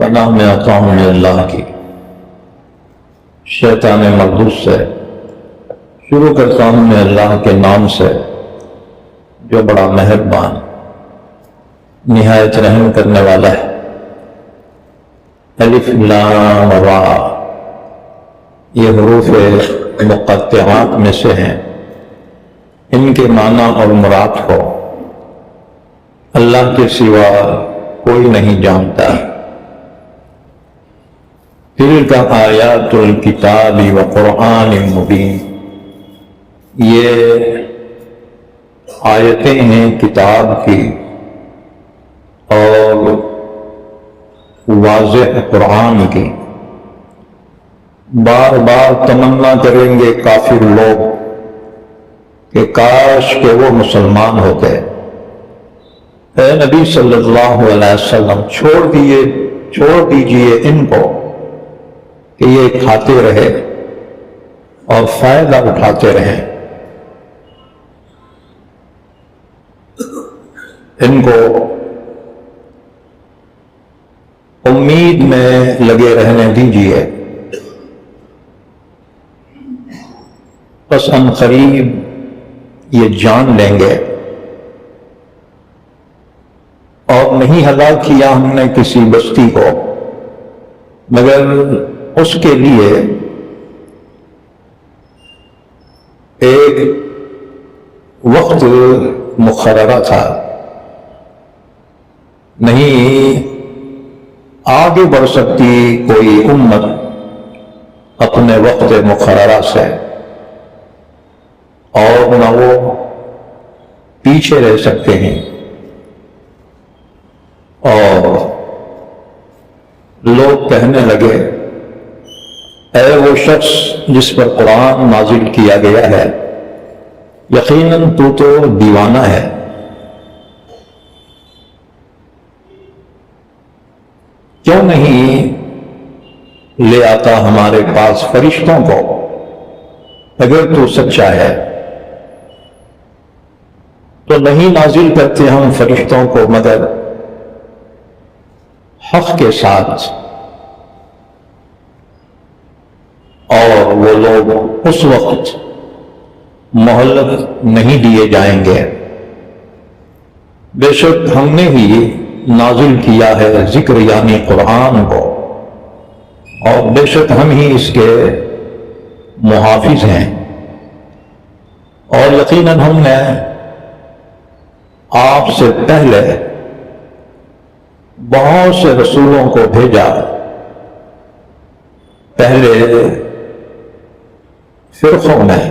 پناہ میں آتا ہوں میں اللہ کی شیطان مردود سے۔ شروع کرتا ہوں میں اللہ کے نام سے جو بڑا مہربان نہایت رحم کرنے والا ہے۔ الف لام را یہ حروف مقطعات میں سے ہیں، ان کے معنی اور مراد کو اللہ کے سوا کوئی نہیں جانتا۔ تلک آیات الکتاب و قرآن مبین، یہ آیتیں ہیں کتاب کی اور واضح قرآن کی۔ بار بار تمنا کریں گے کافر لوگ کہ کاش کہ وہ مسلمان ہوتے۔ اے نبی صلی اللہ علیہ وسلم چھوڑ دیجئے ان کو کہ یہ کھاتے رہے اور فائدہ اٹھاتے رہیں۔ ان کو امید میں لگے رہنے دیجئے، بس ان قریب یہ جان لیں گے۔ اور نہیں ہلاک کیا ہم نے کسی بستی کو مگر اس کے لیے ایک وقت مقررہ تھا، نہیں آگے بڑھ سکتی کوئی امت اپنے وقت مقررہ سے، اور نہ وہ پیچھے رہ سکتے ہیں۔ اور لوگ کہنے لگے اے وہ شخص جس پر قرآن نازل کیا گیا ہے، یقیناً تو دیوانہ ہے۔ کیوں نہیں لے آتا ہمارے پاس فرشتوں کو اگر تو سچا ہے؟ تو نہیں نازل کرتے ہم فرشتوں کو مگر حق کے ساتھ، اور وہ لوگ اس وقت مہلت نہیں دیے جائیں گے۔ بے شک ہم نے ہی نازل کیا ہے ذکر یعنی قرآن کو، اور بے شک ہم ہی اس کے محافظ ہیں۔ اور یقیناً ہم نے آپ سے پہلے بہت سے رسولوں کو بھیجا، پہلے فرقوں میں،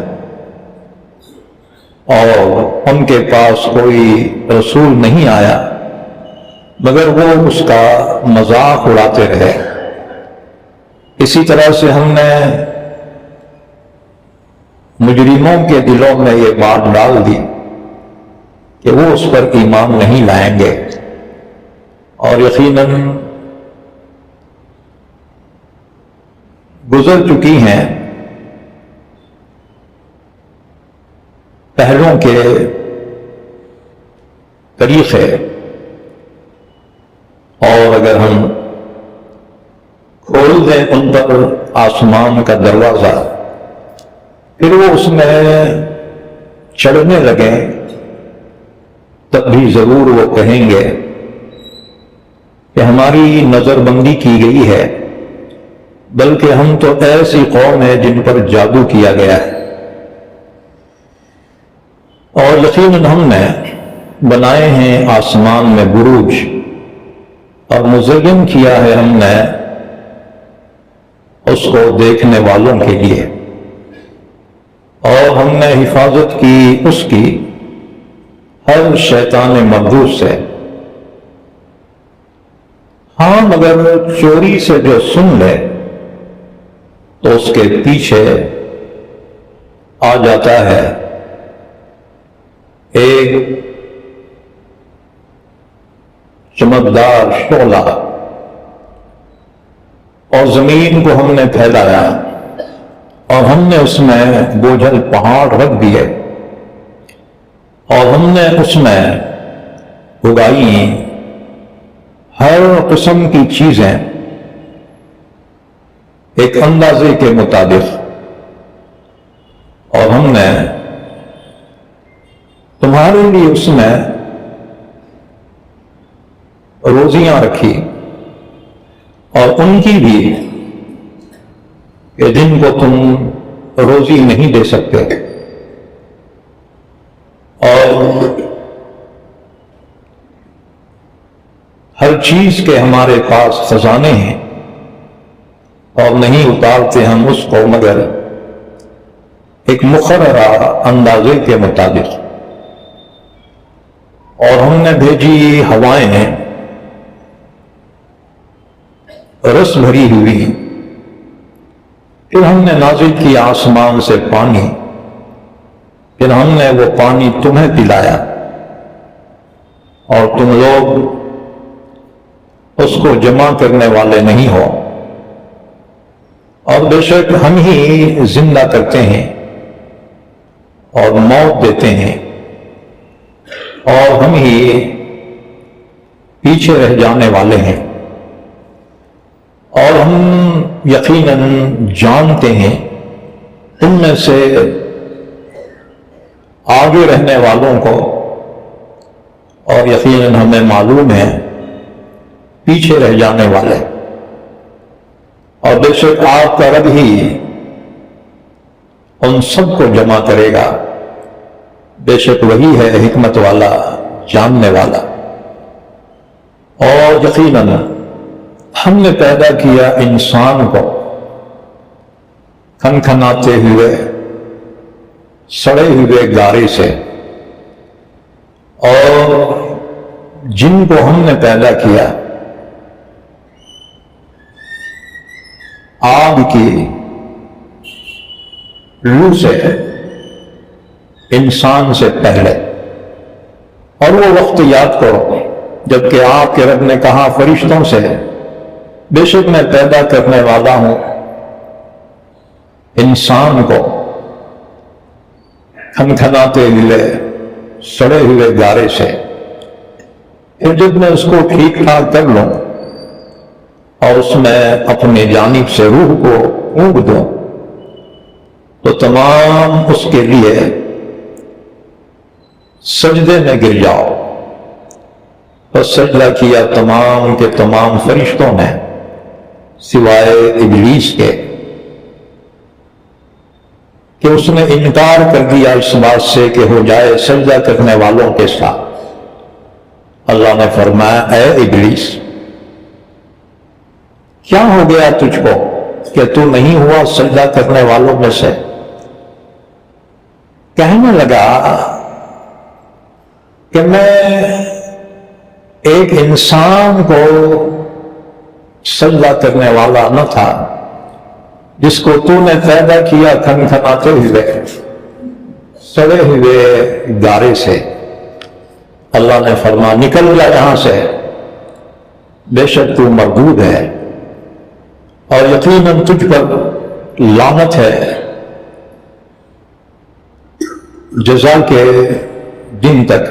اور ان کے پاس کوئی رسول نہیں آیا مگر وہ اس کا مذاق اڑاتے رہے۔ اسی طرح سے ہم نے مجرموں کے دلوں میں یہ بات ڈال دی کہ وہ اس پر ایمان نہیں لائیں گے، اور یقیناً گزر چکی ہیں پہلوں کے طریقے، اور اگر ہم کھول دیں ان پر آسمان کا دروازہ، پھر وہ اس میں چڑھنے لگیں، تب بھی ضرور وہ کہیں گے کہ ہماری نظر بندی کی گئی ہے، بلکہ ہم تو ایسی قوم ہے جن پر جادو کیا گیا ہے۔ اور یقیناً ہم نے بنائے ہیں آسمان میں بروج، اور مزین کیا ہے ہم نے اس کو دیکھنے والوں کے لیے، اور ہم نے حفاظت کی اس کی ہر شیطان مردود سے۔ ہاں مگر چوری سے جو سن لے تو اس کے پیچھے آ جاتا ہے ایک چمکدار شعلہ، اور زمین کو ہم نے پھیلایا اور ہم نے اس میں بوجھل پہاڑ رکھ دیے، اور ہم نے اس میں اگائی ہر قسم کی چیزیں ایک اندازے کے مطابق، اور ہم نے تمہارے لیے اس میں روزیاں رکھی، اور ان کی بھی کہ جن کو تم روزی نہیں دے سکتے، اور ہر چیز کے ہمارے پاس خزانے ہیں، اور نہیں اتارتے ہم اس کو مگر ایک مقررہ اندازے کے مطابق۔ اور ہم نے بھیجی ہوائیں رس بھری ہوئی، پھر ہم نے نازل کیا آسمان سے پانی، پھر ہم نے وہ پانی تمہیں پلایا، اور تم لوگ اس کو جمع کرنے والے نہیں ہو۔ اور بے شک ہم ہی زندہ کرتے ہیں اور موت دیتے ہیں، اور ہم ہی پیچھے رہ جانے والے ہیں، اور ہم یقیناً جانتے ہیں تم میں سے آگے رہنے والوں کو، اور یقیناً ہمیں معلوم ہے پیچھے رہ جانے والے۔ اور بے شک آپ کا رب ہی ان سب کو جمع کرے گا، بے شک وہی ہے حکمت والا، جاننے والا۔ اور یقیناً ہم نے پیدا کیا انسان کو کھنکھناتے ہوئے سڑے ہوئے گارے سے، اور جن کو ہم نے پیدا کیا آگ کی لو سے، انسان سے پہلے۔ اور وہ وقت یاد کرو جبکہ آپ کے رب نے کہا فرشتوں سے، بے شک میں پیدا کرنے والا ہوں انسان کو کھنکھناتے ہوئے سڑے ہوئے گارے سے، پھر جب میں اس کو ٹھیک ٹھاک کر لوں اور اس میں اپنی جانب سے روح کو اونگ دوں تو تمام اس کے لیے سجدے میں گر جاؤ۔ تو سجدہ کیا تمام کے تمام فرشتوں نے سوائے ابلیس کے، کہ اس نے انکار کر دیا اس بات سے کہ ہو جائے سجدہ کرنے والوں کے ساتھ۔ اللہ نے فرمایا اے ابلیس، کیا ہو گیا تجھ کو کہ تو نہیں ہوا سجدہ کرنے والوں میں سے؟ کہنے لگا کہ میں ایک انسان کو سجدہ کرنے والا نہ تھا جس کو تو نے پیدا کیا کھنکھناتے ہوئے سڑے ہوئے گارے سے۔ اللہ نے فرمایا نکل جا یہاں سے، بے شک تو مردود ہے، اور یقیناً تجھ پر لعنت ہے جزا کے دن تک۔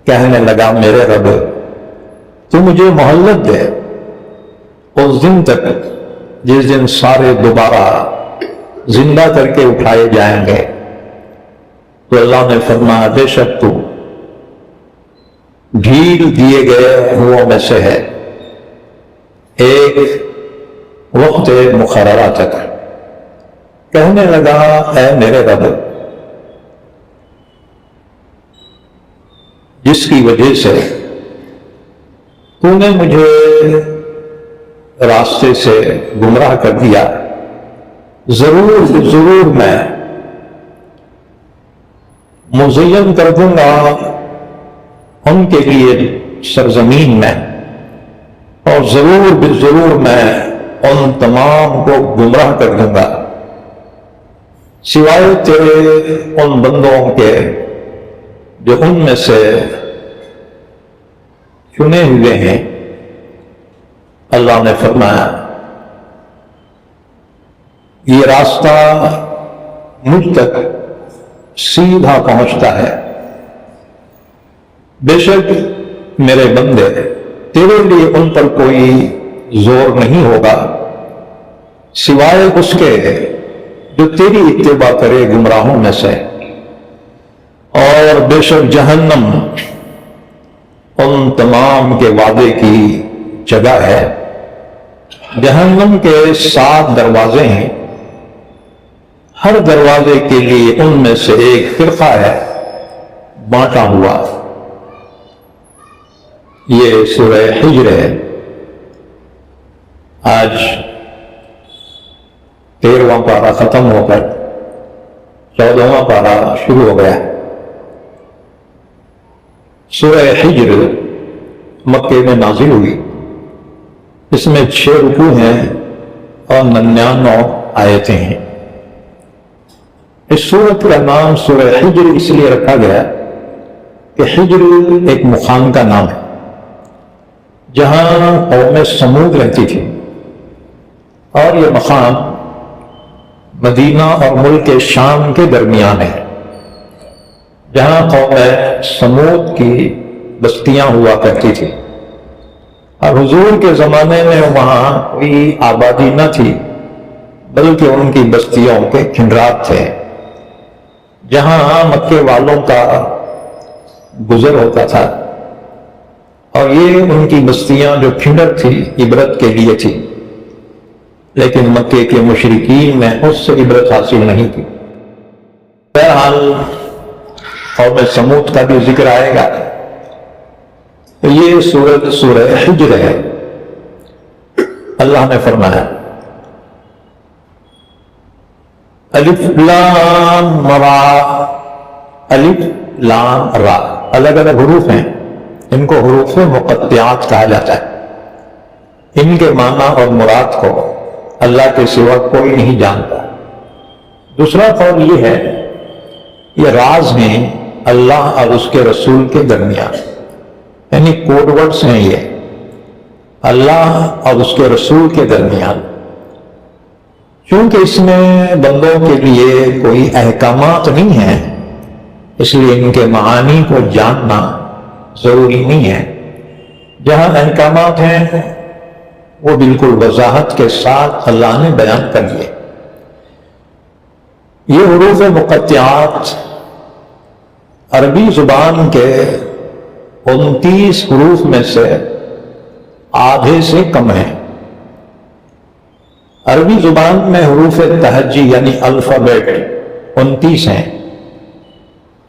کہنے لگا میرے رب تو مجھے مہلت دے اس دن تک جس دن سارے دوبارہ زندہ کر کے اٹھائے جائیں گے۔ تو اللہ نے فرمایا بے شک تو ڈھیل دیے گئے ہوا میں سے ہے ایک وقت مقررہ تک۔ کہنے لگا اے میرے رب، جس کی وجہ سے تو نے مجھے راستے سے گمراہ کر دیا، ضرور میں مزین کر دوں گا ان کے لیے سرزمین میں، اور ضرور میں ان تمام کو گمراہ کر دوں گا سوائے تیرے ان بندوں کے جو ان میں سے چنے ہوئے ہیں۔ اللہ نے فرمایا یہ راستہ مجھ تک سیدھا پہنچتا ہے، بے شک میرے بندے تیرے لیے ان پر کوئی زور نہیں ہوگا سوائے اس کے جو تیری اتباع کرے گمراہوں میں سے، اور بے شک جہنم ان تمام کے وعدے کی جگہ ہے۔ جہنم کے 7 دروازے ہیں، ہر دروازے کے لیے ان میں سے ایک فرقہ ہے بانٹا ہوا۔ یہ سورہ حجر ہے۔ آج 13واں پارہ ختم ہو کر 14واں پارہ شروع ہو گیا۔ سورہ حجر مکے میں نازل ہوئی، اس میں 6 رکوع ہیں اور 99 آیتیں ہیں۔ اس سورت کا نام سورہ حجر اس لیے رکھا گیا کہ حجر ایک مقام کا نام ہے جہاں قوم سمود رہتی تھی، اور یہ مقام مدینہ اور ملک شام کے درمیان ہے، جہاں قوم سمود کی بستیاں ہوا کرتی تھی۔ اور حضور کے زمانے میں وہاں کوئی آبادی نہ تھی، بلکہ ان کی بستیوں کے کھنڈرات تھے جہاں مکے والوں کا گزر ہوتا تھا، اور یہ ان کی بستیاں جو کھنڈر تھی عبرت کے لیے تھی، لیکن مکے کے مشرکین نے اس سے عبرت حاصل نہیں کی۔ بہرحال قوم سمود کا بھی ذکر آئے گا۔ یہ سورہ حجر ہے۔ اللہ نے فرمایا الف لام را، الف لام را الگ الگ حروف ہیں، ان کو حروف مقطعات کہا جاتا ہے۔ ان کے معنی اور مراد کو اللہ کے سوا کوئی نہیں جانتا۔ دوسرا قول یہ ہے یہ راز ہیں اللہ اور اس کے رسول کے درمیان، یعنی کوڈ ورڈز ہیں یہ اللہ اور اس کے رسول کے درمیان۔ چونکہ اس میں بندوں کے لیے کوئی احکامات نہیں ہیں، اس لیے ان کے معانی کو جاننا ضروری نہیں ہے۔ جہاں احکامات ہیں وہ بالکل وضاحت کے ساتھ اللہ نے بیان کر دیے۔ یہ حروف مقطعات عربی زبان کے 29 حروف میں سے آدھے سے کم ہیں۔ عربی زبان میں حروف تہجی یعنی الفابیٹ 29 ہیں،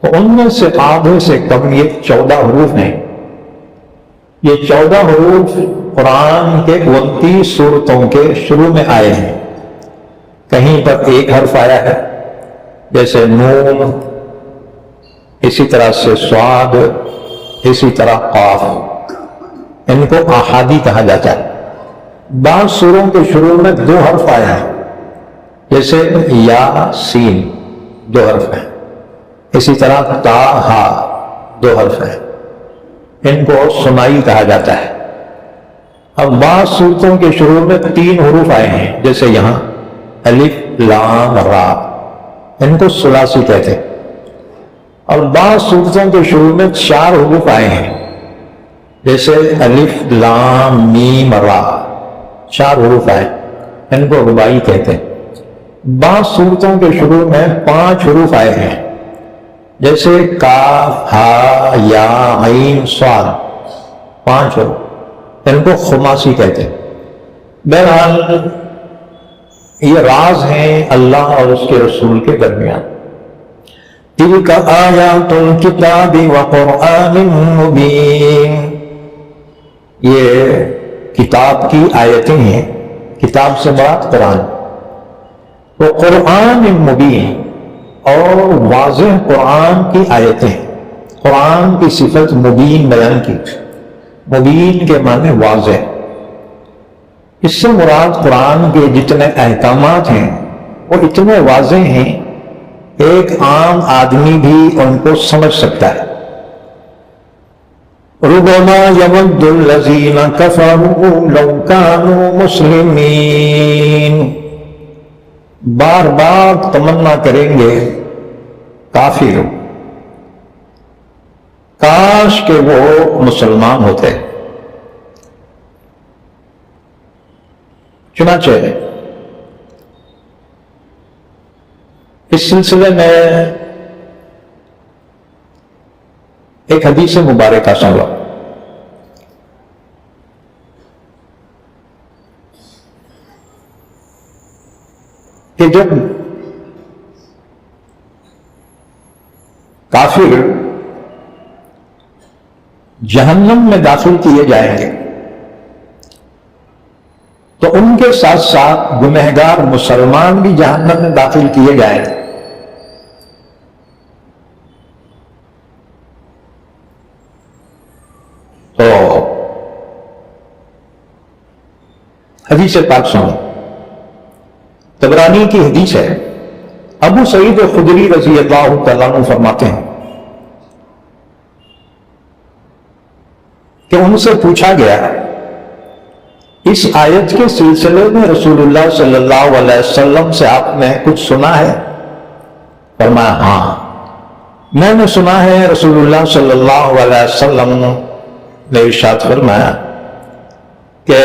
تو ان میں سے آدھے سے کم یہ 14 حروف ہیں۔ یہ 14 حروف قرآن کے 29 سورتوں کے شروع میں آئے ہیں۔ کہیں پر ایک حرف آیا ہے جیسے نون، اسی طرح سے صاد، اسی طرح قاف، ان کو احادی کہا جاتا ہے۔ بعض سوروں کے شروع میں 2 حرف آئے ہیں جیسے یا سین 2 حرف ہیں، اسی طرح تا ہا 2 حرف ہیں، ان کو سنائی کہا جاتا ہے۔ اب بعض سورتوں کے شروع میں 3 حروف آئے ہیں جیسے یہاں الف لام را، ان کو ثلاثی کہتے ہیں۔ اور بعض سورتوں کے شروع میں 4 حروف آئے ہیں جیسے الف لام میم را، 4 حروف آئے، ان کو رباعی کہتے ہیں۔ بعض سورتوں کے شروع میں 5 حروف آئے ہیں جیسے کاف ہا یا عین صاد، 5 حروف، ان کو خماسی کہتے ہیں۔ بہرحال یہ راز ہیں اللہ اور اس کے رسول کے درمیان۔ تلک آیات الکتاب وقرآن مبین، یہ کتاب کی آیتیں ہیں، کتاب سے مراد قرآن، تو قرآن مبین اور واضح قرآن کی آیتیں۔ قرآن کی صفت مبین بیان کی، مبین کے معنی واضح۔ اس سے مراد قرآن کے جتنے احکامات ہیں وہ اتنے واضح ہیں ایک عام آدمی بھی ان کو سمجھ سکتا ہے۔ ربما یود الذین کفروا لو کانوا مسلمین، بار بار تمنا کریں گے کافر کاش کہ وہ مسلمان ہوتے۔ چنانچہ اس سلسلے میں ایک حدیث مبارکہ سن لو. کہ جب کافر جہنم میں داخل کیے جائیں گے تو ان کے ساتھ ساتھ گنہگار مسلمان بھی جہنم میں داخل کیے جائیں گے. تو حدیث پاک سنو. طبرانی کی حدیث ہے. ابو سعید خدری رضی اللہ تعالیٰ عنہ فرماتے ہیں کہ ان سے پوچھا گیا اس آیت کے سلسلے میں رسول اللہ صلی اللہ علیہ وسلم سے آپ نے کچھ سنا ہے؟ فرمایا ہاں میں نے سنا ہے. رسول اللہ صلی اللہ علیہ وسلم نے ارشاد فرمایا کہ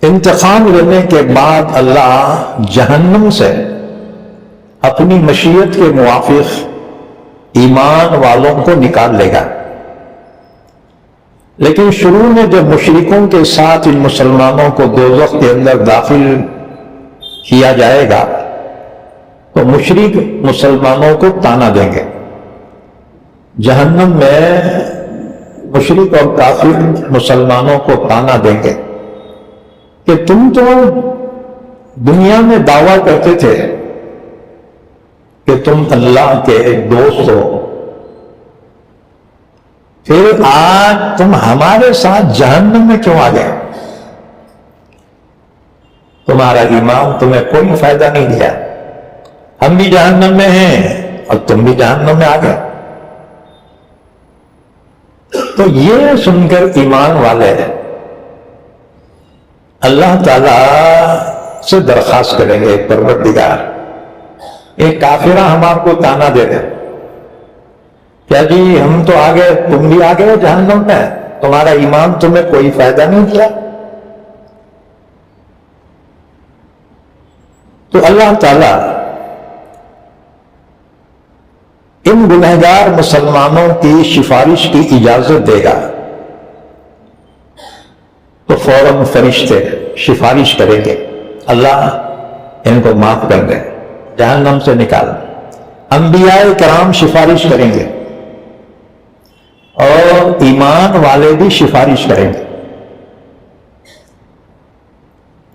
انتقام لینے کے بعد اللہ جہنم سے اپنی مشیت کے موافق ایمان والوں کو نکال لے گا، لیکن شروع میں جب مشرکوں کے ساتھ ان مسلمانوں کو دوزخ کے اندر داخل کیا جائے گا تو مشرک مسلمانوں کو تانا دیں گے. جہنم میں مشرک اور کافر مسلمانوں کو تانا دیں گے کہ تم تو دنیا میں دعویٰ کرتے تھے کہ تم اللہ کے ایک دوست ہو، پھر آج تم ہمارے ساتھ جہنم میں کیوں آ گئے؟ تمہارا ایمان تمہیں کوئی فائدہ نہیں دیا. ہم بھی جہنم میں ہیں اور تم بھی جہنم میں آ گئے. تو یہ سن کر ایمان والے اللہ تعالی سے درخواست کریں گے پروردگار ایک کافرہ ہمارے کو تانا دے دے کیا جی ہم تو آ گئے تم بھی آ گئے جہنم میں، تمہارا ایمان تمہیں کوئی فائدہ نہیں دیا. تو اللہ تعالی ان گنہگار مسلمانوں کی سفارش کی اجازت دے گا تو فوراً فرشتے سفارش کریں گے اللہ ان کو معاف کر دے، جہنم سے نکال. انبیاء کرام سفارش کریں گے اور ایمان والے بھی سفارش کریں گے.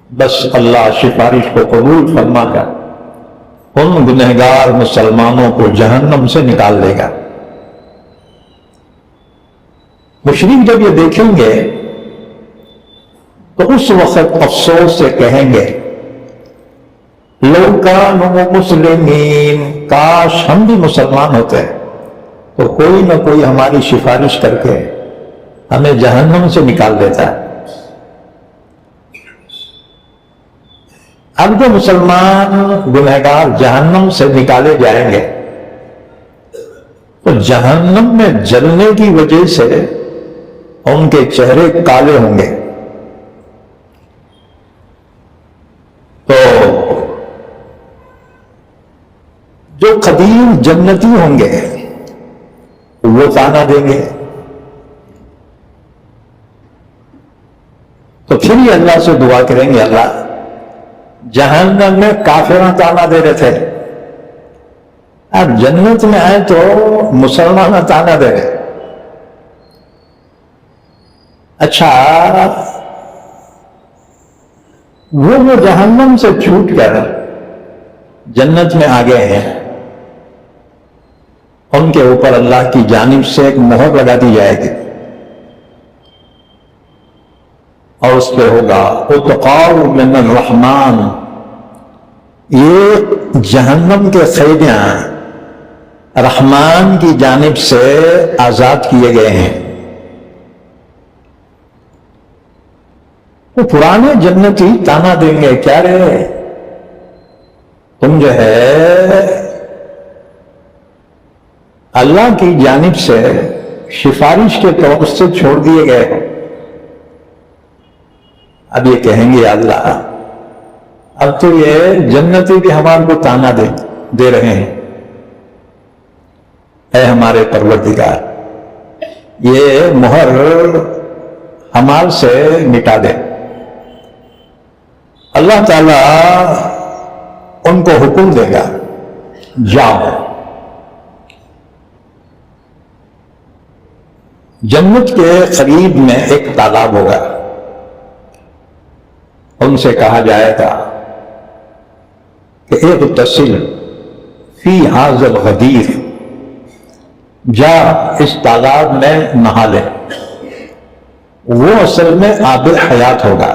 بس اللہ سفارش کو قبول فرما کر ان گنہگار مسلمانوں کو جہنم سے نکال دے گا. مشرک جب یہ دیکھیں گے تو اس وقت افسوس سے کہیں گے لو کانوا مسلمین، کاش ہم بھی مسلمان ہوتے تو کوئی نہ کوئی ہماری سفارش کر کے ہمیں جہنم سے نکال دیتا ہے. اب جو مسلمان گنہگار جہنم سے نکالے جائیں گے تو جہنم میں جلنے کی وجہ سے ان کے چہرے کالے ہوں گے. تو جو قدیم جنتی ہوں گے وہ تانا دیں گے. تو پھر ہی اللہ سے دعا کریں گے اللہ جہنم میں کافران تانا دے رہے تھے، اب جنت میں آئے تو مسلمان تانا دے رہے. اچھا وہ جہنم سے چھوٹ کر جنت میں آ گئے ہیں، ان کے اوپر اللہ کی جانب سے ایک مہر لگا دی جائے گی اور اس پہ ہوگا اتقاء من الرحمن. یہ جہنم کے قیدیاں رحمان کی جانب سے آزاد کیے گئے ہیں. وہ پرانے جنتی تانا دیں گے کیا رے تم جو ہے اللہ کی جانب سے سفارش کے طور سے چھوڑ دیے گئے. اب یہ کہیں گے اللہ اب تو یہ جنتی بھی ہمارے کو تانا دے رہے ہیں، اے ہمارے پروردگار یہ مہر ہمارے سے مٹا دے۔ اللہ تعالیٰ ان کو حکم دے گا جاؤ، جنت کے قریب میں ایک تالاب ہوگا، ان سے کہا جائے گا کہ اغتسل فی ھذا الغدیر، جا اس تالاب میں نہا لے۔ وہ اصل میں آب حیات ہوگا،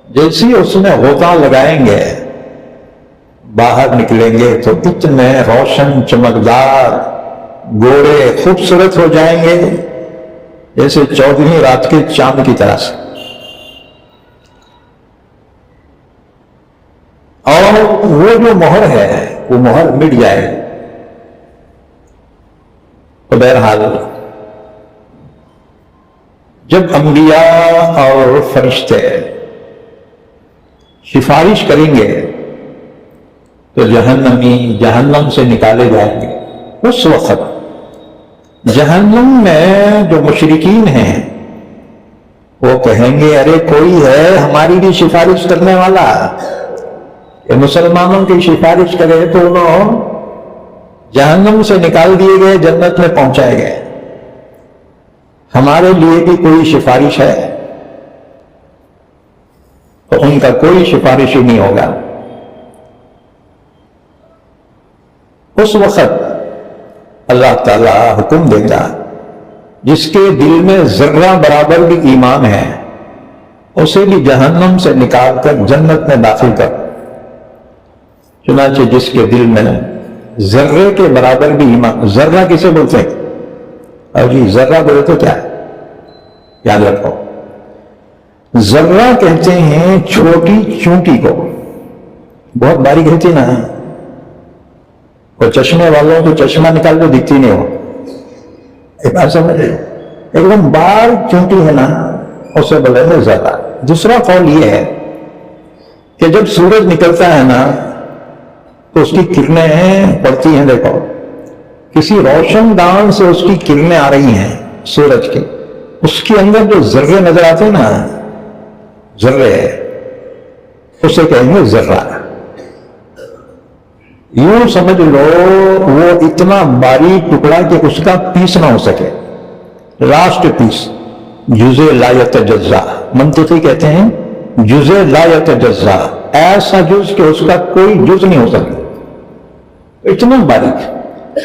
جیسے اس میں غوطہ لگائیں گے باہر نکلیں گے تو اتنے روشن چمکدار گورے خوبصورت ہو جائیں گے جیسے 14ویں رات کے چاند کی طرح سے، اور وہ جو مہر ہے وہ مہر مٹ جائے۔ تو بہرحال جب انبیاء اور فرشتے سفارش کریں گے تو جہنمی جہنم سے نکالے جائیں گے۔ اس وقت جہنم میں جو مشرکین ہیں وہ کہیں گے ارے کوئی ہے ہماری بھی سفارش کرنے والا، کہ مسلمانوں کی سفارش کرے تو انہوں جہنم سے نکال دیے گئے، جنت میں پہنچائے گئے، ہمارے لیے بھی کوئی سفارش ہے؟ تو ان کا کوئی سفارش ہی نہیں ہوگا۔ اس وقت اللہ تعالیٰ حکم دے گا جس کے دل میں ذرہ برابر بھی ایمان ہے اسے بھی جہنم سے نکال کر جنت میں داخل کر۔ چنانچہ جس کے دل میں ذرے کے برابر بھی ایمان، ذرہ کسے بولتے ہیں؟ اور جی ذرہ بولے تو کیا ہے؟ یاد رکھو، ذرہ کہتے ہیں چھوٹی چونٹی کو، بہت باریک رہتی نا، وہ چشمے والوں کو چشمہ نکال کے دکھتی نہیں ہو، ایک بات سمجھ رہے، ایک دم باریک چونٹی ہے نا، اسے بولے ہیں ذرہ۔ دوسرا قول یہ ہے کہ جب سورج نکلتا ہے نا تو اس کی کرنیں پڑتی ہیں، دیکھو کسی روشن دان سے اس کی کرنیں آ رہی ہیں سورج کی، اس کے اندر جو ذرے نظر آتے ہیں نا، ذرے، اسے کہیں گے ذرہ۔ یوں سمجھ لو وہ اتنا باریک ٹکڑا کہ اس کا پیس نہ ہو سکے، لاسٹ پیس، جزء لا یتجزا، منطقی کہتے ہیں جزء لا یتجزا، ایسا جز کہ اس کا کوئی جز نہیں ہو سکتا، اتنا باریک۔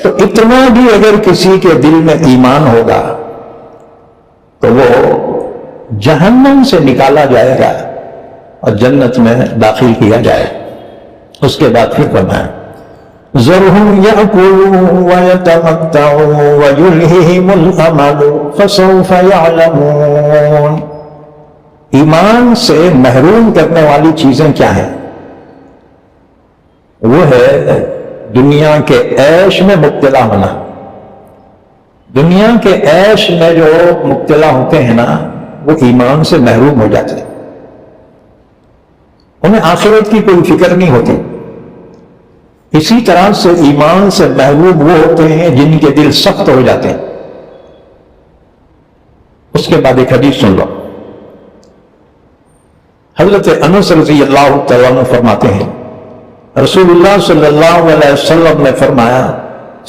تو اتنا بھی اگر کسی کے دل میں ایمان ہوگا تو وہ جہنم سے نکالا جائے گا اور جنت میں داخل کیا جائے گا۔ اس کے بعد پھر فرمایا ذرهم يأكلوا ويتمتعوا ويلههم الأمل فسوف يعلمون۔ ایمان سے محروم کرنے والی چیزیں کیا ہیں؟ وہ ہے دنیا کے عیش میں مبتلا ہونا۔ دنیا کے عیش میں جو مبتلا ہوتے ہیں نا وہ ایمان سے محروم ہو جاتے ہیں، انہیں آخرت کی کوئی فکر نہیں ہوتی۔ اسی طرح سے ایمان سے محروم وہ ہوتے ہیں جن کے دل سخت ہو جاتے ہیں۔ اس کے بعد ایک حدیث سن لو، حضرت انس رضی اللہ تعالیٰ عنہ فرماتے ہیں رسول اللہ صلی اللہ علیہ وسلم نے فرمایا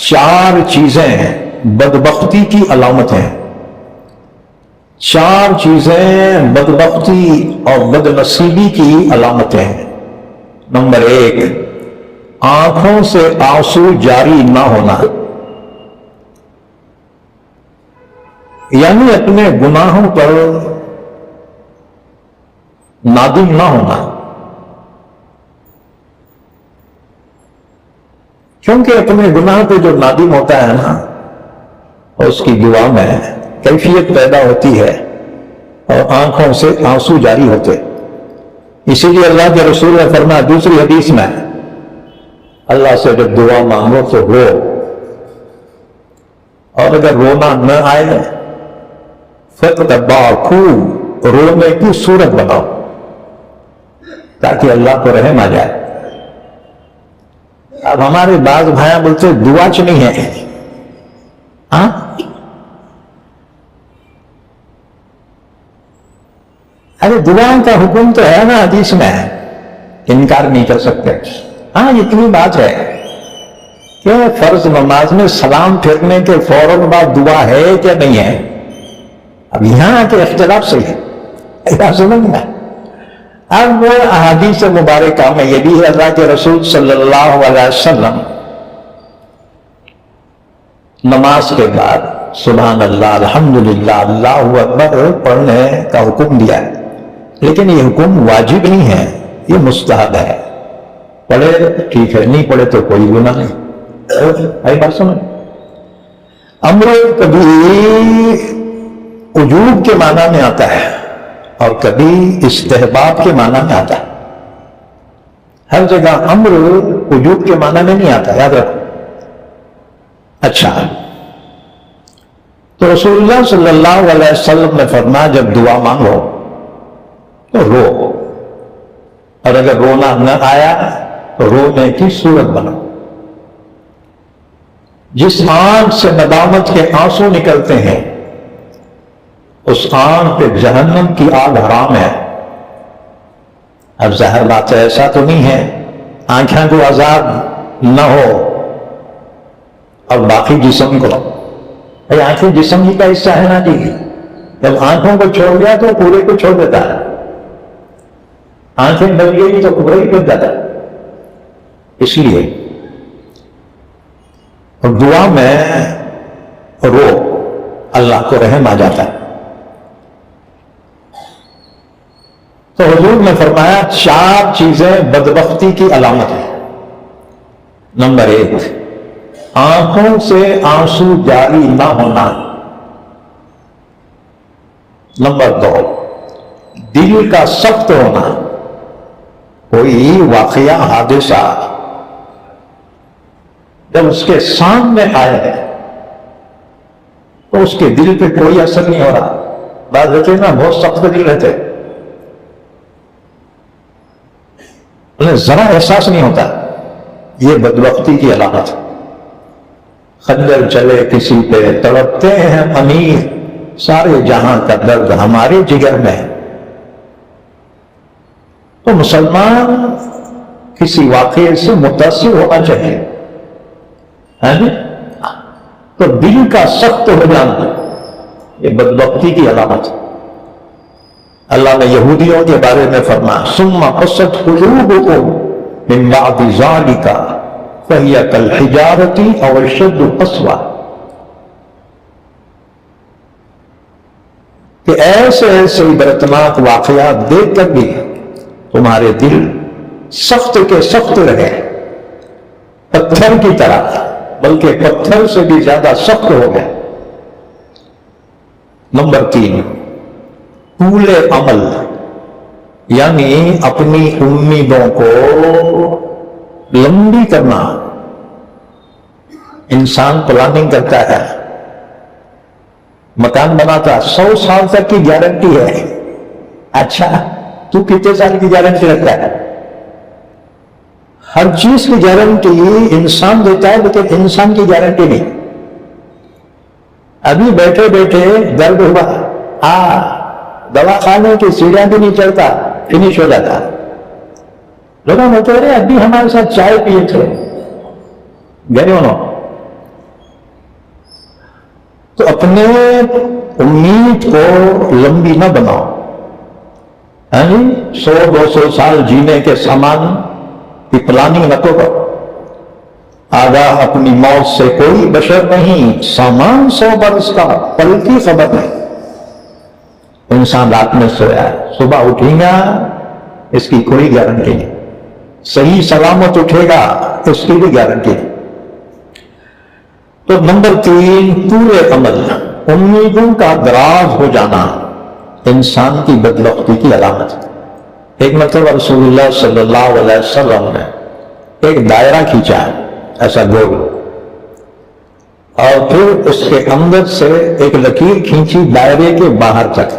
4 چیزیں بدبختی کی علامت ہیں، 4 چیزیں بدبختی اور بدنصیبی کی علامتیں ہیں۔ نمبر 1، آنکھوں سے آنسو جاری نہ ہونا، یعنی اپنے گناہوں پر نادم نہ ہونا، کیونکہ اپنے گناہ پہ جو نادم ہوتا ہے نا اس کی دعا میں کیفیت پیدا ہوتی ہے اور آنکھوں سے آنسو جاری ہوتے۔ اسی لیے اللہ کے رسول نے فرمایا دوسری حدیث میں اللہ سے جب دعا مانگو تو رو، اور اگر رونا نہ آئے فَتَبَاكُوا، رونے کی صورت بناؤ تاکہ اللہ کو رحم آ جائے. اب ہمارے بعض بھائیاں بولتے دعا نہیں ہے. ہاں ارے دعاؤں کا حکم تو ہے نا حدیث میں، انکار نہیں کر سکتے. ہاں اتنی بات ہے کہ فرض نماز میں سلام پھیرنے کے فوراً بعد دعا ہے کیا نہیں ہے. اب یہاں کے اختلاف سے ہے سمجھنا. اب احادیث مبارکہ میں یہ بھی ہے اللہ کے رسول صلی اللہ علیہ وسلم نماز کے بعد سبحان اللہ الحمدللہ اللہ اکبر پڑھنے کا حکم دیا ہے، لیکن یہ حکم واجب نہیں ہے، یہ مستحب ہے. پڑھے ٹھیک ہے، نہیں پڑھے تو کوئی گناہ نہیں. آئی بات سمجھ. امر کبھی وجوب کے معنی میں آتا ہے اور کبھی استحباب کے معنی میں آتا ہے. ہر جگہ امر وجوب کے معنی میں نہیں آتا، یاد رکھو. اچھا، تو رسول اللہ صلی اللہ علیہ وسلم نے فرمایا جب دعا مانگو تو رو، اور اگر رونا نہ آیا تو رونے کی صورت بناؤ. جس آنکھ سے ندامت کے آنسو نکلتے ہیں اس آنکھ پہ جہنم کی آگ حرام ہے. اب ظاہر بات ہے ایسا تو نہیں ہے آنکھیں کو عذاب نہ ہو اور باقی جسم کو. بھائی آنکھیں جسم ہی کا حصہ ہے نا جی. جب آنکھوں کو چھوڑ گیا تو پورے کو چھوڑ دیتا ہے. آنکھیں ڈل گئی تو پورے ہی ڈل جاتا ہے. اس لیے دعا میں رو، اللہ کو رحم آ جاتا ہے. تو حضور نے فرمایا 4 چیزیں بدبختی کی علامت ہیں. نمبر 1 آنکھوں سے آنسو جاری نہ ہونا. نمبر 2 دل کا سخت ہونا. کوئی واقعہ حادثہ جب اس کے سامنے آئے ہے تو اس کے دل پہ کوئی اثر نہیں ہو رہا. بعض رہتے نا بہت سخت دل رہتے، انہیں ذرا احساس نہیں ہوتا. یہ بدبختی کی علامت. خنجر چلے کسی پہ تڑپتے ہیں امیر، سارے جہاں کا درد ہمارے جگر میں. تو مسلمان کسی واقعے سے متاثر ہونا چاہیے. تو دل کا سخت ہو جانا یہ بدبختی کی علامت. اللہ نے یہودیوں کے بارے میں فرمایا ثم قست قلوبکم من بعد ذلک فہی کالحجارۃ او اشد قسوہ. کہ ایسے ایسے عبرتناک واقعات دیکھ کر بھی تمہارے دل سخت کے سخت رہے، پتھر کی طرح، بلکہ پتھر سے بھی زیادہ سخت ہو گئے. نمبر 3 طول عمل، یعنی اپنی امیدوں کو لمبی کرنا. انسان پلاننگ کرتا ہے، مکان بناتا 100 سال تک کی گارنٹی ہے. اچھا تو کتنے سال کی گارنٹی رکھتا ہے؟ ہر چیز کی گارنٹی انسان دیتا ہے لیکن انسان کی گارنٹی نہیں. ابھی بیٹھے بیٹھے درد ہوا، دوا کھانے کی سیڑھیاں بھی نہیں چڑھتا، فنش ہو جاتا. لوگوں نے کہہ رہے ابھی ہمارے ساتھ چائے پیے تھے گئے انہوں. تو اپنے امید کو لمبی نہ بناؤ. 100-200 سال جینے کے سامان کی پلاننگ نہ کرو. آگاہ اپنی موت سے کوئی بشر نہیں، سامان 100 برس کا، پل کی خبر نہیں. انسان رات میں سویا ہے، صبح اٹھیں گا اس کی کوئی گارنٹی نہیں. صحیح سلامت اٹھے گا اس کی بھی گارنٹی نہیں. تو نمبر 3 پورے عمل، امیدوں کا دراز ہو جانا انسان کی بدبختی کی علامت. ایک مرتبہ رسول اللہ صلی اللہ علیہ وسلم نے ایک دائرہ کھینچا ایسا گول، اور پھر اس کے اندر سے ایک لکیر کھینچی دائرے کے باہر تک.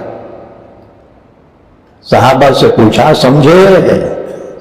صحابہ سے پوچھا سمجھے؟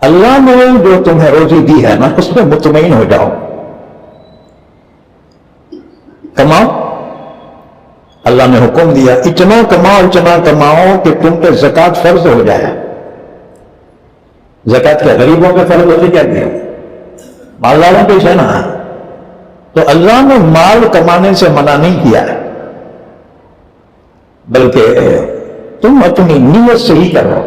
اللہ نے جو تمہیں روزی دی ہے نا اس میں مطمئن ہو جاؤ، کماؤ۔ اللہ نے حکم دیا اتنا کماؤ کہ تم پہ زکوٰۃ فرض ہو جائے۔ زکوٰۃ کیا غریبوں پہ فرض ہوتی کیا دیا؟ مالداروں پہ ہے نا۔ تو اللہ نے مال کمانے سے منع نہیں کیا ہے، بلکہ تم اپنی نیت صحیح کرو،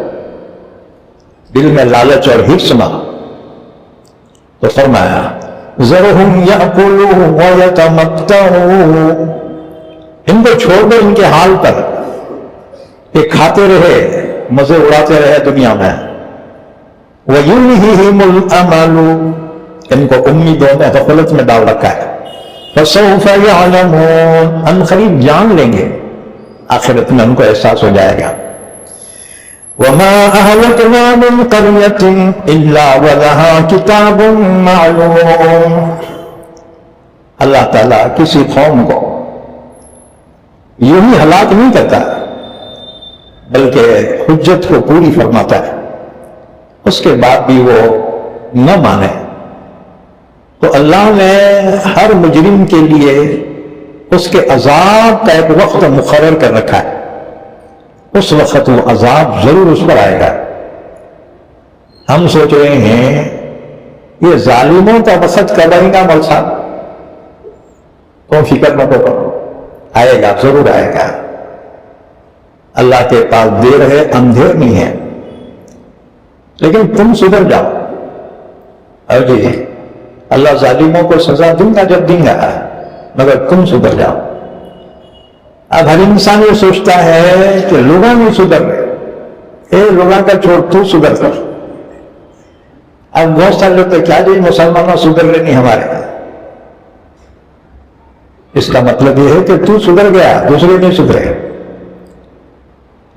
دل میں لالچ اور حرص نہ۔ تو فرمایا ذرہم یأکلوا ویتمتعوا، ان کو چھوڑ دو ان کے حال پر، کہ کھاتے رہے مزے اڑاتے رہے دنیا میں۔ وَيُلْهِهِمُ الْأَمَلُ، ان کو امیدوں نے غفلت میں ڈال رکھا ہے۔ فَسَوْفَ يَعْلَمُونَ، ان قریب جان لیں گے، آخرت میں ان کو احساس ہو جائے گا۔ وَمَا أَهْلَكْنَا مِنْ قَرْيَةٍ إِلَّا وَلَهَا كِتَابٌ مَّعْلُومٌ، اللہ تعالیٰ کسی قوم کو یوں ہی ہلاک نہیں کرتا بلکہ حجت کو پوری فرماتا ہے، اس کے بعد بھی وہ نہ مانے تو اللہ نے ہر مجرم کے لیے اس کے عذاب کا ایک وقت مقرر کر رکھا ہے، اس وقت وہ عذاب ضرور اس پر آئے گا۔ ہم سوچ رہے ہیں یہ ظالموں کا وقت کب آئے گا؟ مول صاحب تم فکر مت کرو، آئے گا، ضرور آئے گا۔ اللہ کے پاس دیر ہے، اندھیر نہیں ہے، لیکن تم سدھر جاؤ۔ اور جی اللہ ظالموں کو سزا دوں گا جب دیں گا، مگر تم سدھر جاؤ۔ اب ہر انسان یہ سوچتا ہے کہ لوگاں نہیں سدھر رہے، لوگاں کا چھوڑ تو سدھر کر۔ اب بہت سارے لوگ تو کیا جی مسلمانوں سدھر رہے نہیں ہمارے، اس کا مطلب یہ ہے کہ تو سدھر گیا، دوسرے نہیں سدھرے۔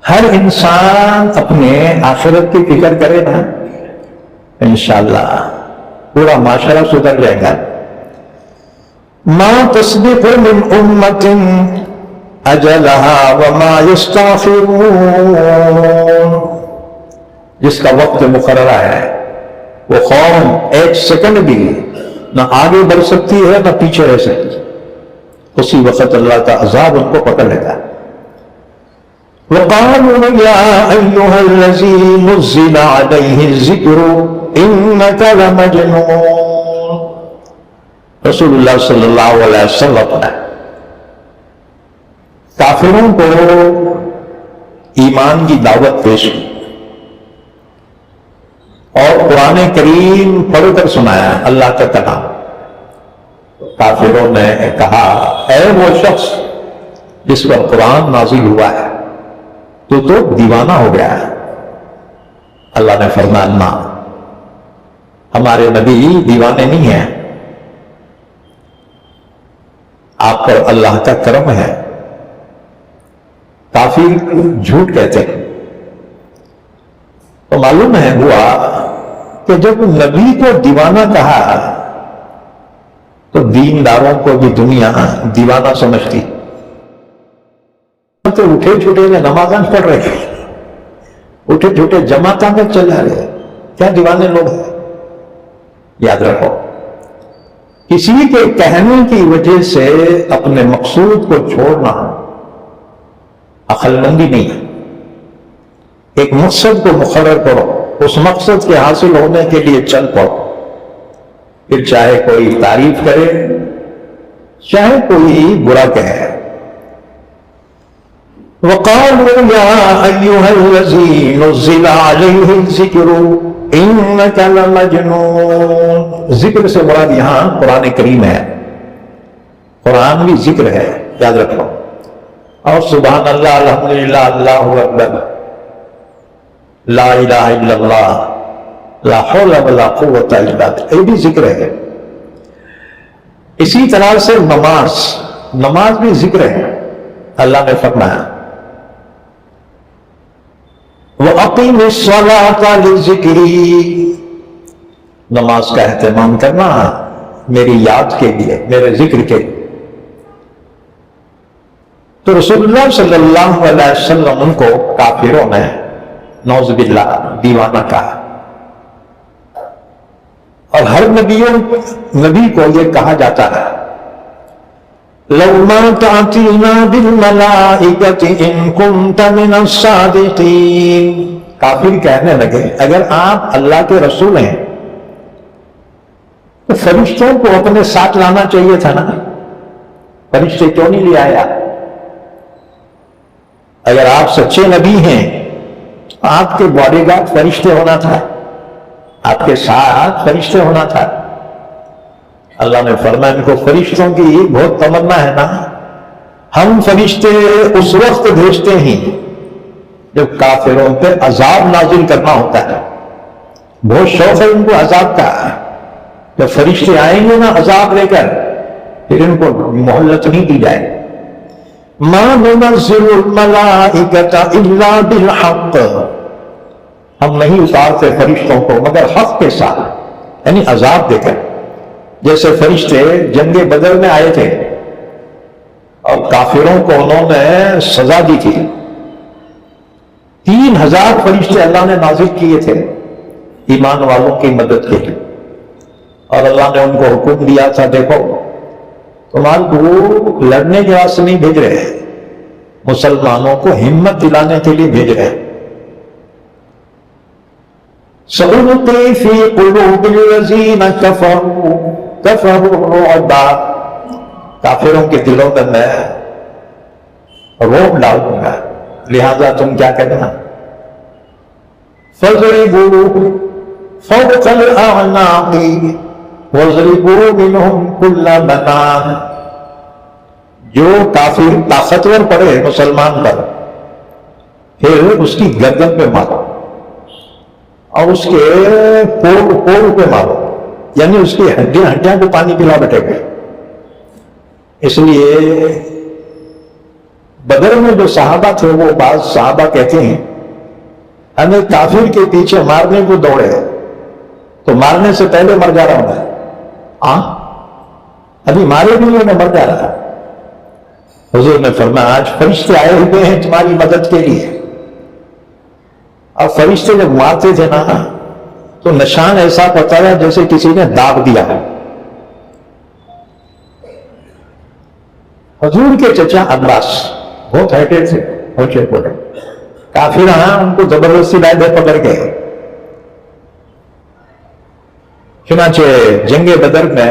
ہر انسان اپنے آخرت کی فکر کرے نا، انشاءاللہ پورا معاشرہ سدھر جائے گا۔ ما تسبق من امت اجلها وما یستاخرون، جس کا وقت مقررہ ہے وہ قوم ایک سیکنڈ بھی نہ آگے بڑھ سکتی ہے نہ پیچھے رہ سکتی، اسی وقت اللہ کا عذاب ان کو پکڑ لیتا ہے۔ وَقَالُوا يَا أَيُّهَا الَّذِي نُزِّلَ عَلَيْهِ الذِّكْرُ إِنَّكَ لَمَجْنُونَ، رسول اللہ صلی اللہ علیہ وسلم نے کافروں کو ایمان کی دعوت پیش کی اور قرآن کریم پڑھ کر سنایا اللہ کا کلام۔ کافروں نے کہا اے وہ شخص جس پر قرآن نازل ہوا ہے تو دیوانہ ہو گیا ہے۔ اللہ نے فرمایا نہ، ہمارے نبی دیوانے نہیں ہیں، آپ پر اللہ کا کرم ہے۔ کافر جھوٹ کہتے ہیں۔ تو معلوم ہے ہوا کہ جب نبی کو دیوانہ کہا تو دینداروں کو بھی دنیا دیوانہ سمجھتی۔ تو اٹھے چھوٹے میں نمازاں پڑھ رہے ہیں، اٹھے چھوٹے جماعتوں میں چلا رہے، کیا دیوانے لوگ ہیں؟ یاد رکھو، کسی کے کہنے کی وجہ سے اپنے مقصود کو چھوڑنا عقل مندی نہیں ہے۔ ایک مقصد کو مقرر کرو، اس مقصد کے حاصل ہونے کے لیے چل پڑو، پھر چاہے کوئی تعریف کرے چاہے کوئی برا کہے۔ وَقَالُوا يَا أَيُّهَا الَّذِي نُزِّلَ عَلَيْهِ الذِّكْرُ إِنَّكَ لَمَجْنُونَ، ذکر سے مراد یہاں قرآن کریم ہے، قرآن بھی ذکر ہے، یاد رکھو۔ اور سبحان اللہ، الحمدللہ، اللہ اکبر، لا الہ الا اللہ، لا حول ولا قوت الا باللہ، یہ بھی ذکر ہے۔ اسی طرح سے نماز بھی ذکر ہے۔ اللہ نے فرمایا وَأَقِمِ الصَّلَاةَ لِذِكْرِي، نماز کا اہتمام کرنا میری یاد کے لیے، میرے ذکر کے لیے۔ تو رسول اللہ صلی اللہ علیہ وسلم ان کو کافروں نے نعوذ باللہ دیوانہ کہا۔ اور ہر نبی کو یہ کہا جاتا ہے لَوْ مَا تَأْتِينَا بِالْمَلَائِكَةِ إِن كُنْتَ مِنَ الصَّادِقِينَ۔ کافر کہنے لگے اگر آپ اللہ کے رسول ہیں تو فرشتوں کو اپنے ساتھ لانا چاہیے تھا نا، فرشتے کیوں نہیں لے آیا؟ اگر آپ سچے نبی ہیں تو آپ کے باڈی گارڈ فرشتے ہونا تھا، آپ کے ساتھ فرشتے ہونا تھا۔ اللہ نے فرمایا ان کو فرشتوں کی بہت تمنا ہے نا، ہم فرشتے اس وقت بھیجتے ہیں جب کافروں پہ عذاب نازل کرنا ہوتا ہے، بہت شوق ہے ان کو عذاب کا، جب فرشتے آئیں گے نا عذاب لے کر پھر ان کو مہلت نہیں دی جائے۔ مَا نُنَزِّلُ الْمَلَائِكَةَ إِلَّا بِالْحَقِّ، ہم نہیں اتارتے فرشتوں کو مگر حق کے ساتھ، یعنی عذاب دے کر۔ جیسے فرشتے جنگ بدر میں آئے تھے اور کافروں کو انہوں نے سزا دی تھی، 3000 فرشتے اللہ نے نازل کیے تھے ایمان والوں کی مدد کے لیے، اور اللہ نے ان کو حکم دیا تھا دیکھو تمہارے کو لڑنے کے واسطے نہیں بھیج رہے، مسلمانوں کو ہمت دلانے کے لیے بھیج رہے۔ سَأُلْقِي فِي قُلُوبِ الَّذِينَ كَفَرُوا الرُّعْبَ، کافروں کے دلوں میں میں رعب ڈال دوں گا، لہذا تم کیا کرنا؟ فَاضْرِبُوا فَوْقَ الْأَعْنَاقِ وَاضْرِبُوا مِنْهُمْ كُلَّ بَنَانٍ، جو کافر طاقتور پڑے مسلمان پر پھر اس کی گردن پہ مارو اور اس کے پور پہ مارو، یعنی اس کی ہڈیاں کو پانی پلا بیٹھے گئے۔ اس لیے بدر میں جو صحابہ تھے وہ بعض صحابہ کہتے ہیں ہمیں کافر کے پیچھے مارنے کو دوڑے تو مارنے سے پہلے مر جا رہا ہوں میں، ابھی مارے بھی نہیں میں مر جا رہا۔ حضور نے فرمایا آج فرشتے آئے ہوئے ہیں تمہاری مدد کے لیے، اور فرشتے جب مارتے تھے نا تو نشان ایسا پتا ہے جیسے کسی نے داغ دیا ہے۔ حضور کے چچا عباس بہت ہیٹے تھے، اونچے پڑے، کافر ان کو زبردستی لائے دے پکڑ کے۔ چنانچہ جنگ بدر میں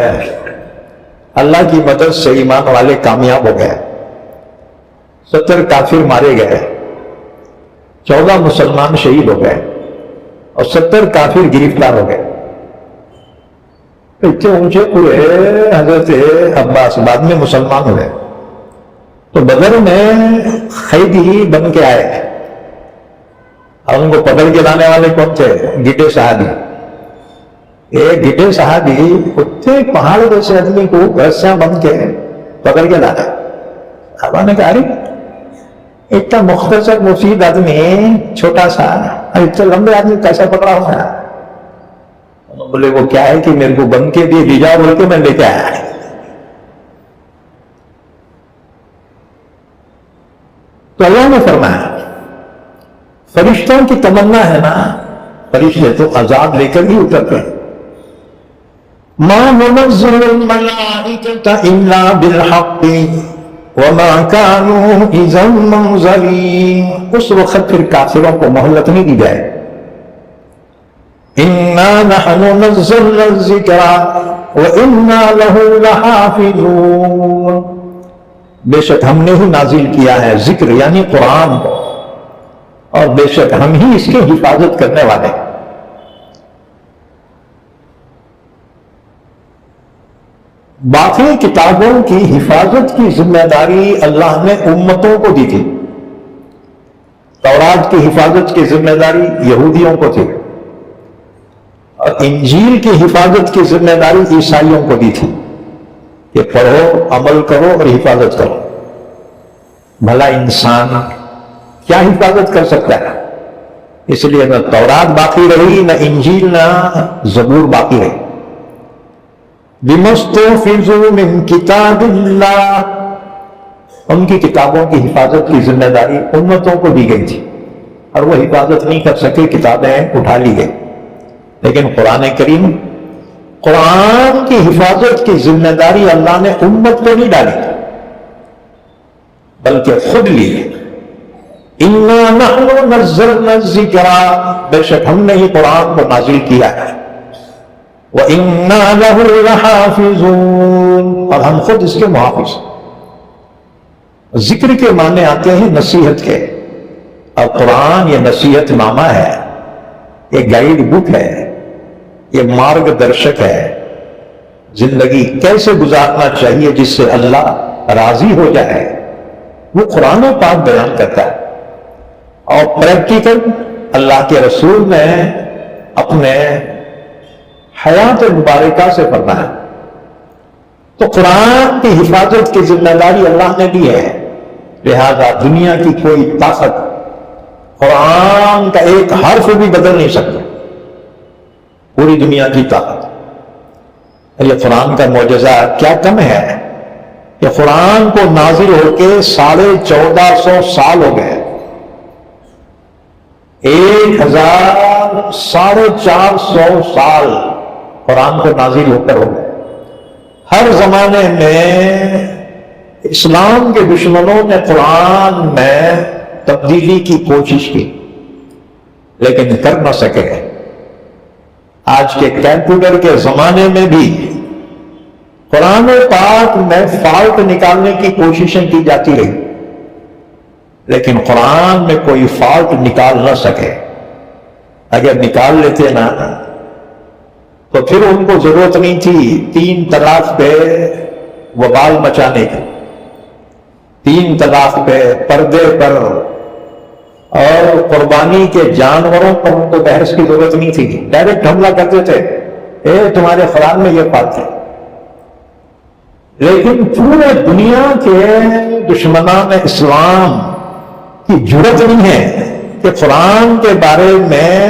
اللہ کی مدد سے ایمان والے کامیاب ہو گئے، 70 کافر مارے گئے، 14 مسلمان شہید ہو گئے اور 70 کافر گرفتار ہو گئے۔ اتنے اونچے ہوئے حضرت عباس بعد میں مسلمان ہوئے، تو بدر میں قیدی بن کے آئے اور ان کو پکڑ کے لانے والے کون تھے؟ گٹے صحابی۔ ایک گٹے صحابی اتنے پہاڑ جیسے آدمی کو رسیاں بن کے پکڑ کے لانا، صحابہ نے کہا اتنا مختصر مفید آدمی چھوٹا سا اتنے لمبے آدمی کیسا پکڑا ہوا ہے؟ بولے وہ کیا ہے کہ میرے کو بن کے دی جاؤ بول کے میں لے کے آیا۔ تو اللہ نے فرمایا فرشتوں کی تمنا ہے نا، فرشتے تو عذاب لے کر ہی اترتے ہیں۔ مَا نُنَزِّلُ الْمَلَائِكَةَ إِلَّا بِالْحَقِّ وَمَا كَانُوا إِذًا مُنظَرِينَ، اس وقت پھر کافروں کو مہلت نہیں دی جائے۔ إِنَّا نَحْنُ نَزَّلْنَا الذِّكْرَ وَإِنَّا لَهُ لَحَافِظُونَ، بے شک ہم نے ہی نازل کیا ہے ذکر یعنی قرآن کو، اور بے شک ہم ہی اس کی حفاظت کرنے والے ہیں۔ باقی کتابوں کی حفاظت کی ذمہ داری اللہ نے امتوں کو دی تھی، تورات کی حفاظت کی ذمہ داری یہودیوں کو تھی، اور انجیل کی حفاظت کی ذمہ داری عیسائیوں کو دی تھی کہ پڑھو، عمل کرو اور حفاظت کرو۔ بھلا انسان کیا حفاظت کر سکتا ہے؟ اس لیے نہ تورات باقی رہی، نہ انجیل، نہ زبور باقی رہی۔ بِمَسْتُحْفِظُوا مِنْ كِتَابِ اللَّهِ، ان کی کتابوں کی حفاظت کی ذمہ داری امتوں کو دی گئی تھی، اور وہ حفاظت نہیں کر سکے، کتابیں اٹھا لی گئی۔ لیکن قرآن کریم قرآن کی حفاظت کی ذمہ داری اللہ نے امت پہ نہیں ڈالی بلکہ خود لی. اِنَّا نَحْنُ نَزَّلْنَا الذِّكْرَ، بے شک ہم نے ہی قرآن کو نازل کیا ہے. وَإِنَّا لَهُ لَحَافِظُونَ، اور ہم خود اس کے محافظ. ذکر کے معنی آتے ہیں نصیحت کے، اور قرآن یہ نصیحت نامہ ہے، یہ گائیڈ بک ہے، یہ مارگ درشک ہے. زندگی کیسے گزارنا چاہیے جس سے اللہ راضی ہو جائے، وہ قرآن پاک بیان کرتا ہے. اور پریکٹیکل اللہ کے رسول نے اپنے حیات مبارکہ سے فرمایا. تو قرآن کی حفاظت کی ذمہ داری اللہ نے دی ہے، لہذا دنیا کی کوئی طاقت قرآن کا ایک حرف بھی بدل نہیں سکتا. پوری دنیا کی طاقت. یہ قرآن کا معجزہ کیا کم ہے کہ قرآن کو نازل ہو کے 1450 سال ہو گئے. 1450 سال قرآن کو نازل ہو کر ہو گئے. ہر زمانے میں اسلام کے دشمنوں نے قرآن میں تبدیلی کی کوشش کی لیکن کر نہ سکے. آج کے کمپیوٹر کے زمانے میں بھی قرآن پاک میں فالٹ نکالنے کی کوششیں کی جاتی رہی لیکن قرآن میں کوئی فالٹ نکال نہ سکے. اگر نکال لیتے نا تو پھر ان کو ضرورت نہیں تھی 3 طلاق پہ وبال مچانے کی. 3 طلاق پہ، پردے پر اور قربانی کے جانوروں پر ان کو بحث کی ضرورت نہیں تھی. ڈائریکٹ حملہ کرتے تھے، تمہارے قرآن میں یہ بات ہے. لیکن پورے دنیا کے دشمنان اسلام کی جرت نہیں ہے کہ قرآن کے بارے میں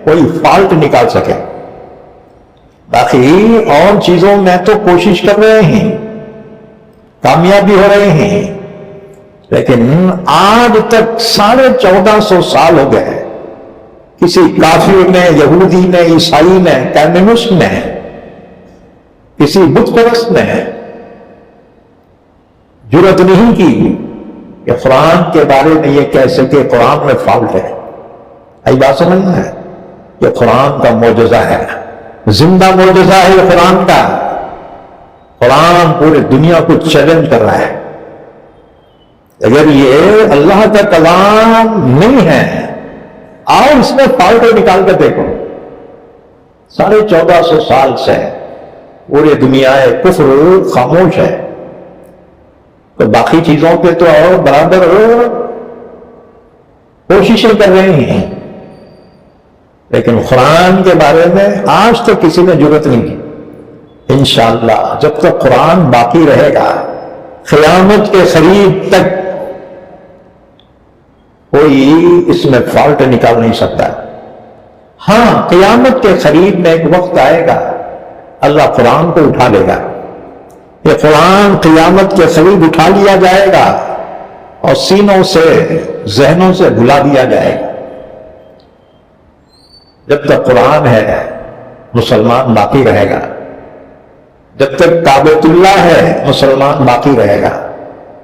کوئی فالٹ نکال سکے. باقی اور چیزوں میں تو کوشش کر رہے ہیں، کامیابی ہو رہے ہیں، لیکن آج تک 1450 سال ہو گئے کسی کافر نے، یہودی نے، عیسائی نے، کمیونسٹ نے، کسی بت پرست نے جرت نہیں کی کہ قرآن کے بارے میں یہ کہہ سکے قرآن میں فالٹ ہے. ای بات سمجھنا ہے کہ قرآن کا معجزہ ہے، زندہ معجزہ ہے یہ قرآن کا. قرآن پورے دنیا کو چیلنج کر رہا ہے. اگر یہ اللہ کا کلام نہیں ہے، آؤ اس میں فالٹ نکال کر دیکھو. 1450 سال سے پورے دنیا کفر خاموش ہے، تو باقی چیزوں پہ تو اور برابر کوششیں کر رہے ہیں، لیکن قرآن کے بارے میں آج تک کسی نے جرت نہیں کی. انشاءاللہ جب تک قرآن باقی رہے گا قیامت کے قریب تک کوئی اس میں فالٹ نکال نہیں سکتا. ہاں، قیامت کے قریب میں ایک وقت آئے گا اللہ قرآن کو اٹھا لے گا. یہ قرآن قیامت کے قریب اٹھا لیا جائے گا اور سینوں سے، ذہنوں سے بھلا دیا جائے گا. جب تک قرآن ہے مسلمان باقی رہے گا، جب تک کعبۃ اللہ ہے مسلمان باقی رہے گا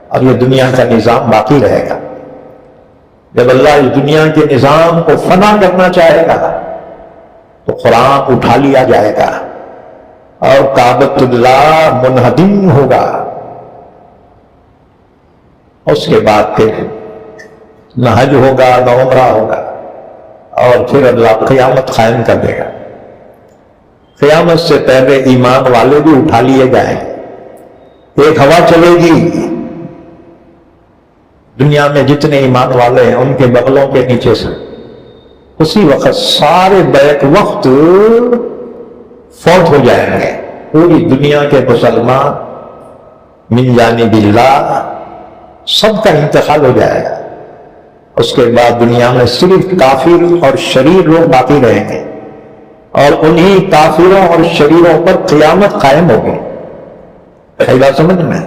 اور یہ دنیا کا نظام باقی رہے گا. جب اللہ اس دنیا کے نظام کو فنا کرنا چاہے گا تو قرآن اٹھا لیا جائے گا اور کعبۃ اللہ منہدم ہوگا. اس کے بعد پھر نہ حج ہوگا نہ عمرہ ہوگا اور پھر اللہ قیامت قائم کر دے گا. قیامت سے پہلے ایمان والے بھی اٹھا لیے جائیں. ایک ہوا چلے گی، دنیا میں جتنے ایمان والے ہیں ان کے بغلوں کے نیچے سے اسی وقت سارے بیک وقت فوت ہو جائیں گے. پوری دنیا کے مسلمان من جانب اللہ سب کا انتقال ہو جائے گا. اس کے بعد دنیا میں صرف کافر اور شریر لوگ باقی رہیں گے اور انہی کافروں اور شریروں پر قیامت قائم ہوگی. صحیح بات سمجھ میں؟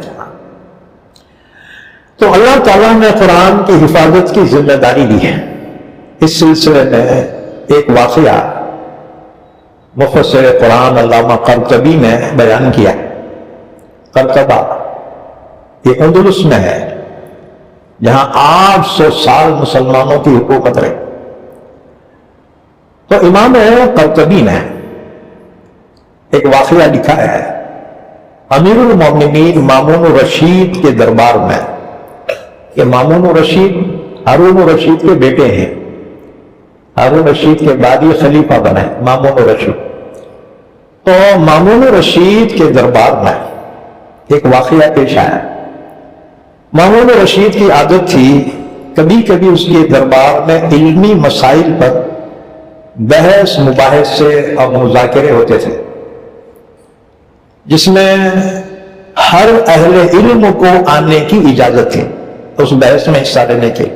تو اللہ تعالیٰ نے قرآن کی حفاظت کی ذمہ داری دی ہے. اس سلسلے میں ایک واقعہ مفسر قرآن علامہ قرطبی نے بیان کیا. قرطبہ یہ اندلس میں ہے جہاں 800 سال مسلمانوں کی حکومت رہی. تو امام قرطبی نے ایک واقعہ لکھا ہے. امیر المومنین مامون الرشید کے دربار میں، کہ مامون الرشید ہارون الرشید کے بیٹے ہیں، ہارون الرشید کے بعد یہ خلیفہ بنے مامون الرشید. تو مامون الرشید کے دربار میں ایک واقعہ پیش آیا. مامون الرشید کی عادت تھی کبھی کبھی اس کے دربار میں علمی مسائل پر بحث مباحثے اور مذاکرے ہوتے تھے، جس میں ہر اہل علم کو آنے کی اجازت تھی اس بحث میں حصہ لینے کی.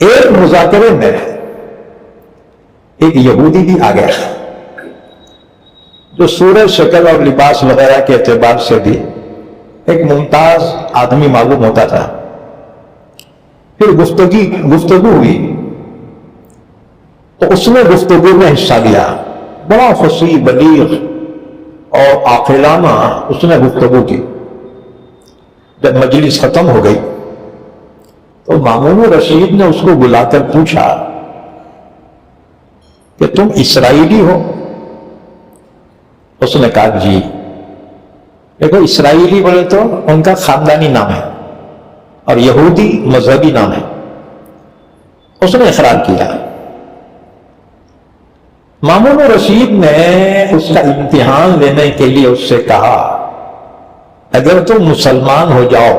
ایک مذاکرے میں ایک یہودی بھی آ گیا جو صورت، شکل اور لباس وغیرہ کے اعتبار سے بھی ایک ممتاز آدمی معلوم ہوتا تھا. پھر گفتگو ہوئی تو اس نے گفتگو میں حصہ لیا. بڑا فصیح، بلیغ اور عاقلانہ اس نے گفتگو کی. جب مجلس ختم ہو گئی تو مامون الرشید نے اس کو بلا کر پوچھا کہ تم اسرائیلی ہو؟ اس نے کہا جی. دیکھو اسرائیلی بولے تو ان کا خاندانی نام ہے اور یہودی مذہبی نام ہے. اس نے اقرار کیا. مامون الرشید نے اس کا امتحان لینے کے لیے اس سے کہا اگر تم مسلمان ہو جاؤ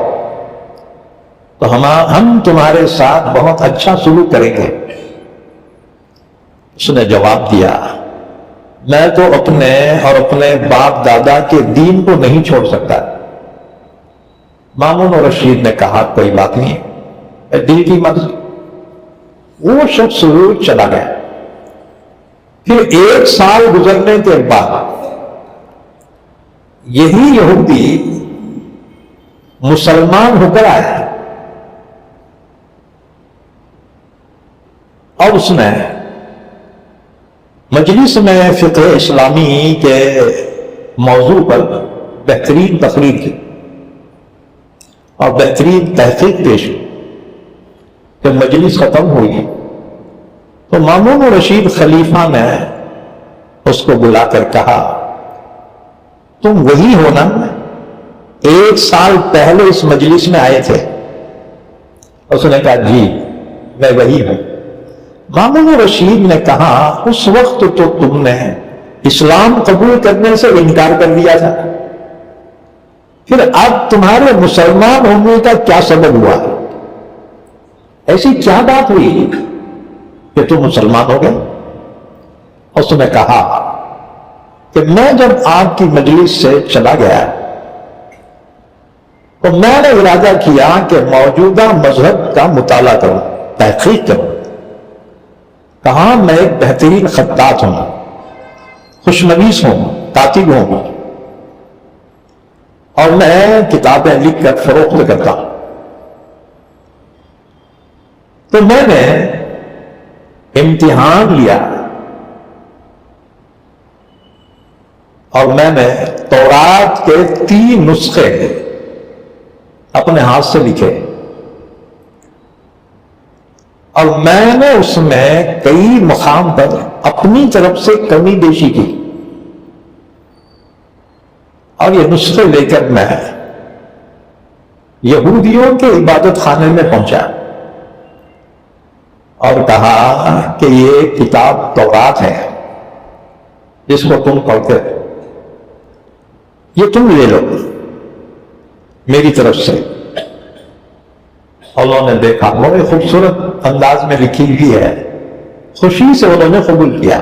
تو ہم تمہارے ساتھ بہت اچھا سلوک کریں گے. اس نے جواب دیا میں تو اپنے اور اپنے باپ دادا کے دین کو نہیں چھوڑ سکتا. مامون الرشید نے کہا کوئی بات نہیں، دل کی مرضی. وہ شخص چلا گیا. پھر 1 سال گزرنے کے بعد یہی یہودی مسلمان ہو کر آیا اور اس نے مجلس میں فقہ اسلامی کے موضوع پر بہترین تقریر کی اور بہترین تحقیق پیش کی. جب مجلس ختم ہوئی تو مامون الرشید خلیفہ نے اس کو بلا کر کہا تم وہی ہو نا 1 سال پہلے اس مجلس میں آئے تھے؟ اس نے کہا جی میں وہی ہوں. مامون الرشید نے کہا اس وقت تو تم نے اسلام قبول کرنے سے انکار کر دیا تھا، پھر اب تمہارے مسلمان ہونے کا کیا سبب ہوا؟ ایسی کیا بات ہوئی کہ تم مسلمان ہو گئے؟ اس نے کہا کہ میں جب آپ کی مجلس سے چلا گیا تو میں نے ارادہ کیا کہ موجودہ مذہب کا مطالعہ کروں، تحقیق کروں. کہا میں ایک بہترین خطاط ہوں، خوشنویس ہوں، کاتب ہوں اور میں کتابیں لکھ کر فروخت کرتا ہوں. تو میں نے امتحان لیا اور میں نے تورات کے 3 نسخے اپنے ہاتھ سے لکھے اور میں نے اس میں کئی مقام پر اپنی طرف سے کمی بیشی کی اور یہ نسخے لے کر میں یہودیوں کے عبادت خانے میں پہنچا اور کہا کہ یہ کتاب تورات ہے جس کو تم پڑھتے ہو، یہ تم لے لو میری طرف سے. انہوں نے دیکھا بڑے خوبصورت انداز میں لکھی ہوئی ہے، خوشی سے انہوں نے قبول کیا.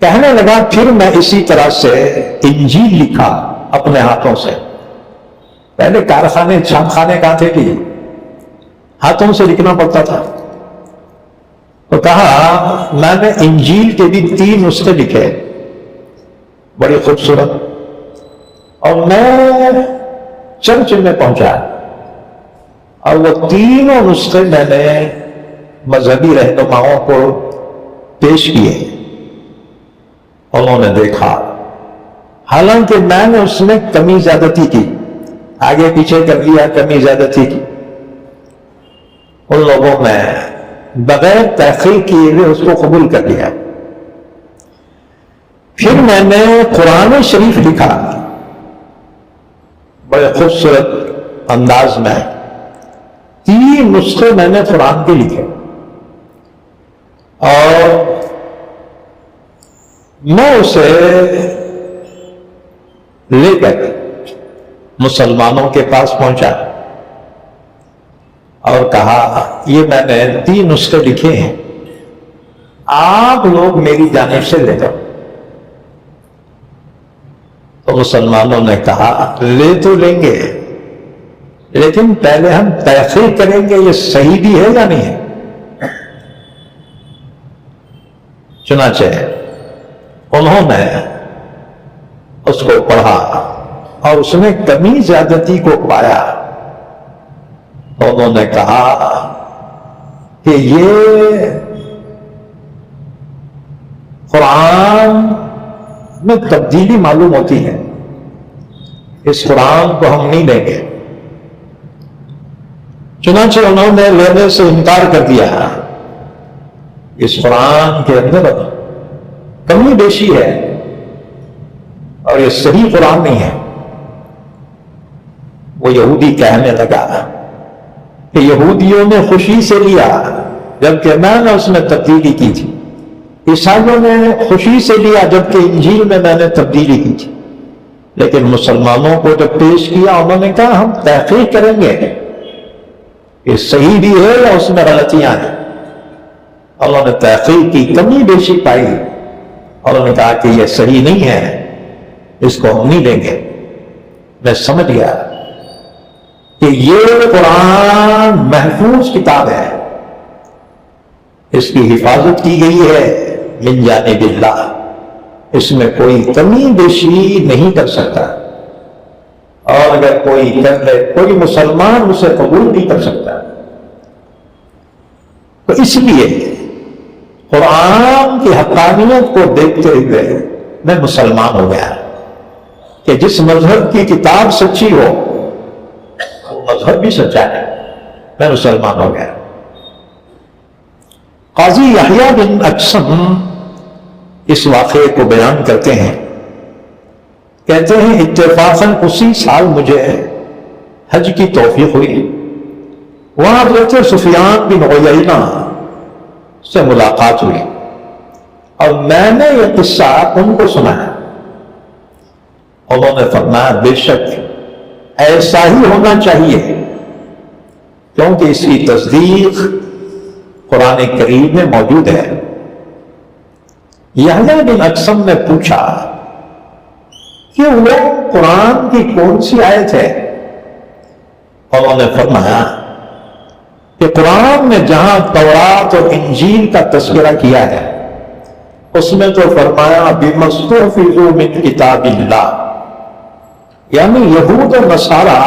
کہنے لگا پھر میں اسی طرح سے انجیل لکھا اپنے ہاتھوں سے. پہلے کارخانے چھاپخانے کہاں تھے کہ ہاتھوں سے لکھنا پڑتا تھا. تو کہا میں نے انجیل کے بھی 3 نسخے لکھے بڑی خوبصورت اور میں چرچ میں پہنچا اور وہ 3 نسخے میں نے مذہبی رہنماؤں کو پیش کیے، انہوں نے دیکھا حالانکہ میں نے اس میں کمی زیادتی کی، آگے پیچھے کر لیا، کمی زیادتی کی، ان لوگوں نے بغیر تحقیق کیے ہوئے اس کو قبول کر لیا۔ پھر میں نے قرآن شریف لکھا بڑے خوبصورت انداز میں، 3 نسخے میں نے قرآن کے لکھے، اور میں اسے لے کر مسلمانوں کے پاس پہنچا اور کہا یہ میں نے 3 نسخے لکھے ہیں، آپ لوگ میری جانب سے لے جاؤ۔ تو مسلمانوں نے کہا لے تو لیں گے، لیکن پہلے ہم تحقیق کریں گے یہ صحیح بھی ہے یا نہیں ہے۔ چنانچہ انہوں نے اس کو پڑھا اور اس میں کمی زیادتی کو پایا، انہوں نے کہا کہ یہ قرآن میں تبدیلی معلوم ہوتی ہے، اس قرآن کو ہم نہیں لیں گے۔ چنانچہ انہوں نے لینے سے انکار کر دیا، اس قرآن کے اندر کمی بیشی ہے اور یہ صحیح قرآن نہیں ہے۔ وہ یہودی کہنے لگا کہ یہودیوں نے خوشی سے لیا جبکہ میں نے اس میں تبدیلی کی تھی، عیسائیوں نے خوشی سے لیا جبکہ انجیل میں نے تبدیلی کی تھی، لیکن مسلمانوں کو جب پیش کیا انہوں نے کہا ہم تحقیق کریں گے یہ صحیح بھی ہے یا اس میں غلطیاں ہیں۔ انہوں نے تحقیق کی، کمی بیشی پائی، انہوں نے کہا کہ یہ صحیح نہیں ہے، اس کو ہم نہیں لیں گے۔ میں سمجھ گیا کہ یہ قرآن محفوظ کتاب ہے، اس کی حفاظت کی گئی ہے من جانب اللہ، اس میں کوئی کمی بیشی نہیں کر سکتا، اور اگر کوئی کر لے کوئی مسلمان اسے قبول نہیں کر سکتا۔ تو اس لیے قرآن کی حقانیت کو دیکھتے ہوئے میں مسلمان ہو گیا کہ جس مذہب کی کتاب سچی ہو وہ مذہب بھی سچا ہے، میں مسلمان ہو گیا۔ قاضی یحییٰ بن اقسم اس واقعے کو بیان کرتے ہیں، کہتے ہیں اتفاقاً اسی سال مجھے حج کی توفیق ہوئی، وہاں حضرت سفیان بن عیینہ سے ملاقات ہوئی اور میں نے یہ قصہ ان کو سنایا۔ انہوں نے فرمایا بے شک ایسا ہی ہونا چاہیے، کیونکہ اس کی تصدیق قرآن کریم میں موجود ہے۔ یحییٰ بن اقسم نے پوچھا کہ وہ قرآن کی کون سی آیت ہے؟ انہوں نے فرمایا کہ قرآن میں جہاں تورات اور انجیل کا تذکرہ کیا ہے اس میں تو فرمایا بِمَسْتُحْفِظُوا مِنْ کِتَابِ اللَّهِ، یعنی یہود و نصارہ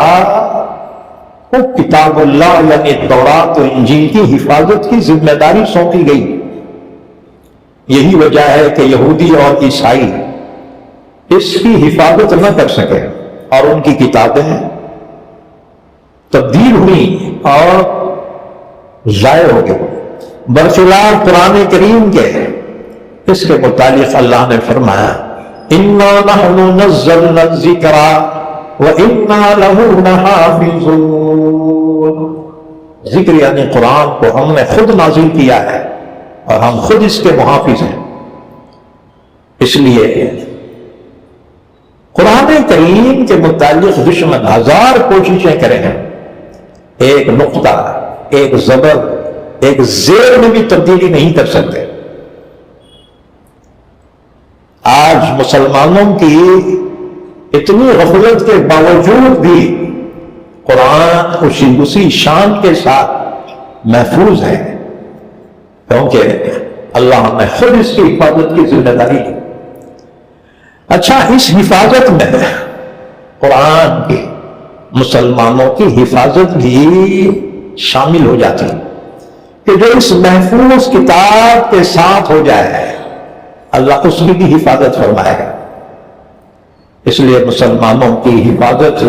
کو کتاب اللہ یعنی تورات و انجیل کی حفاظت کی ذمہ داری سونپی گئی۔ یہی وجہ ہے کہ یہودی اور عیسائی اس کی حفاظت نہ کر سکے اور ان کی کتابیں تبدیل ہوئی اور ضائع ہو گئے۔ برخلاف قرآن کریم کے اس کے متعلق اللہ نے فرمایا اِنَّا نَحْنُ نَزَّلْنَا الذِّكْرَ وَإِنَّا لَهُ لَحَافِظُونَ، ذکر یعنی قرآن کو ہم نے خود نازل کیا ہے اور ہم خود اس کے محافظ ہیں۔ اس لیے قرآن کریم کے متعلق دشمن 1000 کوششیں کریں ہیں، ایک نقطہ، ایک زبر، ایک زیر میں بھی تبدیلی نہیں کر سکتے۔ آج مسلمانوں کی اتنی غفلت کے باوجود بھی قرآن اسی شان کے ساتھ محفوظ ہے، کیونکہ اللہ نے خود اس کی حفاظت کی ذمہ داری لی۔ اچھا، اس حفاظت میں قرآن کی مسلمانوں کی حفاظت بھی شامل ہو جاتی ہے، کہ جو اس محفوظ کتاب کے ساتھ ہو جائے اللہ اس کی بھی حفاظت فرمائے گا۔ اس لیے مسلمانوں کی حفاظت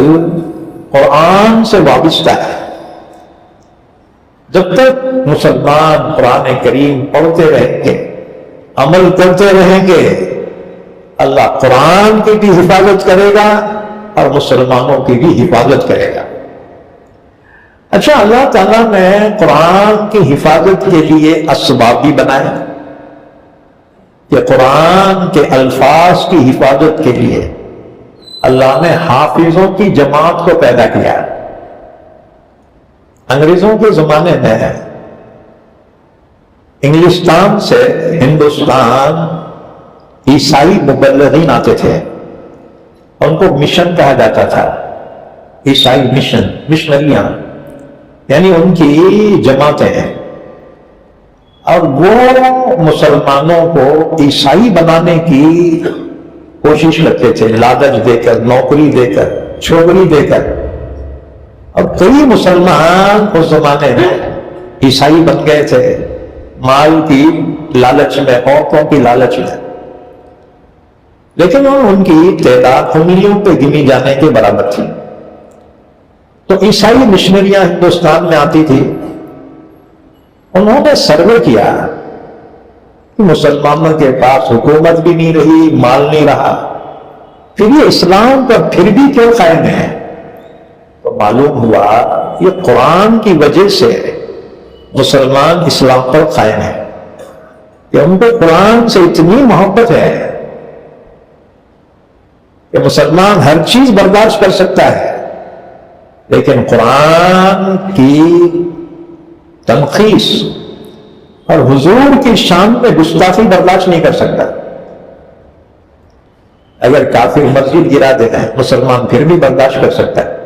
قرآن سے وابستہ ہے۔ جب تک مسلمان قرآن کریم پڑھتے رہیں گے، عمل کرتے رہیں گے، اللہ قرآن کی بھی حفاظت کرے گا اور مسلمانوں کی بھی حفاظت کرے گا۔ اچھا، اللہ تعالیٰ نے قرآن کی حفاظت کے لیے اسباب بھی بنائے کہ قرآن کے الفاظ کی حفاظت کے لیے اللہ نے حافظوں کی جماعت کو پیدا کیا۔ انگریزوں کے زمانے میں انگلستان سے ہندوستان عیسائی مبلغین آتے تھے، ان کو مشن کہا جاتا تھا، عیسائی مشنریاں، یعنی ان کی جماعتیں ہیں، اور وہ مسلمانوں کو عیسائی بنانے کی کوشش کرتے تھے، لالچ دے کر، نوکری دے کر، چھوکری دے کر۔ اور کئی مسلمان اس زمانے میں عیسائی بن گئے تھے، مال کی لالچ میں، عورتوں کی لالچ میں، لیکن ان کی تعداد انگلیوں پہ گنی جانے کے برابر تھی۔ تو عیسائی مشنریاں ہندوستان میں آتی تھی، انہوں نے سروے کیا کہ مسلمانوں کے پاس حکومت بھی نہیں رہی، مال نہیں رہا، پھر یہ اسلام پر پھر بھی کیوں قائم ہے؟ تو معلوم ہوا یہ قرآن کی وجہ سے مسلمان اسلام پر قائم ہے، کہ ان کو قرآن سے اتنی محبت ہے کہ مسلمان ہر چیز برداشت کر سکتا ہے، لیکن قرآن کی تنقیص اور حضور کی شان میں گستاخی برداشت نہیں کر سکتا۔ اگر کافر مسجد گرا دیتا ہے مسلمان پھر بھی برداشت کر سکتا ہے،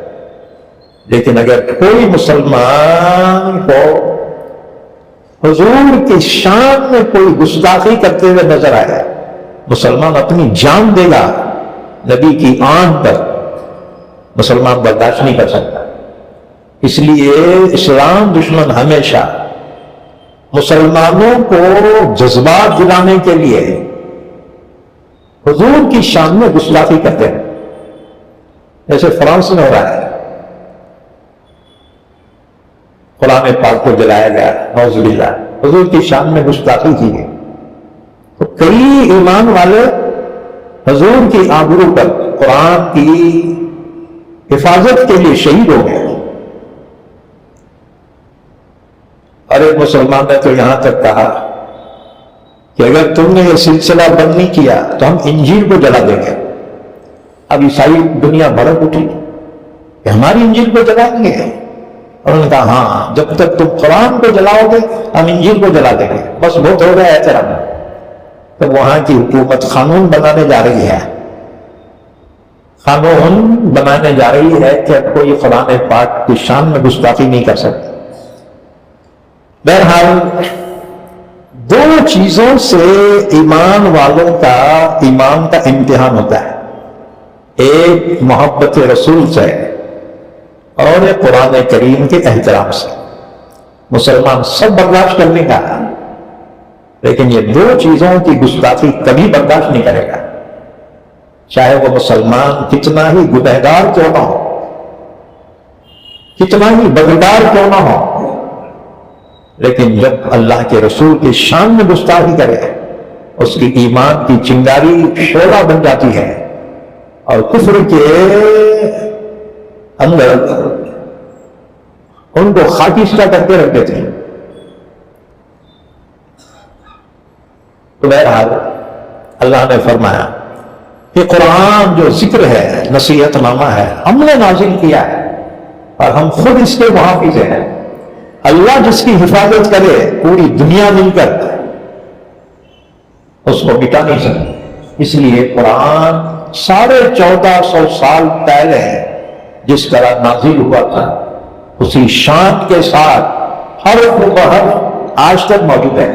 لیکن اگر کوئی مسلمان کو حضور کی شان میں کوئی گستاخی کرتے ہوئے نظر آیا، مسلمان اپنی جان دے گا نبی کی آن پر، مسلمان برداشت نہیں کر سکتا۔ اس لیے اسلام دشمن ہمیشہ مسلمانوں کو جذبات دلانے کے لیے حضور کی شان میں گستاخی کرتے ہیں، جیسے فرانس میں ہو رہا ہے، قرآن پاک کو جلایا گیا، نعوذ باللہ، حضور کی شان میں گستاخی کی گئی، تو کئی ایمان والے حضور کی آبرو پر قرآن کی حفاظت کے لیے شہید ہو گئے۔ اور ایک مسلمان نے تو یہاں تک کہا کہ اگر تم نے یہ سلسلہ بند نہیں کیا تو ہم انجیل کو جلا دیں گے۔ اب عیسائی دنیا بھڑک اٹھی کہ ہماری انجیل کو جلائیں گے، اور انہوں نے کہا ہاں، جب تک تم قرآن کو جلاؤ گے ہم انجیل کو جلا دیں گے، بس بہت ہو گیا احترام۔ تو وہاں کی حکومت قانون بنانے جا رہی ہے، قانون بنانے جا رہی ہے کہ اب کوئی قرآن پاک کی شان میں گستاخی نہیں کر سکتا۔ بہرحال دو چیزوں سے ایمان والوں کا ایمان کا امتحان ہوتا ہے، ایک محبت رسول سے اور ایک قرآن کریم کے احترام سے۔ مسلمان سب برداشت کرنے کا، لیکن یہ دو چیزوں کی گستاخی کبھی برداشت نہیں کرے گا، چاہے وہ مسلمان کتنا ہی گنہگار کیوں نہ ہو، کتنا ہی بدکار کیوں نہ ہو، لیکن جب اللہ کے رسول کی شان میں گستاخی کرے اس کی ایمان کی چنگاری شعلہ بن جاتی ہے، اور کفر کے اندر ان کو خاکستہ کر کے رکھ دیتے ہیں۔ تو بہرحال اللہ نے فرمایا کہ قرآن جو ذکر ہے، نصیحت نامہ ہے، ہم نے نازل کیا ہے اور ہم خود اس کے محافظ ہیں۔ اللہ جس کی حفاظت کرے پوری دنیا مل کر اس کو مٹا نہیں سکتی۔ اس لیے قرآن 1450 سال پہلے جس طرح نازل ہوا تھا اسی شان کے ساتھ حرف بحرف آج تک موجود ہے۔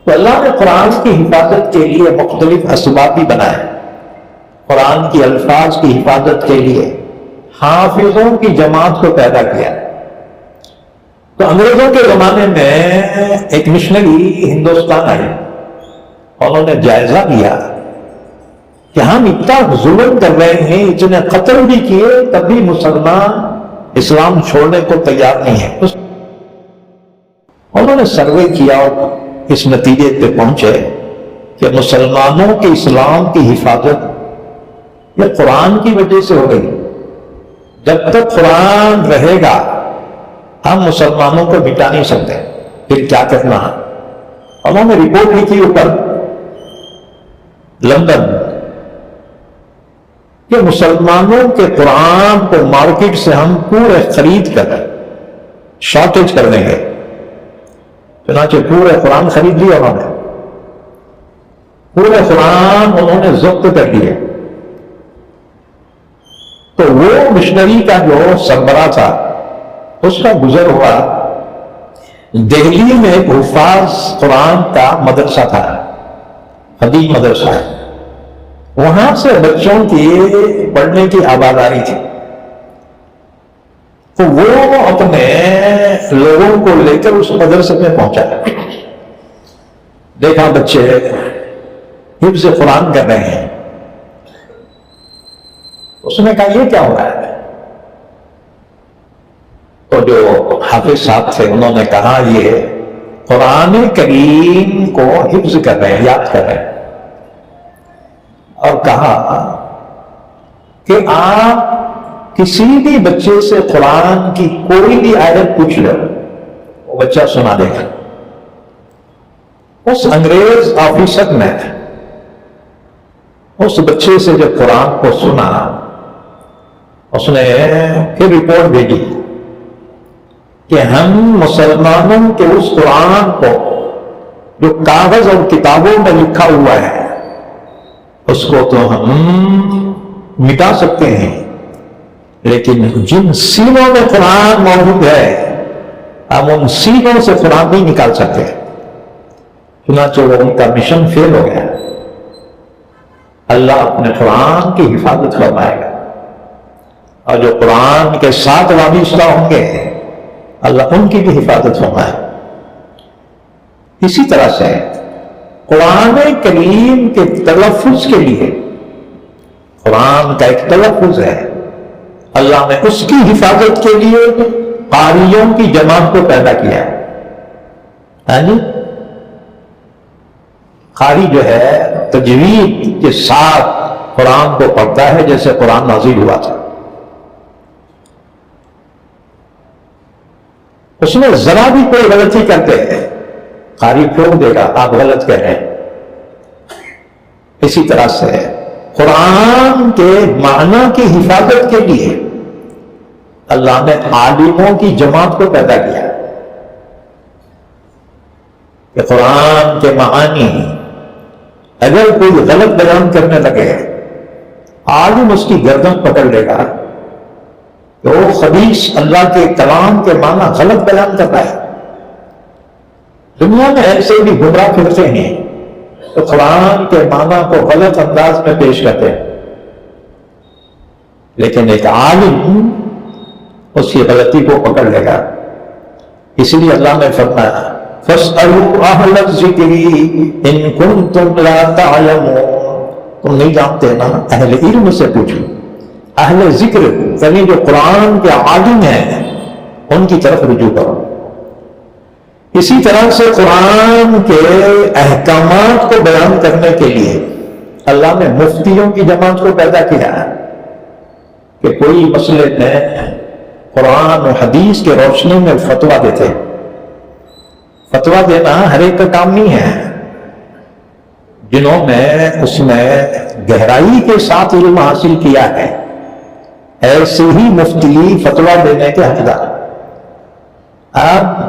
تو اللہ نے قرآن کی حفاظت کے لیے مختلف اسباب بھی بنائے، قرآن کی الفاظ کی حفاظت کے لیے حافظوں کی جماعت کو پیدا کیا۔ تو انگریزوں کے زمانے میں ایک مشنری ہندوستان آئے، انہوں نے جائزہ لیا کہ ہم اتنا ظلم کر رہے ہیں، اتنے قتل بھی کیے، تب بھی مسلمان اسلام چھوڑنے کو تیار نہیں ہے۔ انہوں نے سروے کیا اور اس نتیجے پہ پہنچے کہ مسلمانوں کے اسلام کی حفاظت یہ قرآن کی وجہ سے ہو گئی۔ جب تک قرآن رہے گا ہم مسلمانوں کو مٹا نہیں سکتے، پھر کیا کرنا ہے؟ انہوں نے رپورٹ لکھی اوپر لندن کہ مسلمانوں کے قرآن کو مارکیٹ سے ہم پورے خرید کر شارٹیج کر دیں گے۔ چنانچہ پورے قرآن خرید لیا انہوں نے، پورے قرآن انہوں نے ضبط کر لیے۔ تو وہ مشنری کا جو سربراہ تھا اس کا گزر ہوا، دہلی میں ایک حفاظ قرآن کا مدرسہ تھا، حدیث مدرسہ، وہاں سے بچوں کی پڑھنے کی آباداری تھی۔ تو وہ اپنے لوگوں کو لے کر اس مدرسے میں پہنچا، دیکھا بچے حفظ قرآن کر رہے ہیں۔ اس نے کہا یہ کیا ہو رہا ہے؟ تو جو حافظ صاحب تھے انہوں نے کہا یہ قرآن کریم کو حفظ کر رہے ہیں، یاد کر رہے ہیں، اور کہا کہ آپ کسی بھی بچے سے قرآن کی کوئی بھی آیت پوچھ لو، وہ بچہ سنا دے گا۔ اس انگریز آفیسر نے اس بچے سے جب قرآن کو سنا، اس نے پھر رپورٹ بھیجی کہ ہم مسلمانوں کے اس قرآن کو جو کاغذ اور کتابوں میں لکھا ہوا ہے اس کو تو ہم مٹا سکتے ہیں، لیکن جن سینوں میں قرآن موجود ہے ہم ان سینوں سے قرآن نہیں نکال سکتے۔ چنانچہ وہ ان کا مشن فیل ہو گیا۔ اللہ اپنے قرآن کی حفاظت فرمائے گا، اور جو قرآن کے ساتھ وابستہ ہوں گے اللہ ان کی بھی حفاظت فرمائے۔ اسی طرح سے قرآن کریم کے تلفظ کے لیے، قرآن کا ایک تلفظ ہے، اللہ نے اس کی حفاظت کے لیے قاریوں کی جماعت کو پیدا کیا۔ ہاں جی، قاری جو ہے تجوید کے ساتھ قرآن کو پڑھتا ہے جیسے قرآن نازل ہوا تھا۔ اس میں ذرا بھی کوئی غلطی کرتے ہیں قاری پھونک دے گا آپ غلط کہہ رہے ہیں۔ اسی طرح سے قرآن کے معنی کی حفاظت کے لیے اللہ نے عالموں کی جماعت کو پیدا کیا کہ قرآن کے معانی اگر کوئی غلط بیان کرنے لگے عالم اس کی گردن پکڑ لے گا کہ وہ خبیث اللہ کے کلام کے معنی غلط بیان کر رہا ہے۔ دنیا میں ایسے بھی گمراہ پھرتے ہیں تو قرآن کے معنی کو غلط انداز میں پیش کرتے ہیں، لیکن ایک عالم اس کی غلطی کو پکڑ لے گا۔ اس لیے اللہ نے فرمایا فَاسْأَلُوا أَهْلَ الذِّكْرِ إِن كُنتُمْ لَا تَعْلَمُونَ، تم نہیں جانتے نا، اہل علم سے پوچھو۔ اہل ذکر یعنی جو قرآن کے عالم ہیں ان کی طرف رجوع کرو۔ اسی طرح سے قرآن کے احکامات کو بیان کرنے کے لیے اللہ نے مفتیوں کی جماعت کو پیدا کیا کہ کوئی مسئلے میں قرآن و حدیث کے روشنی میں فتویٰ دیتے۔ فتویٰ دینا ہر ایک کا کام نہیں ہے، جنہوں نے اس میں گہرائی کے ساتھ علم حاصل کیا ہے ایسے ہی مفتی فتویٰ دینے کے حقدار۔ آپ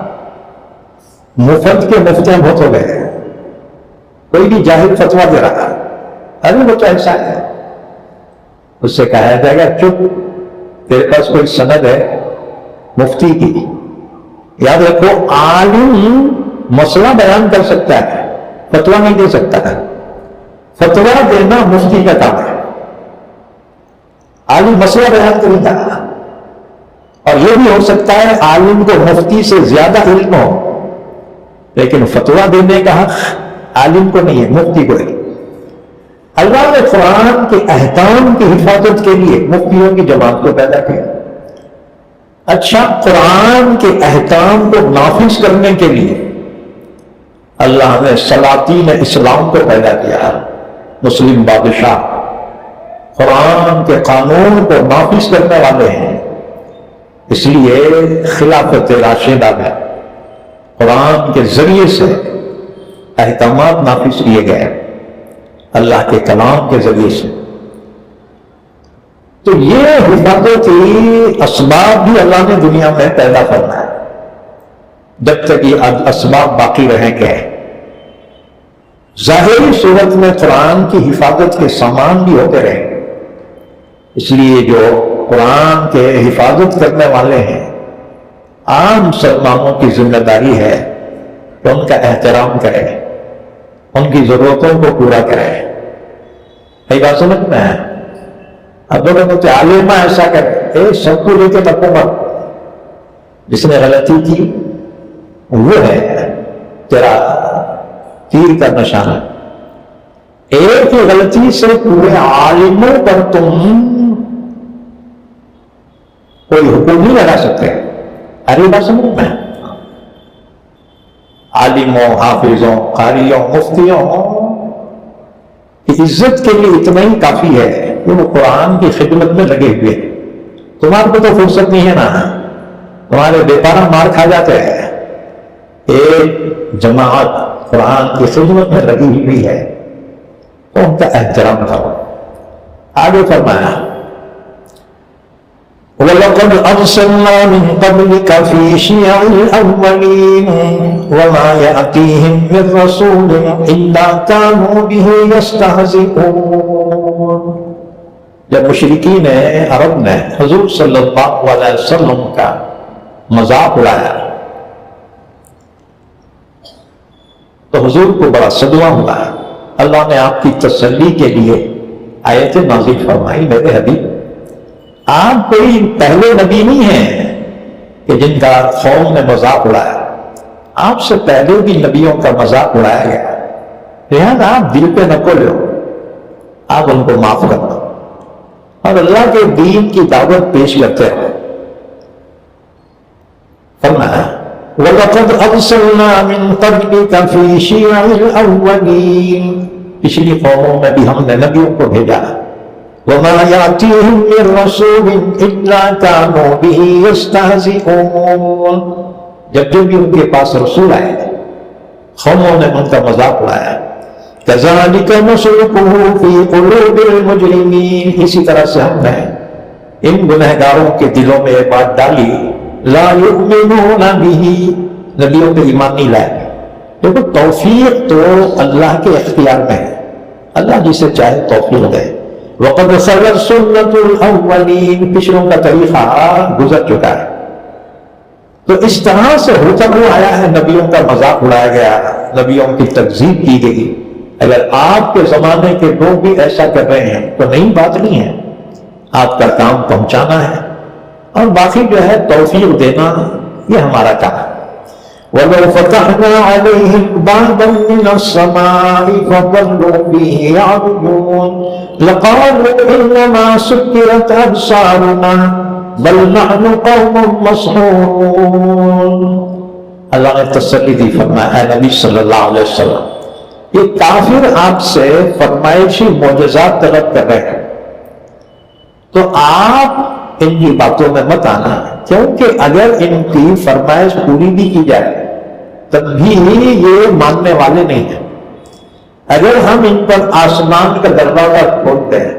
مفت کے مفتی بہت ہو گئے، کوئی بھی جاہل فتویٰ دے رہا، ارے وہ تو ایسا ہے، اس سے کہا جائے گا چپ، تیرے پاس کوئی سند ہے مفتی کی؟ یاد رکھو عالم مسئلہ بیان کر سکتا ہے، فتویٰ نہیں دے سکتا ہے۔ فتویٰ دینا مفتی کا کام ہے، عالم مسئلہ بیان کرے گا، اور یہ بھی ہو سکتا ہے عالم کو مفتی سے زیادہ علم ہو، لیکن فتویٰ دینے کا حق عالم کو نہیں ہے، مفتی کو نہیں۔ اللہ نے قرآن کے احکام کی حفاظت کے لیے مفتیوں کی جماعت کو پیدا کیا۔ اچھا، قرآن کے احکام کو نافذ کرنے کے لیے اللہ نے سلاطین اسلام کو پیدا کیا، مسلم بادشاہ قرآن کے قانون کو نافذ کرنے والے ہیں، اس لیے خلافت راشدہ میں قرآن کے ذریعے سے احکامات نافذ کیے گئے اللہ کے کلام کے ذریعے سے۔ تو یہ حفاظتی اسباب بھی اللہ نے دنیا میں پیدا کرنا ہے، جب تک یہ اسباب باقی رہیں گے۔ ظاہری صورت میں قرآن کی حفاظت کے سامان بھی ہوتے رہیں گے، اس لیے جو قرآن کے حفاظت کرنے والے ہیں عام مسلمانوں کی ذمہ داری ہے کہ ان کا احترام کریں، ان کی ضرورتوں کو پورا کریں۔ ایک بات سمجھ میں ہے؟ اب لوگ عالمہ ایسا کرے، سب کو لے کے مت، جس نے غلطی کی وہ ہے تیرا تیر کا نشانہ۔ ایک غلطی سے پورے عالموں پر تم کوئی حکم نہیں لگا سکتے۔ ارے بات سمجھ میں؟ عالموں، حافظوں، قاریوں، مفتیوں کی عزت کے لیے اتنا ہی کافی ہے کہ وہ قرآن کی خدمت میں لگے ہوئے۔ تمہارے کو تو فرصت نہیں ہے نا، تمہارے بیپارہ مار کھا جاتے ہیں۔ ایک جماعت قرآن کی خدمت میں لگی ہوئی ہے تو ان کا احترام کرو۔ آگے فرمایا وَلَقَدْ أَرْسَلْنَا مِن قَبْلِكَ فِي شِيَعِ الْأَوَّلِينَ وَمَا يَأْتِيهِم مِّن رَّسُولٍ إِلَّا كَانُوا بِهِ يَسْتَهْزِئُونَ۔ جب مشرکین عرب نے حضور صلی اللہ علیہ وسلم کا مذاق اڑایا تو حضور کو بڑا صدمہ ہوا۔ اللہ نے آپ کی تسلی کے لیے آیت نازل فرمائی، میرے حبیب آپ کوئی پہلے نبی نہیں ہیں کہ جن کا قوم نے مذاق اڑایا، آپ سے پہلے بھی نبیوں کا مذاق اڑایا گیا، لہذا آپ دل پہ نہ کو لو، آپ ان کو معاف کرنا اور اللہ کے دین کی دعوت پیش کرتے ہیں۔ فرمایا وَلَقَدْ أَرْسَلْنَا مِن قَبْلِكَ فِي شِيَعِ الْأَوَّلِينَ، پچھلی قوموں میں بھی ہم نے نبیوں کو بھیجا۔ وَمَا يَأْتِيهِم مِّن رَّسُولٍ إِلَّا كَانُوا بِهِ يَسْتَهْزِئُونَ، جب بھی ان کے پاس رسول آئے قوموں نے ان کا مذاق اڑایا۔ كَذَلِكَ نَسْلُكُهُ فِي قُلُوبِ الْمُجْرِمِينَ، اسی طرح سے ہم نے ان گنہگاروں کے دلوں میں یہ بات ڈالی، لا يؤمنون به، نبیوں پہ ایمان نہیں لائے۔ دیکھو توفیق تو اللہ کے اختیار میں ہے، اللہ جسے چاہے توفیق دے۔ وَقَدْ خَلَتْ سُنَّةُ الْأَوَّلِينَ، پچھلوں کا طریقہ گزر چکا ہے۔ تو اس طرح سے ہوتا ہوا آیا ہے، نبیوں کا مذاق اڑایا گیا، نبیوں کی تکذیب کی گئی۔ اگر آپ کے زمانے کے لوگ بھی ایسا کر رہے ہیں تو نئی بات نہیں ہے، آپ کا کام پہنچانا ہے اور باقی جو ہے توفیق دینا یہ ہمارا کام ہے۔ وَلَوْ فَتَحْنَا عَلَيْهِمْ بَابًا مِّنَ السَّمَاءِ فَظَلُّوا فِيهِ يَعْرُجُونَ لَقَالُوا إِنَّمَا سُكِّرَتْ أَبْصَارُنَا بَلْ نَحْنُ قَوْمٌ مَّسْحُورٌ۔ اللہ نے تسلی دی، فرمایا اے نبی صلی اللہ علیہ وسلم، یہ کافر آپ سے فرمائشی معجزات طلب کر رہے ہیں تو آپ ان کی باتوں میں مت آنا، کیونکہ اگر ان کی فرمائش پوری بھی کی جائے تب بھی یہ ماننے والے نہیں ہیں۔ اگر ہم ان پر آسمان کا دروازہ کھولتے ہیں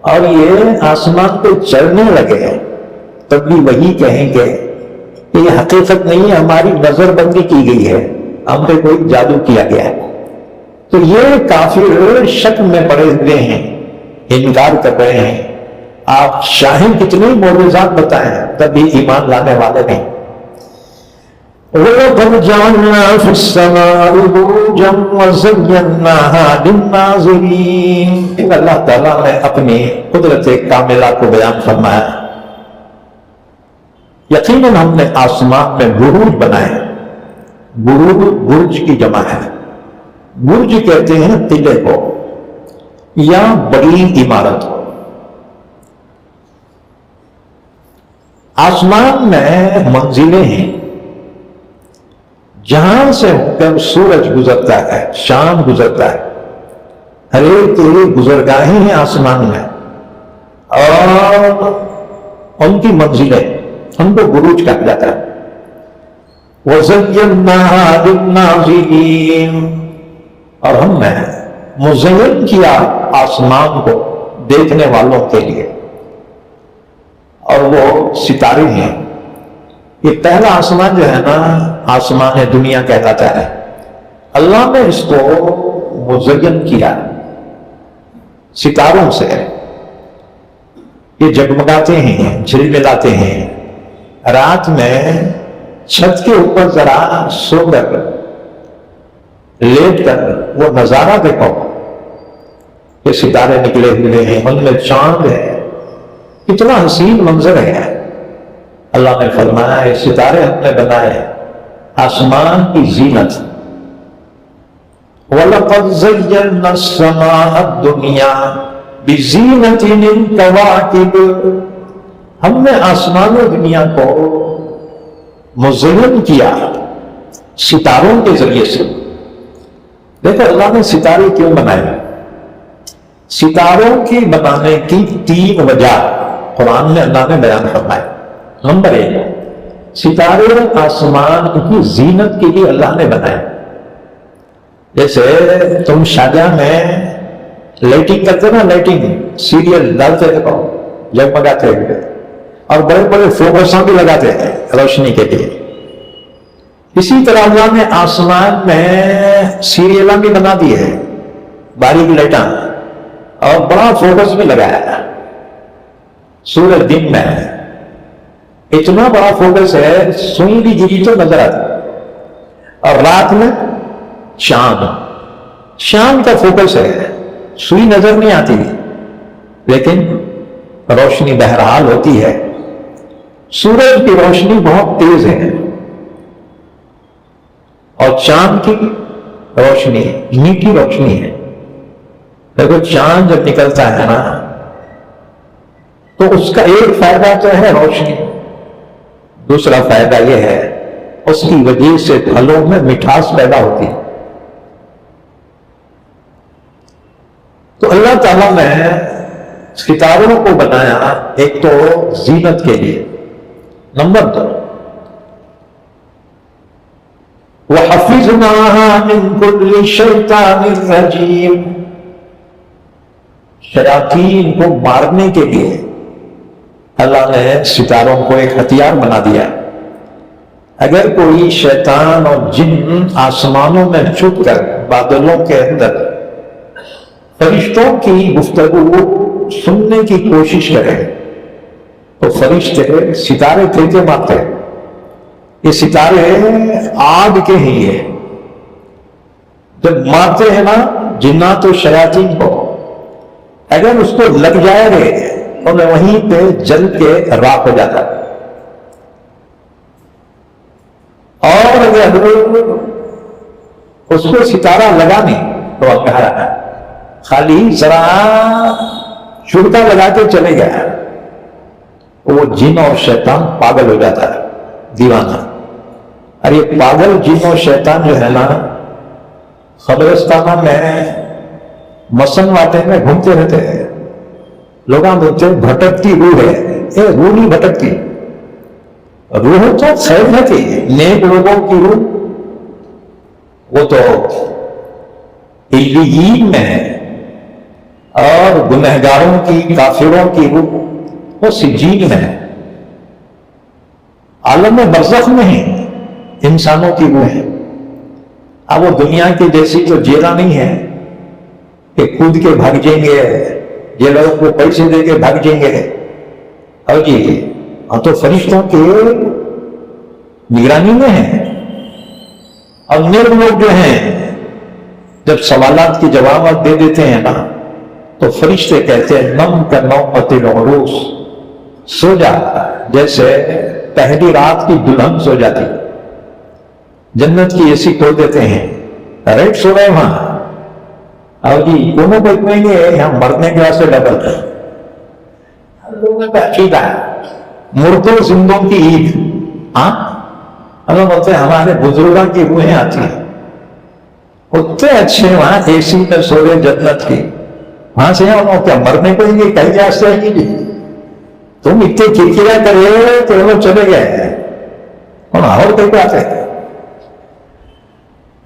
اور یہ آسمان پہ چڑھنے لگے تب بھی وہی کہیں گے کہ یہ حقیقت نہیں ہے، ہماری نظر بندی کی گئی ہے، ہم پہ کوئی جادو کیا گیا ہے۔ تو یہ کافر شک میں پڑے ہوئے ہیں، انکار کر رہے ہیں۔ آپ شاہد کتنے معجزات بتائیں تب بھی ایمان لانے والے نہیں۔ وَلَقَدْ جَعَلْنَا فِي السَّمَاءِ بُرُوجًا وَزَيَّنَّاهَا لِلنَّاظِرِينَ، اللہ تعالیٰ نے اپنی قدرت کاملہ کو بیان فرمایا۔ یقیناً ہم نے آسمان میں بروج بنائے. بروج برج کی جمع ہے. برج کہتے ہیں قلعے کو یا بڑی عمارت کو. آسمان میں منزلیں ہیں جہاں سے ہو کر سورج گزرتا ہے، چاند گزرتا ہے. ہر ایک گزرگاہیں ہیں آسمان میں اور ان کی منزلیں، ان کو بروج کہا جاتا ہے. وَزَيَّنَّاهَا لِلنَّاظِرِينَ، اور ہم نے مزین کیا آسمان کو دیکھنے والوں کے لیے. اور وہ ستارے ہیں. یہ پہلا آسمان جو ہے نا، آسمان دنیا کہلاتا ہے. اللہ نے اس کو مزین کیا ستاروں سے. یہ جگمگاتے ہیں، جھلملاتے ہیں. رات میں چھت کے اوپر ذرا سو کر لیٹ کر وہ نظارہ دیکھو کہ ستارے نکلے ہوئے ہیں، ان میں چاند ہے. کتنا حسین منظر ہے. اللہ نے فرمایا یہ ستارے ہم نے بنائے آسمان کی زینت. وَلَقَدْ زَيَّنَّا السَّمَاءَ الدُّنْيَا بِزِينَةٍ الْكَوَاكِبِ، ہم نے آسمان و دنیا کو مزین کیا ستاروں کے ذریعے سے. دیکھو اللہ نے ستارے کیوں بنائے؟ ستاروں کی بنانے کی 3 وجہ قرآن میں اللہ نے بیان فرمائے. نمبر 1، ستارے آسمان کی زینت کے لیے اللہ نے بنائے. جیسے تم شادیاں میں لائٹنگ کرتے نا، لائٹنگ سیریل ڈالتے دیکھو جگمگاتے ہوئے، اور بڑے بڑے فوکساں بھی لگاتے ہیں روشنی کے لیے. اسی طرح اللہ نے آسمان میں سیریلاں بھی بنا دی ہے، باریک لائٹاں، اور بڑا فوکس بھی لگایا ہے. سورج دن میں اتنا بڑا فوکس ہے، سوئی بھی گری تو نظر آتی. اور رات میں چاند، شام کا فوکس ہے، سوئی نظر نہیں آتی لیکن روشنی بہرحال ہوتی ہے. سورج کی روشنی بہت تیز ہے اور چاند کی روشنی میٹھی روشنی ہے. دیکھو چاند جب نکلتا ہے نا تو اس کا ایک فائدہ تو ہے روشنی، دوسرا فائدہ یہ ہے اس کی وجہ سے پھلوں میں مٹھاس پیدا ہوتی ہے. تو اللہ تعالیٰ نے ستاروں کو بنایا ایک تو زینت کے لیے. نمبر 2، وَحَفِظْنَاهَا مِنْ كُلِّ شَيْطَانٍ رَجِيمٍ، شیاطین کو مارنے کے لیے اللہ نے ستاروں کو ایک ہتھیار بنا دیا. اگر کوئی شیطان اور جن آسمانوں میں چھپ کر بادلوں کے اندر فرشتوں کی گفتگو سننے کی کوشش کرے تو فرشتے ستارے پھینکے مارتے. یہ ستارے آگ کے ہی ہے. جب مارتے ہیں نا جنات و شیاطین کو، اگر اس کو لگ جائے گے تو وہیں پہ جل کے راکھ ہو جاتا ہے. اور اگر اس کو ستارہ لگا نہیں تو انگارا ہے، خالی ذرا چھڑکا لگا کے چلے گیا، وہ جن اور شیطان پاگل ہو جاتا ہے، دیوانہ. اور یہ پاگل جن اور شیطان جو ہے نا قبرستانہ میں مسن واٹے میں گھومتے رہتے ہیں. لوگ بولتے ہیں بھٹکتی روح ہے. یہ روح نہیں بھٹکتی، روح تو خیر ہے کہ نیک لوگوں کی روح وہ تو علیین میں ہے، اور گنہگاروں کی، کافروں کی روح وہ سجین میں ہے. عالم برزخ میں ہے انسانوں کی روح ہے. اب وہ دنیا کی جیسی تو جیلا نہیں ہے کہ کود کے بھاگ جائیں گے، یہ لوگوں کو پیسے دے کے بھاگ جائیں گے. اور جی ہاں تو فرشتوں کے نگرانی میں ہیں. اور نیک لوگ جو ہیں جب سوالات کے جوابات دے دیتے ہیں نا تو فرشتے کہتے ہیں نم کا نومت العروس، سو جا جیسے پہلی رات کی دلہن سو جاتی، جنت کی اے سی کھول دیتے ہیں، ریٹ سو رہے وہاں، اور جی دونوں کو اتنے گے یہاں مرنے کے واسطے ڈبل کر لوگوں کا عقیدہ ہے مردوں زندوں کی عید. ہاں اللہ بولتے ہیں ہمارے بزرگوں کی روحیں آتی ہیں اتنے اچھے وہاں اے سی میں سو رہے جنت کی، وہاں سے کیا مرنے کو ہی کہیں جا سے آئے گی؟ تم اتنے کرکرا کرے تو وہ چلے گئے اور کہیں پہ آتے.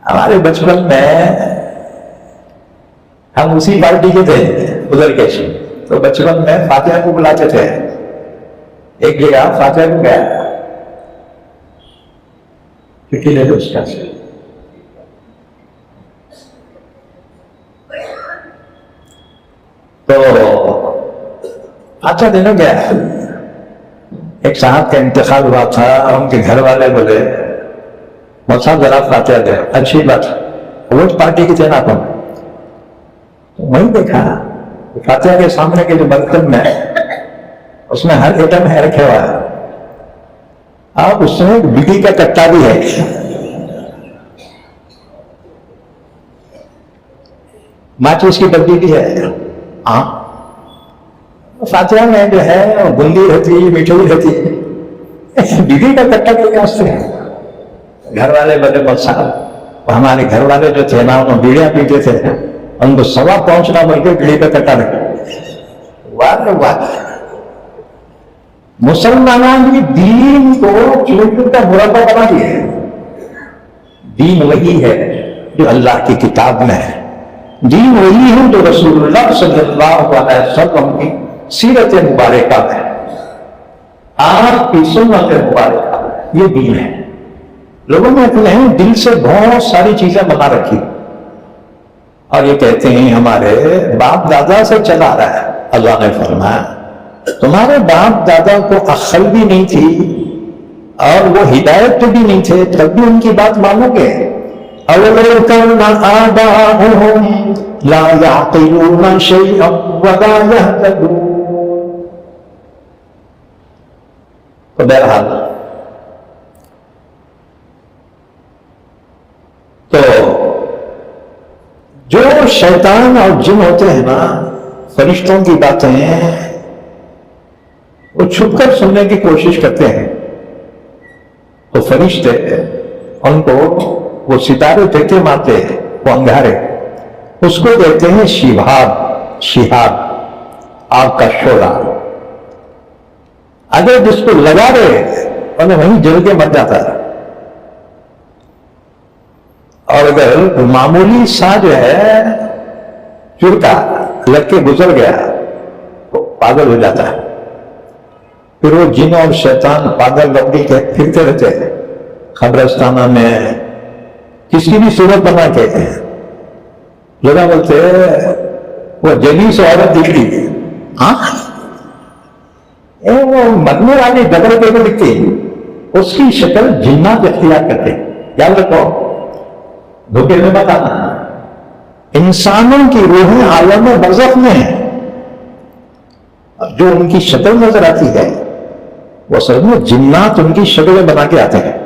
ہمارے بچپن میں ہم اسی پارٹی کے تھے ادھر کیسی، تو بچپن میں فاتحہ کو بلاتے تھے، ایک جگہ فاتحہ کو گیا چٹھی لے لو اس کا سے، تو فاتحہ دینے گیا. ایک صاحب کا انتقال ہوا تھا، ان کے گھر والے بولے صاحب ذرا فاتحہ دے. اچھی بات، وہ پارٹی کی تھے نا اپن، وہی دیکھا فاتحہ کے سامنے کے جو برتن میں اس میں ہر ایٹم ہے رکھے ہوا ہے، اب اس میں بجلی کا کٹا بھی ہے، ماچس کی ڈبی بھی ہے. ہاں فاتحہ میں جو ہے بندی رہتی ہے، مٹھائی رہتی ہے، بجلی کا کٹا کے واسطے. گھر والے بڑے بہت صاحب، ہمارے گھر والے جو تھے نا انہوں بیڑیاں پیتے تھے، ان کو سوا پہنچنا بول کے بیڑی کا کٹا رکھا. واہ واہ، مسلمانوں نے دین کو چوٹ کا مربع بنا دیا ہے. دین وہی ہے جو اللہ کی کتاب میں ہے، دین وہی ہے جو رسول اللہ صلی اللہ علیہ وسلم کی سیرت مبارکہ ہے، آپ کی سنت مبارکہ ہے، یہ دین ہے. لوگوں نے اپنے دل سے بہت ساری چیزیں بنا رکھی اور یہ کہتے ہیں ہمارے باپ دادا سے چلا رہا ہے. اللہ نے فرمایا تمہارے باپ دادا کو عقل بھی نہیں تھی اور وہ ہدایت پہ بھی نہیں تھے، تب بھی ان کی بات مانو گے. أَوَلَوْ كَانَ آبَاؤُهُمْ لَا يَعْقِلُونَ شَيْئًا وَلَا يَهْتَدُونَ. تو بہرحال تو جو شیطان اور جن ہوتے ہیں نا، فرشتوں کی باتیں وہ چھپ کر سننے کی کوشش کرتے ہیں، تو فرشتے ان کو وہ ستارے دیتے مارتے، وہ انگارے، اس کو کہتے ہیں شہاب، آگ کا شعلہ. اگر جس کو لگا رہے انہیں وہیں جل کے مر جاتا ہے، اور اگر معمولی سا جو ہے چرکا لگ کے گزر گیا تو پاگل ہو جاتا ہے. پھر وہ جن اور شیطان پاگل لوگی کے پھرتے رہتے ہیں قبرستانہ میں، کسی بھی صورت بنا کے. لوگ بولتے وہ جلی سے عورت دکھ رہی، ہاں وہ مرنے والی ڈبل پہ کو دکھتی، اس کی شکل جنات اختیار کرتے. یاد رکھو، دھوکے میں مت آنا. انسانوں کی روحیں عالم برزخ میں ہیں، جو ان کی شکل نظر آتی ہے وہ اصل میں جنات ان کی شکلیں بنا کے آتے ہیں،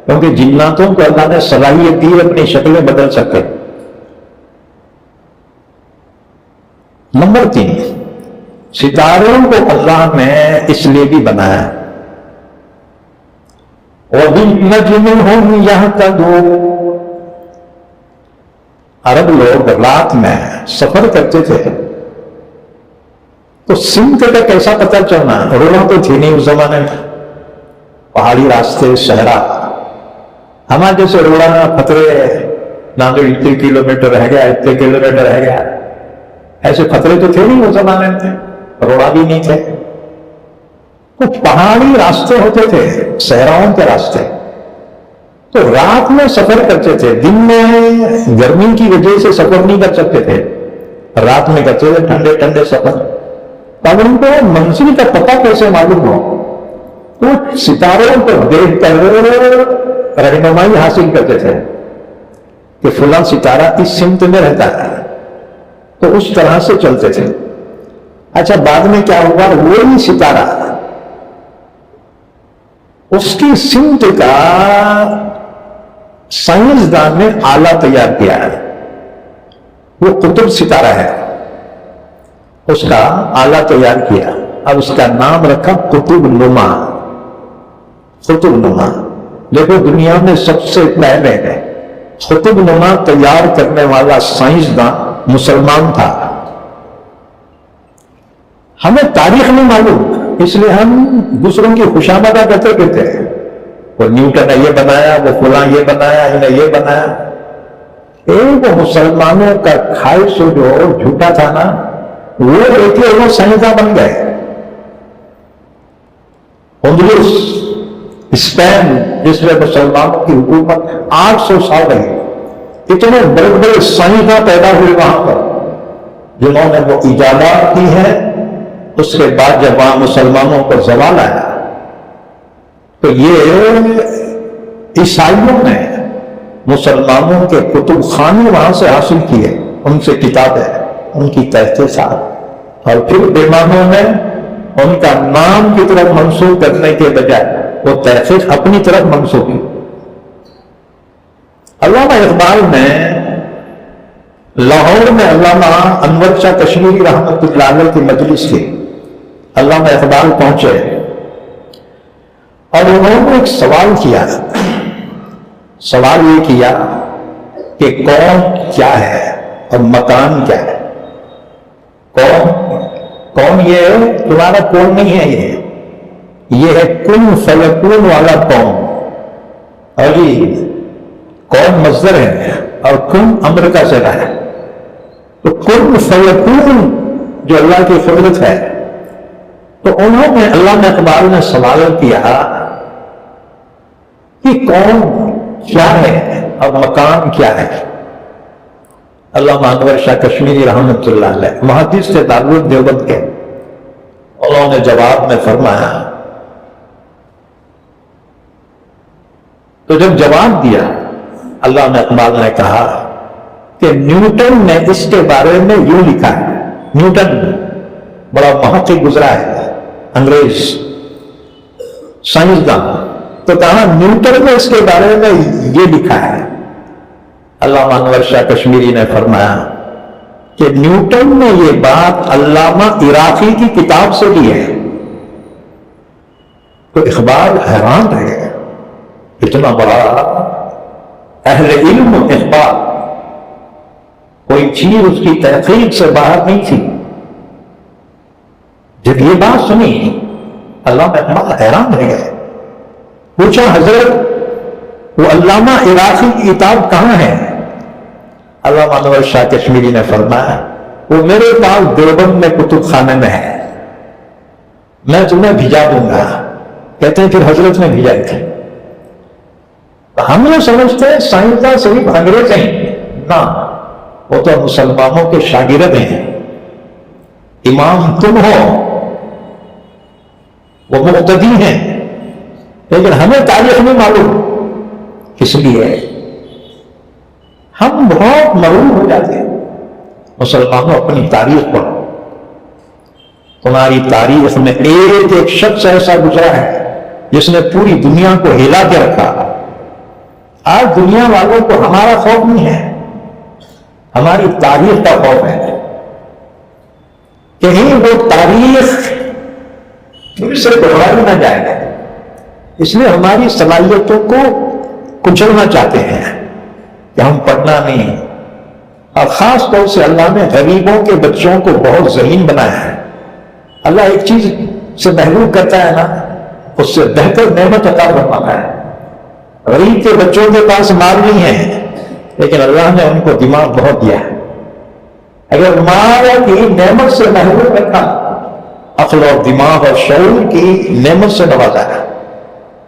کیونکہ جناتوں کو اللہ نے صلاحیت دی اپنی شکلیں بدل سکتے. نمبر 3، ستاروں کو اللہ نے اس لیے بھی بنایا وَبِالنَّجْمِ هُمْ يَهْتَدُونَ. عرب لوگ رات میں سفر کرتے تھے تو سمت کا کیسا پتہ چلنا، روڈوں تو تھی نہیں اس زمانے میں، پہاڑی راستے، صحرا. ہمارے جیسے روڑا پتھرے نہ تو اتنے کلومیٹر رہ گیا، اتنے کلومیٹر رہ گیا، ایسے پتھرے تو تھے نہیں اس زمانے میں، روڑا بھی نہیں تھے. کچھ پہاڑی راستے ہوتے تھے، صحراؤں کے راستے، تو رات میں سفر کرتے تھے. دن میں گرمی کی وجہ سے سفر نہیں کر سکتے تھے، رات میں کرتے تھے ٹھنڈے ٹھنڈے سفر. اب ان کو منزل کا پتہ کیسے معلوم ہو؟ تو ستاروں کو دیکھ کر رہنمائی حاصل کرتے تھے کہ فلاں ستارہ اس سمت میں رہتا ہے، تو اس طرح سے چلتے تھے. اچھا بعد میں کیا ہوا، وہی ستارہ اس کی سمت کا سائنسدان نے آلہ تیار کیا ہے، وہ قطب ستارہ ہے، اس کا آلہ تیار کیا، اب اس کا نام رکھا قطب نما۔ قطب نما دیکھو، دنیا میں سب سے پہلے قطب نما تیار کرنے والا سائنسدان مسلمان تھا۔ ہمیں تاریخ نہیں معلوم، اس لیے ہم دوسروں کی خوشامدہ کرتے کہتے ہیں، وہ نیوٹن نے یہ بنایا، وہ فلاں یہ بنایا، انہیں یہ بنایا۔ ایک مسلمانوں کا خواہش جو جھوٹا تھا نا، وہ دیکھے وہ سائنسداں بن گئے۔ اندلس، اسپین، جس میں مسلمانوں کی حکومت 800 سال رہی، اتنے بڑے بڑے سائنسداں پیدا ہوئے وہاں پر، جنہوں نے وہ ایجادات کی ہیں۔ اس کے بعد جب وہاں مسلمانوں پر زوال آیا تو یہ عیسائیوں نے مسلمانوں کے کتب خانے وہاں سے حاصل کیے، ان سے کتابیں، ان کی تحقیقات، اور پھر بیمانوں نے ان کا نام کی طرف منسوخ کرنے کے بجائے وہ تحقیق اپنی طرف منسوخ کی۔ علامہ اقبال نے لاہور میں علامہ انور شاہ کشمیری رحمۃ اللہ علیہ کی مجلس تھی، علامہ اقبال پہنچے اور انہوں نے ایک سوال کیا۔ سوال یہ کیا کہ کون کیا ہے اور مکان کیا ہے؟ کون یہ ہے؟ تمہارا کون نہیں ہے، یہ ہے کن فیکون والا کون۔ اور کون مصدر ہے اور کن امر کا صیغہ ہے، تو کن فیکون جو اللہ کی قدرت ہے۔ تو انہوں نے، علامہ اقبال نے سوال کیا کہ کون کیا ہے اور مکان کیا ہے؟ علامہ انور شاہ کشمیری رحمۃ اللہ علیہ محدث سے تعلق دیوبند کے، انہوں نے جواب میں فرمایا، تو جب جواب دیا علامہ اقبال نے کہا کہ نیوٹن نے اس کے بارے میں یوں لکھا ہے۔ نیوٹن بڑا محقق گزرا ہے، انگریز سائنسدان، تو کہا نیوٹن نے اس کے بارے میں یہ لکھا ہے۔ علامہ انور شاہ کشمیری نے فرمایا کہ نیوٹن نے یہ بات علامہ عراقی کی کتاب سے لی ہے۔ تو اقبال حیران رہے، اتنا بڑا اہل علم اقبال، کوئی چیز اس کی تحقیق سے باہر نہیں تھی۔ جب یہ بات سنی علامہ اقبال حیران رہ گئے، پوچھا حضرت وہ علامہ عراقی کی کتاب کہاں ہے؟ علامہ انور شاہ کشمیری نے فرمایا وہ میرے پاس دیوبند میں کتب خانے میں ہے، میں تمہیں بھیجا دوں گا۔ کہتے ہیں پھر حضرت نے بھیجا تھے۔ ہم لوگ سمجھتے ہیں سائنسداں صرف انگریز ہیں، نہ، وہ تو مسلمانوں کے شاگرد ہیں۔ امام تم ہو، وہ مقتدی ہیں، لیکن ہمیں تاریخ نہیں معلوم، اس لیے ہم بہت مغرور ہو جاتے ہیں۔ مسلمانوں اپنی تاریخ پڑھو، تمہاری تاریخ میں ایک ایک شخص ایسا گزرا ہے جس نے پوری دنیا کو ہلا کے رکھا۔ آج دنیا والوں کو ہمارا خوف نہیں ہے، ہماری تاریخ کا خوف ہے، کہیں وہ تاریخ پھر سے دہرائی نہ جائے، اس لیے ہماری صلاحیتوں کو کچلنا چاہتے ہیں کہ ہم پڑھنا نہیں۔ اور خاص طور سے اللہ نے غریبوں کے بچوں کو بہت ذہین بنایا ہے۔ اللہ ایک چیز سے محروم کرتا ہے نا، اس سے بہتر نعمت عطا فرماتا ہے۔ غریب کے بچوں کے پاس مال نہیں ہے، لیکن اللہ نے ان کو دماغ بہت دیا ہے۔ اگر مال کی نعمت سے محروم رکھا، عقل اور دماغ اور شعور کی نعمت سے نوازا ہے،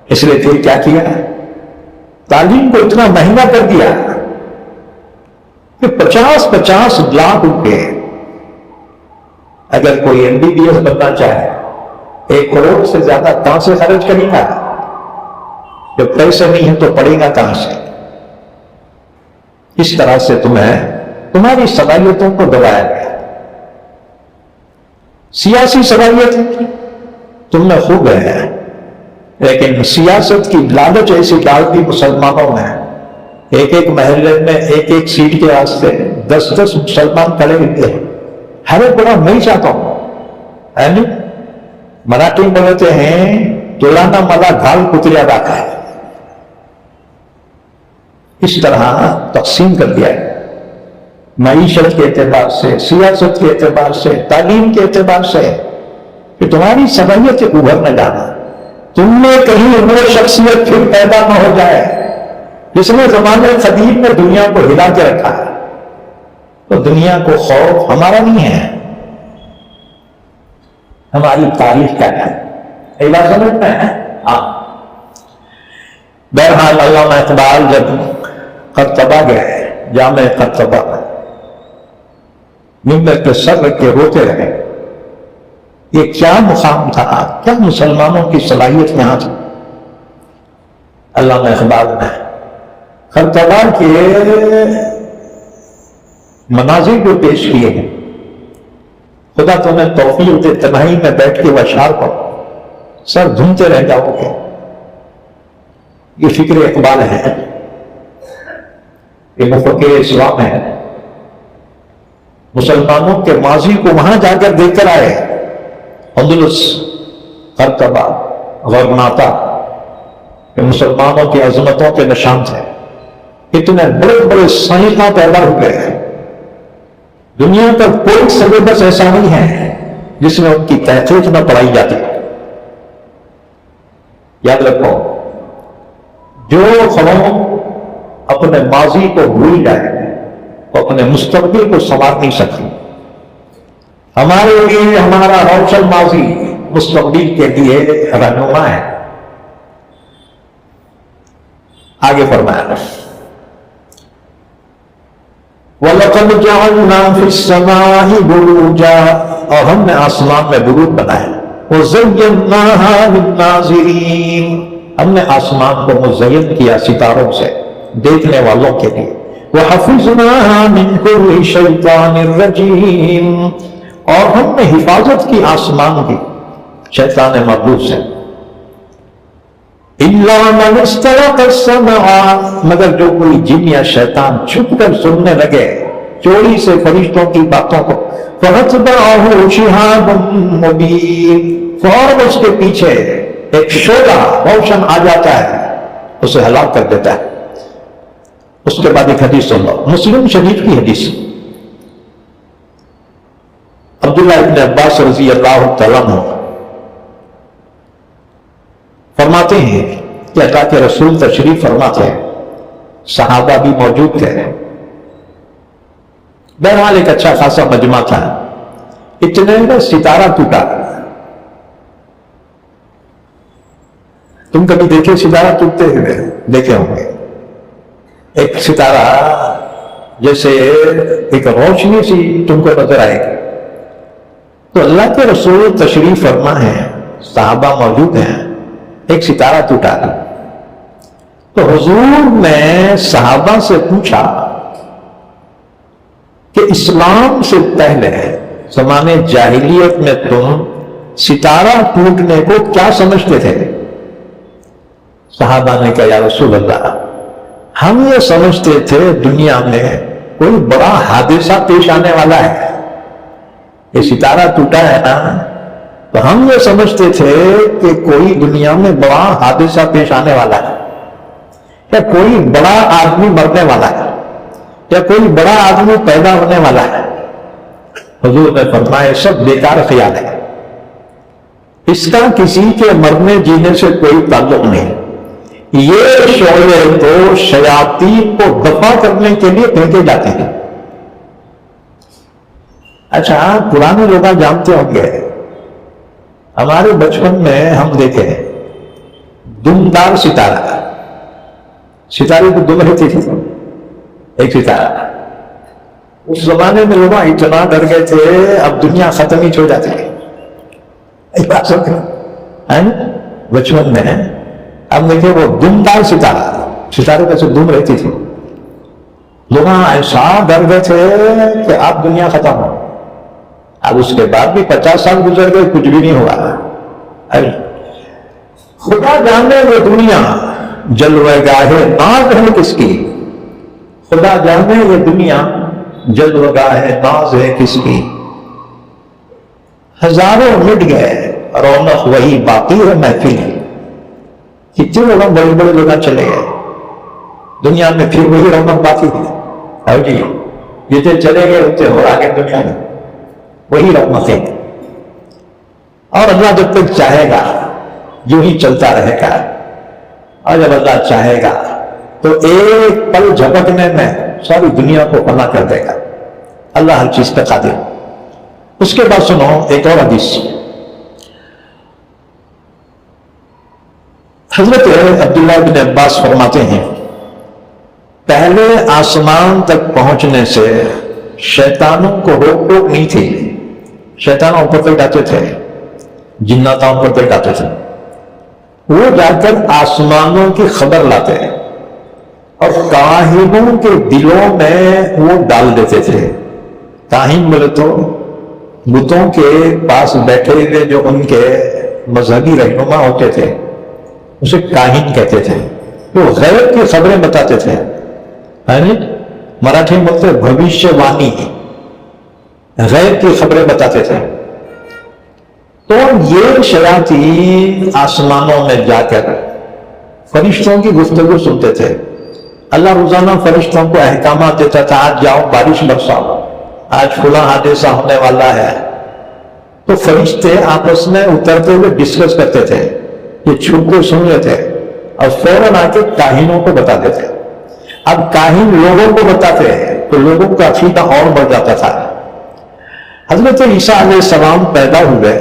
اس لیے پھر کیا کیا؟ تعلیم کو اتنا مہنگا کر دیا کہ 50-50 لاکھ روپے، اگر کوئی MBBS بننا چاہے 1 کروڑ سے زیادہ کہاں سے خرچ کرے گا؟ جب پیسے نہیں ہیں تو پڑے گا کہاں سے؟ اس طرح سے تمہاری صلاحیتوں کو دبایا گیا۔ سیاسی صلاحیت تم میں خوب ہے، لیکن سیاست کی لالچ ایسی ڈال دی مسلمانوں میں، ایک ایک محلے میں ایک ایک سیٹ کے واسطے 10 مسلمان کھڑے ہوتے ہیں. ہر ایک بڑا میں چاہتا ہوں، مراٹھی میں بولتے ہیں تولانا ملا گھال کتریا راکھا ہے. اس طرح تقسیم کر دیا ہے، معیشت کے اعتبار سے، سیاست کے اعتبار سے، تعلیم کے اعتبار سے، کہ تمہاری صلاحیت ابھر نہ جانا، تم میں کہیں وہ شخصیت پھر پیدا نہ ہو جائے جس نے زمانے قدیم میں دنیا کو ہلا کے رکھا ہے. تو دنیا کو خوف ہمارا نہیں ہے، ہماری تاریخ کا ہے. یہ بات سمجھتے ہیں؟ ہاں. بہرحال علامہ اقبال جب قرطبہ گئے، جامع قرطبہ منبر پہ سر رکھ کے روتے رہے. یہ کیا مقام تھا، کیا مسلمانوں کی صلاحیت یہاں تھی. علامہ اقبال نے قرطبہ کے مناظر کو پیش کیے ہیں. خدا تمہیں توفیق دے تنہائی میں بیٹھ کے اشعار پڑھو، سر دھومتے رہ جاؤ گے. یہ فکر اقبال ہے، یہ مفکر اسلام ہے. مسلمانوں کے ماضی کو وہاں جا کر دیکھ کر آئے. اندلس، قرطبہ، غرناطہ، یہ مسلمانوں کی عظمتوں کے نشان تھے. اتنے بڑے بڑے سائنسداں پیدا ہو گئے ہیں. دنیا کا کوئی سلیبس ایسا نہیں ہے جس میں ان کی تحقیق نہ پڑھائی جاتی. یاد رکھو، جو قوم اپنے ماضی کو بھول جائے وہ اپنے مستقبل کو سنوار نہیں سکتی. ہمارے لیے ہمارا روشن ماضی مستقبل کے لیے رہنما ہے. آگے فرمایا، وَلَقَدْ جَعَلْنَا فِي السَّمَاءِ بُرُوجًا، اور ہم نے آسمان میں بروج بنائے. وَزَيَّنَّاهَا لِلنَّاظِرِينَ، ہم نے آسمان کو مزین کیا ستاروں سے دیکھنے والوں کے لیے. وَحَفِظْنَاهَا مِنْ كُلِّ شَيْطَانٍ رَجِيمٍ، اور ہم نے حفاظت کی آسمان کی شیطان مردود سے. إِلَّا مَنِ اسْتَرَقَ السَّمْعَ، مگر جو کوئی جن یا شیطان چھپ کر سننے لگے چوری سے فرشتوں کی باتوں کو، فَأَتْبَعَهُ شِهَابٌ مُبِينٌ، فوراً اس کے پیچھے ایک شعلہ روشن آ جاتا ہے، اسے ہلاک کر دیتا ہے. اس کے بعد ایک حدیث سن لو، مسلم شریف کی حدیث. عبداللہ ابن عباس رضی اللہ تعالیٰ عنہ فرماتے ہیں کہ اللہ کے رسول تشریف فرما تھے، صحابہ بھی موجود تھے. بہرحال ایک اچھا خاصا مجمع تھا. اتنے میں ستارہ ٹوٹا. تم کبھی دیکھے ستارہ ٹوٹتے ہوئے؟ دیکھے ہوں گے. ایک ستارہ جیسے ایک روشنی سی تم کو نظر آئے گی. تو اللہ کے رسول تشریف فرما ہے، صحابہ موجود ہیں، ایک ستارہ ٹوٹا. تو حضور نے صحابہ سے پوچھا کہ اسلام سے پہلے زمانے جاہلیت میں تم ستارہ ٹوٹنے کو کیا سمجھتے تھے؟ صحابہ نے کہا، یا رسول اللہ، ہم یہ سمجھتے تھے دنیا میں کوئی بڑا حادثہ پیش آنے والا ہے. یہ ستارہ ٹوٹا ہے نا، تو ہم یہ سمجھتے تھے کہ کوئی دنیا میں بڑا حادثہ پیش آنے والا ہے، یا کوئی بڑا آدمی مرنے والا ہے، یا کوئی بڑا آدمی پیدا ہونے والا ہے. حضور نے فرمایا سب بیکار خیال ہے، اس کا کسی کے مرنے جینے سے کوئی تعلق نہیں. یہ شعلے تو شیاطین کو دفع کرنے کے لیے پھینکے جاتے ہیں. اچھا، پرانے لوگ جانتے ہوں گے، ہمارے بچپن میں ہم دیکھے دمدار ستارہ، ستارے کو دم رہتی تھی ایک ستارہ. اس زمانے میں لوگ اتنا ڈر گئے تھے، اب دنیا ختم ہی ہو جاتی ہے بچپن میں. اب دیکھیں وہ دمدار ستارہ، ستارے کا سے دم رہتی تھی. لوگ ایسا ڈر گئے تھے کہ اب دنیا ختم ہو. اب اس کے بعد بھی 50 سال گزر گئے، کچھ بھی نہیں ہوا. خدا جانے وہ دنیا جلوہ گاہ ناز ہے کس کی، خدا جانے یہ دنیا جلوہ گاہ ناز ہے کس کی، ہزاروں مٹ گئے رونق وہی باقی ہے محفل، کتنے لوگ بڑے بڑے لوگ چلے گئے دنیا میں، پھر وہی رونق باقی ہے جی، جتنے چلے گئے اتنے ہو آگے دنیا میں وہی رونق ہے، اور اللہ جب تک چاہے گا یوں ہی چلتا رہے گا، اور جب اللہ چاہے گا تو ایک پل جھپکنے میں ساری دنیا کو فنا کر دے گا، اللہ ہر چیز پہ قادر۔ اس کے بعد سنو ایک اور حدیث، حضرت عبداللہ بن عباس فرماتے ہیں پہلے آسمان تک پہنچنے سے شیطانوں کو روک ٹوک نہیں تھی، شیطان اوپر تک جاتے تھے، جنات اوپر تک جاتے تھے، وہ جا کر آسمانوں کی خبر لاتے اور کاہنوں کے دلوں میں وہ ڈال دیتے تھے۔ کاہن بولے تو بتوں کے پاس بیٹھے ہوئے جو ان کے مذہبی رہنما ہوتے تھے اسے کاہن کہتے تھے، وہ غیب کی خبریں بتاتے تھے، مراٹھی میں بولتے بھوشیہ وانی، غیب کی خبریں بتاتے تھے۔ تو یہ شیاطین آسمانوں میں جا کر فرشتوں کی گفتگو سنتے تھے، اللہ روزانہ فرشتوں کو احکامات دیتا تھا، آج جاؤ بارش برساؤ، آج فلاں حادثہ ہونے والا ہے، تو فرشتے آپس میں اترتے ہوئے ڈسکس کرتے تھے، یہ چھپ کے سن لیتے اور فوراً آ کے کاہنوں کو بتاتے تھے۔ اب کاہن لوگوں کو بتاتے تو لوگوں کا عقیدہ اور بڑھ جاتا تھا۔ حضرت عیسیٰ علیہ السلام پیدا ہوئے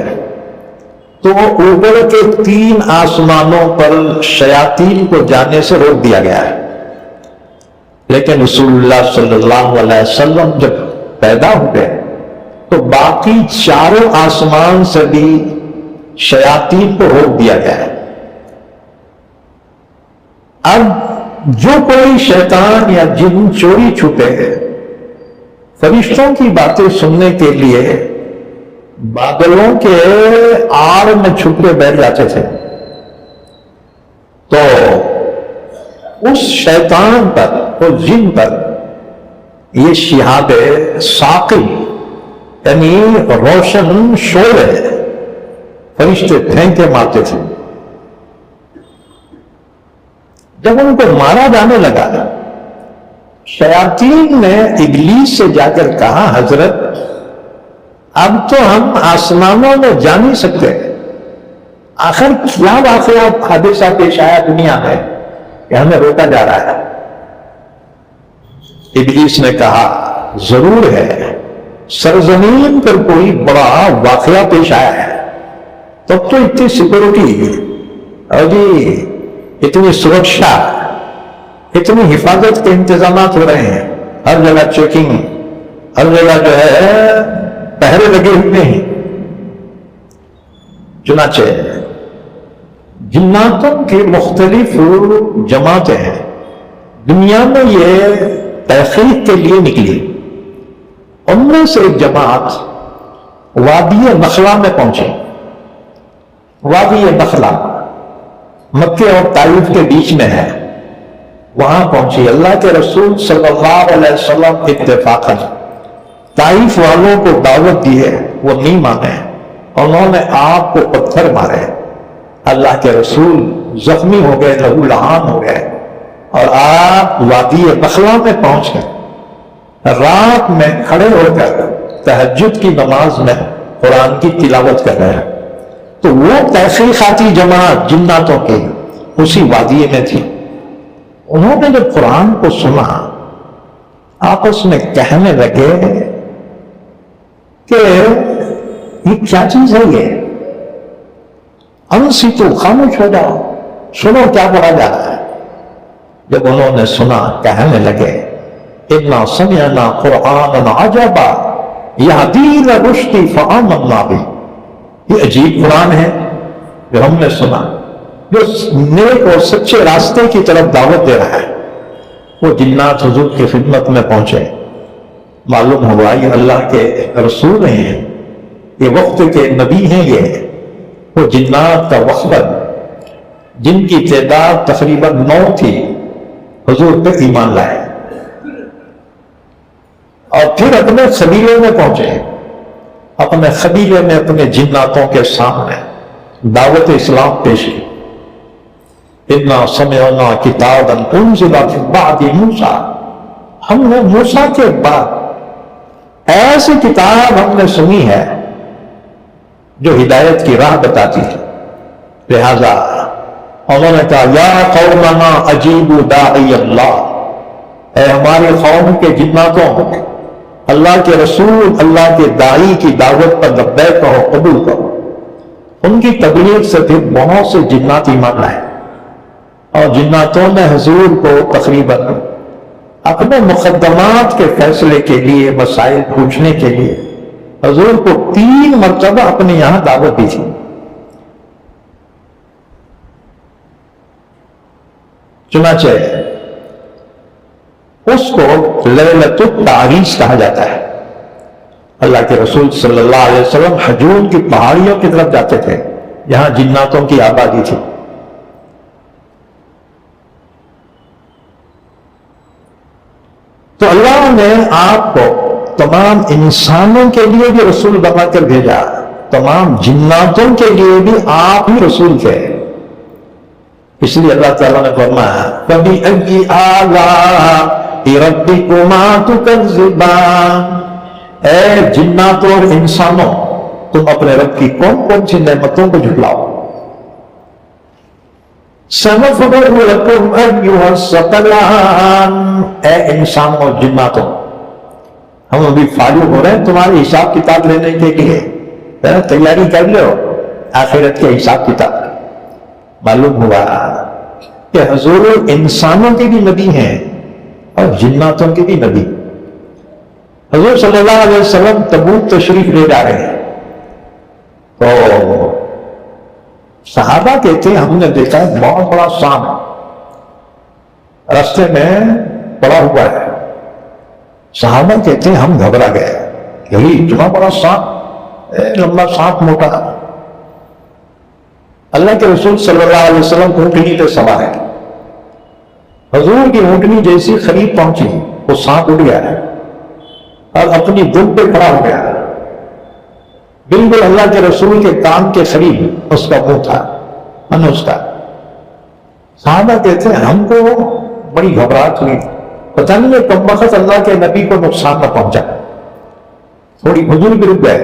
تو اوپر کے 3 آسمانوں پر شیاطین کو جانے سے روک دیا گیا ہے، لیکن رسول اللہ صلی اللہ علیہ وسلم جب پیدا ہوئے تو باقی 4 آسمان سے بھی شیاطین کو روک دیا گیا ہے۔ اب جو کوئی شیطان یا جن چوری چھپے فرشتوں کی باتیں سننے کے لیے بادلوں کے آڑ میں چھپ کے بیٹھ جاتے تھے، تو اس شیطان پر، اس جن پر یہ شہاب ثاقب یعنی روشن شعلے فرشتے پھینکے مارتے تھے۔ جب ان کو مارا جانے لگا شیاطین نے ابلیس سے جا کر کہا حضرت اب تو ہم آسمانوں میں جا نہیں سکتے، آخر کیا واقعہ حادثہ پیش آیا دنیا میں کہ ہمیں روکا جا رہا ہے؟ ابلیس نے کہا ضرور ہے، سرزمین پر کوئی بڑا واقعہ پیش آیا ہے، تب تو اتنی سیکورٹی اور جی اتنی سرکشا، اتنی حفاظت کے انتظامات ہو رہے ہیں، ہر جگہ چیکنگ، ہر جگہ جو ہے پہرے لگے ہوئے ہیں۔ چنانچہ جناتوں کی مختلف جماعتیں ہیں دنیا میں، یہ تحقیق کے لیے نکلی، ان میں سے ایک جماعت وادی نخلا میں پہنچی۔ وادی نخلا مکے اور طائف کے بیچ میں ہے، وہاں پہنچی۔ اللہ کے رسول صلی اللہ علیہ وسلم اتفاقاً طائف والوں کو دعوت دی ہے، وہ نہیں مانے، انہوں نے آپ کو پتھر مارے، اللہ کے رسول زخمی ہو گئے، لہو لہان ہو گئے، اور آپ وادی نخلا میں پہنچ گئے، رات میں کھڑے ہو کر تہجد کی نماز میں قرآن کی تلاوت کر رہے ہیں۔ تو وہ تحقیقاتی جماعت جناتوں کی اسی وادی میں تھی، انہوں نے جب قرآن کو سنا آپس میں کہنے لگے کہ یہ کیا چیز ہے، یہ انصتو، خاموش ہو جاؤ، سنو کیا پڑھا جا رہا ہے۔ جب انہوں نے سنا کہنے لگے اِنَّا سَمِعْنَا قُرْآنًا عَجَبًا يَهْدِي إِلَى الرُّشْدِ فَآمَنَّا بِهِ، یہ عجیب قرآن ہے جو ہم نے سنا، جو نیک اور سچے راستے کی طرف دعوت دے رہا ہے۔ وہ جنات حضور کی خدمت میں پہنچے، معلوم ہوا یہ اللہ کے رسول ہیں، یہ وقت کے نبی ہیں، یہ وہ جنات کا وفد جن کی تعداد تقریباً 9 تھی، حضور پہ ایمان لائے اور پھر اپنے قبیلے میں پہنچے. اپنے قبیلے میں اپنے جناتوں کے سامنے دعوت اسلام پیش کی. اِنَّا سَمِعْنَا كِتَابًا أُنزِلَ مِن بَعْدِ مُوسَىٰ، ہم نے موسیٰ کے بعد ایسی کتاب ہم نے سنی ہے جو ہدایت کی راہ بتاتی ہے. لہذا انہوں نے کہا یا قومنا اجیبوا داعی اللہ، اے ہماری قوم کے جناتوں، اللہ کے رسول، اللہ کے داعی کی دعوت پر لبیک کہو، قبول کرو. ان کی تبلیغ سے پھر بہت سے جنات ایمان لائے اور جناتوں نے حضور کو تقریباً اپنے مقدمات کے فیصلے کے لیے، مسائل پوچھنے کے لیے حضور کو 3 مرتبہ اپنے یہاں دعوت دی تھی. چنانچہ اس کو لیلۃ التعریس کہا جاتا ہے. اللہ کے رسول صلی اللہ علیہ وسلم حجون کی پہاڑیوں کی طرف جاتے تھے جہاں جناتوں کی آبادی تھی. تو اللہ نے آپ کو تمام انسانوں کے لیے بھی رسول بنا کر بھیجا، تمام جناتوں کے لیے بھی آپ ہی رسول تھے. اس لیے اللہ تعالیٰ نے فرمایا فَبِأَيِّ آلَاءِ رَبِّكُمَا تُكَذِّبَانِ، اے جناتوں اور انسانوں، تم اپنے رب کی کون کون سی نعمتوں کو جھٹلاؤ. سَنَفْرُغُ لَكُمْ أَيُّهَا الثَّقَلَانِ، اے انسانوں اور جناتوں، ہم ابھی فارغ ہو رہے ہیں تمہارے حساب کتاب لینے کے لیے، تیاری کر لو آخرت کے حساب کتاب. معلوم ہوا کہ حضور انسانوں کے بھی نبی ہیں اور جناتوں کے بھی نبی. حضور صلی اللہ علیہ وسلم تبوک تشریف لے جا رہے ہیں تو صحابہ کہتے ہیں ہم نے دیکھا ہے بہت بڑا سانپ راستے میں پڑا ہوا ہے. صحابہ کہتے ہیں ہم گھبرا گئے، یہی اتنا بڑا سانپ، لمبا سانپ، موٹا. اللہ کے رسول صلی اللہ علیہ وسلم اونٹنی پہ سوار ہے. حضور کی اونٹنی جیسی قریب پہنچی وہ سانپ اڑ گیا اور اپنی دل پہ کھڑا ہو گیا. بالکل اللہ کے رسول کے کان کے قریب اس کا منہ تھا، اس کا. صحابہ کہتے ہیں ہم کو بڑی گھبراہٹ ہوئی، پتہ نہیں یہ کم وقت اللہ کے نبی کو نقصان نہ پہنچا. تھوڑی حضور بھی رک گئے.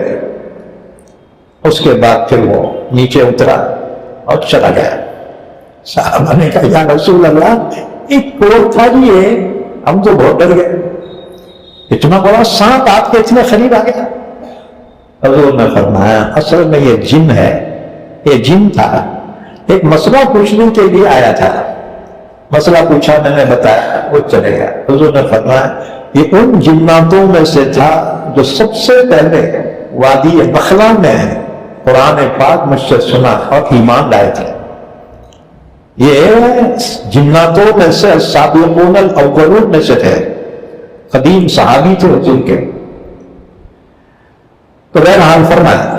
اس کے بعد پھر وہ نیچے اترا اور چلا گیا. صحابہ نے کہا یا رسول اللہ ایک کوڑ تھا جی، ہم تو بہت ڈر گئے، اتنا بڑا سانپ آپ کے اتنے قریب آ گیا. حضور نے فرمایا اصل میں یہ جن ہے، یہ جن تھا، ایک مسئلہ پوچھنے کے لیے آیا تھا. مسئلہ پوچھا، میں نے بتایا، وہ چلے گیا. حضور نے فرمایا یہ ان جناتوں میں سے تھا جو سب سے پہلے وادی نخلا میں قرآن پاک مجھ سے سنا اور ایمان لائے تھے. یہ جناتوں میں سے سابقون الاولون میں سے تھے، قدیم صحابی تھے حضور کے. تو بہرحال فرمایا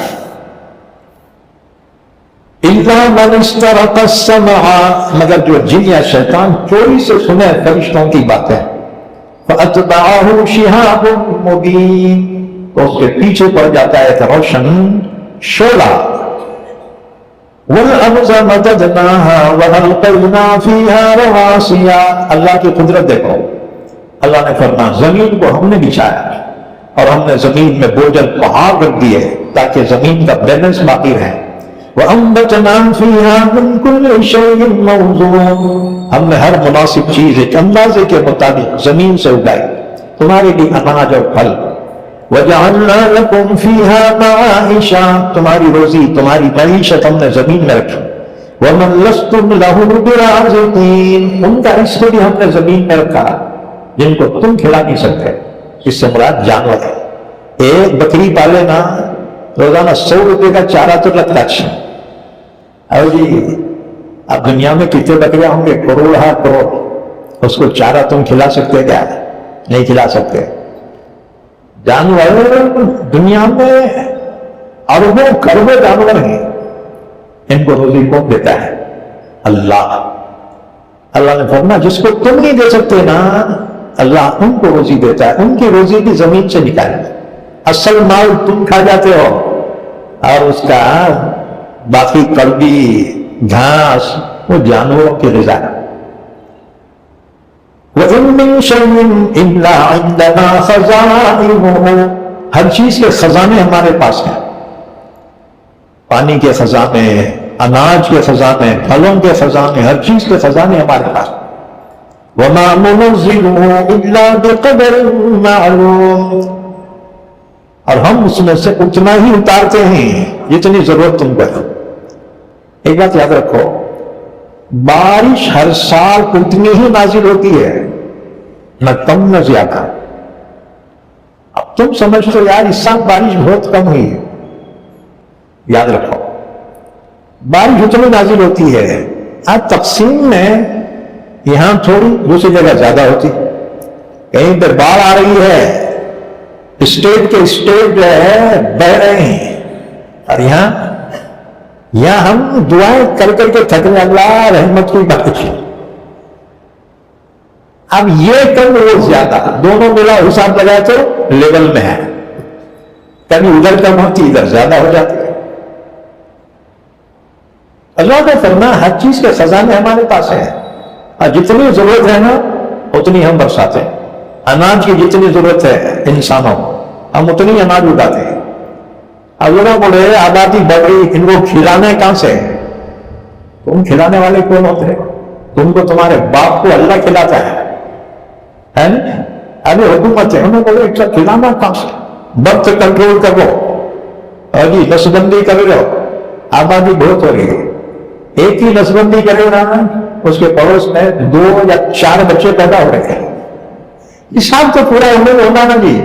اِلَّا مَنِ اسْتَرَقَ السَّمْعَ، مگر جو جن یا شیطان چوری سے سنے فرشتوں کی باتیں، فَأَتْبَعَهُ شِهَابٌ مُبِينٌ، تو اس کے پیچھے پڑ جاتا ہے ایک روشن شعلہ. وَالْأَرْضَ مَدَدْنَاهَا وَأَلْقَيْنَا فِيهَا رَوَاسِيَ، اللہ کی قدرت دیکھو. اللہ نے فرمایا زمین کو ہم نے بچھایا اور ہم نے زمین میں بوجھل پہاڑ رکھ دیے تاکہ زمین کا بیلنس باقی رہے. وَأَنبَتْنَا فِيهَا مِن كُلِّ شَيْءٍ مَّوْزُونٍ، ہم نے ہر مناسب چیز ایک اندازے کے مطابق زمین سے اگائی تمہارے لیے اناج اور پھل. وَجَعَلْنَا لَكُمْ فِيهَا مَعَائِشَ، تمہاری روزی، تمہاری معیشت ہم نے زمین میں رکھی. وَمَن لَّسْتُمْ لَهُ بِرَازِقِينَ، ان کا رزق بھی ہم نے زمین میں رکھا جن کو تم کھلا نہیں سکتے. اس سے مراد جانور ہے. ایک بکری پالے نا روزانہ 100 روپے کا چارہ تو لگتا ہے. اور جی اب دنیا میں کتنے بکریاں ہوں گے، کروڑ ہاں کروڑ، اس کو چارہ تم کھلا سکتے کیا؟ نہیں کھلا سکتے. جانور دنیا میں اربوں کروڑوں جانور ہیں، ان کو روزی کون دیتا ہے؟ اللہ. اللہ نے فرمایا جس کو تم نہیں دے سکتے نا اللہ ان کو روزی دیتا ہے, ان کی روزی کی زمین سے نکال. اصل مال تم کھا جاتے ہو اور اس کا باقی کڑبی گھاس وہ جانوروں کی غذا ہے. وَإِن مِّن شَيْءٍ إِلَّا عِندَنَا خَزَائِنُهُ, ہر چیز کے خزانے ہمارے پاس ہیں. پانی کے خزانے, اناج کے خزانے, پھلوں کے خزانے, ہر چیز کے خزانے ہمارے پاس. وَمَا نُنَزِّلُهُ إِلَّا بِقَدَرٍ مَّعْلُومٍ, اور ہم اس میں سے اتنا ہی اتارتے ہیں جتنی ضرورت تم کو ہے. ایک بات یاد رکھو, بارش ہر سال اتنی ہی نازل ہوتی ہے, نہ کم نہ زیادہ. اب تم سمجھتے ہو یار اس سال بارش بہت کم ہوئی ہے, یاد رکھو بارش اتنی نازل ہوتی ہے. آج تقسیم میں یہاں تھوڑی, دوسری جگہ زیادہ ہوتی, کہیں پہ باڑھ آ رہی ہے, اسٹیٹ کے اسٹیٹ جو ہے بہ رہے ہیں, اور یہاں ہم دعائیں کر کر کے تھکنے, اللہ رحمت کی بارش. اب یہ کم وہ زیادہ, دونوں ملا حساب لگائے تو لیول میں ہے. کبھی ادھر کم ہوتی ادھر زیادہ ہو جاتی ہے. اللہ کا فرمان ہر چیز کے خزانے ہمارے پاس ہے, اور جتنی ضرورت ہے نا اتنی ہم برساتے ہیں. اناج کی جتنی ضرورت ہے انسانوں ہم اتنی اناج اگاتے ہیں. اب لوگ بولے آبادی بڑھ رہی, ان کو کھلانے کہاں سے؟ تم کھلانے والے کون ہوتے ہیں؟ تم کو تمہارے باپ کو اللہ کھلاتا ہے. ابھی حکومت ہے, انہوں بولے اچھا کھلانا کہاں سے؟ وقت کنٹرول کرو, اور جی نس بندی کر لو, آبادی بہت ہو رہی ہے. ایک ہی نس بندی کرے نا, اس کے پڑوس میں 2 یا 4 بچے پیدا ہو رہے ہیں. حساب تو پورا ہونا نا جی.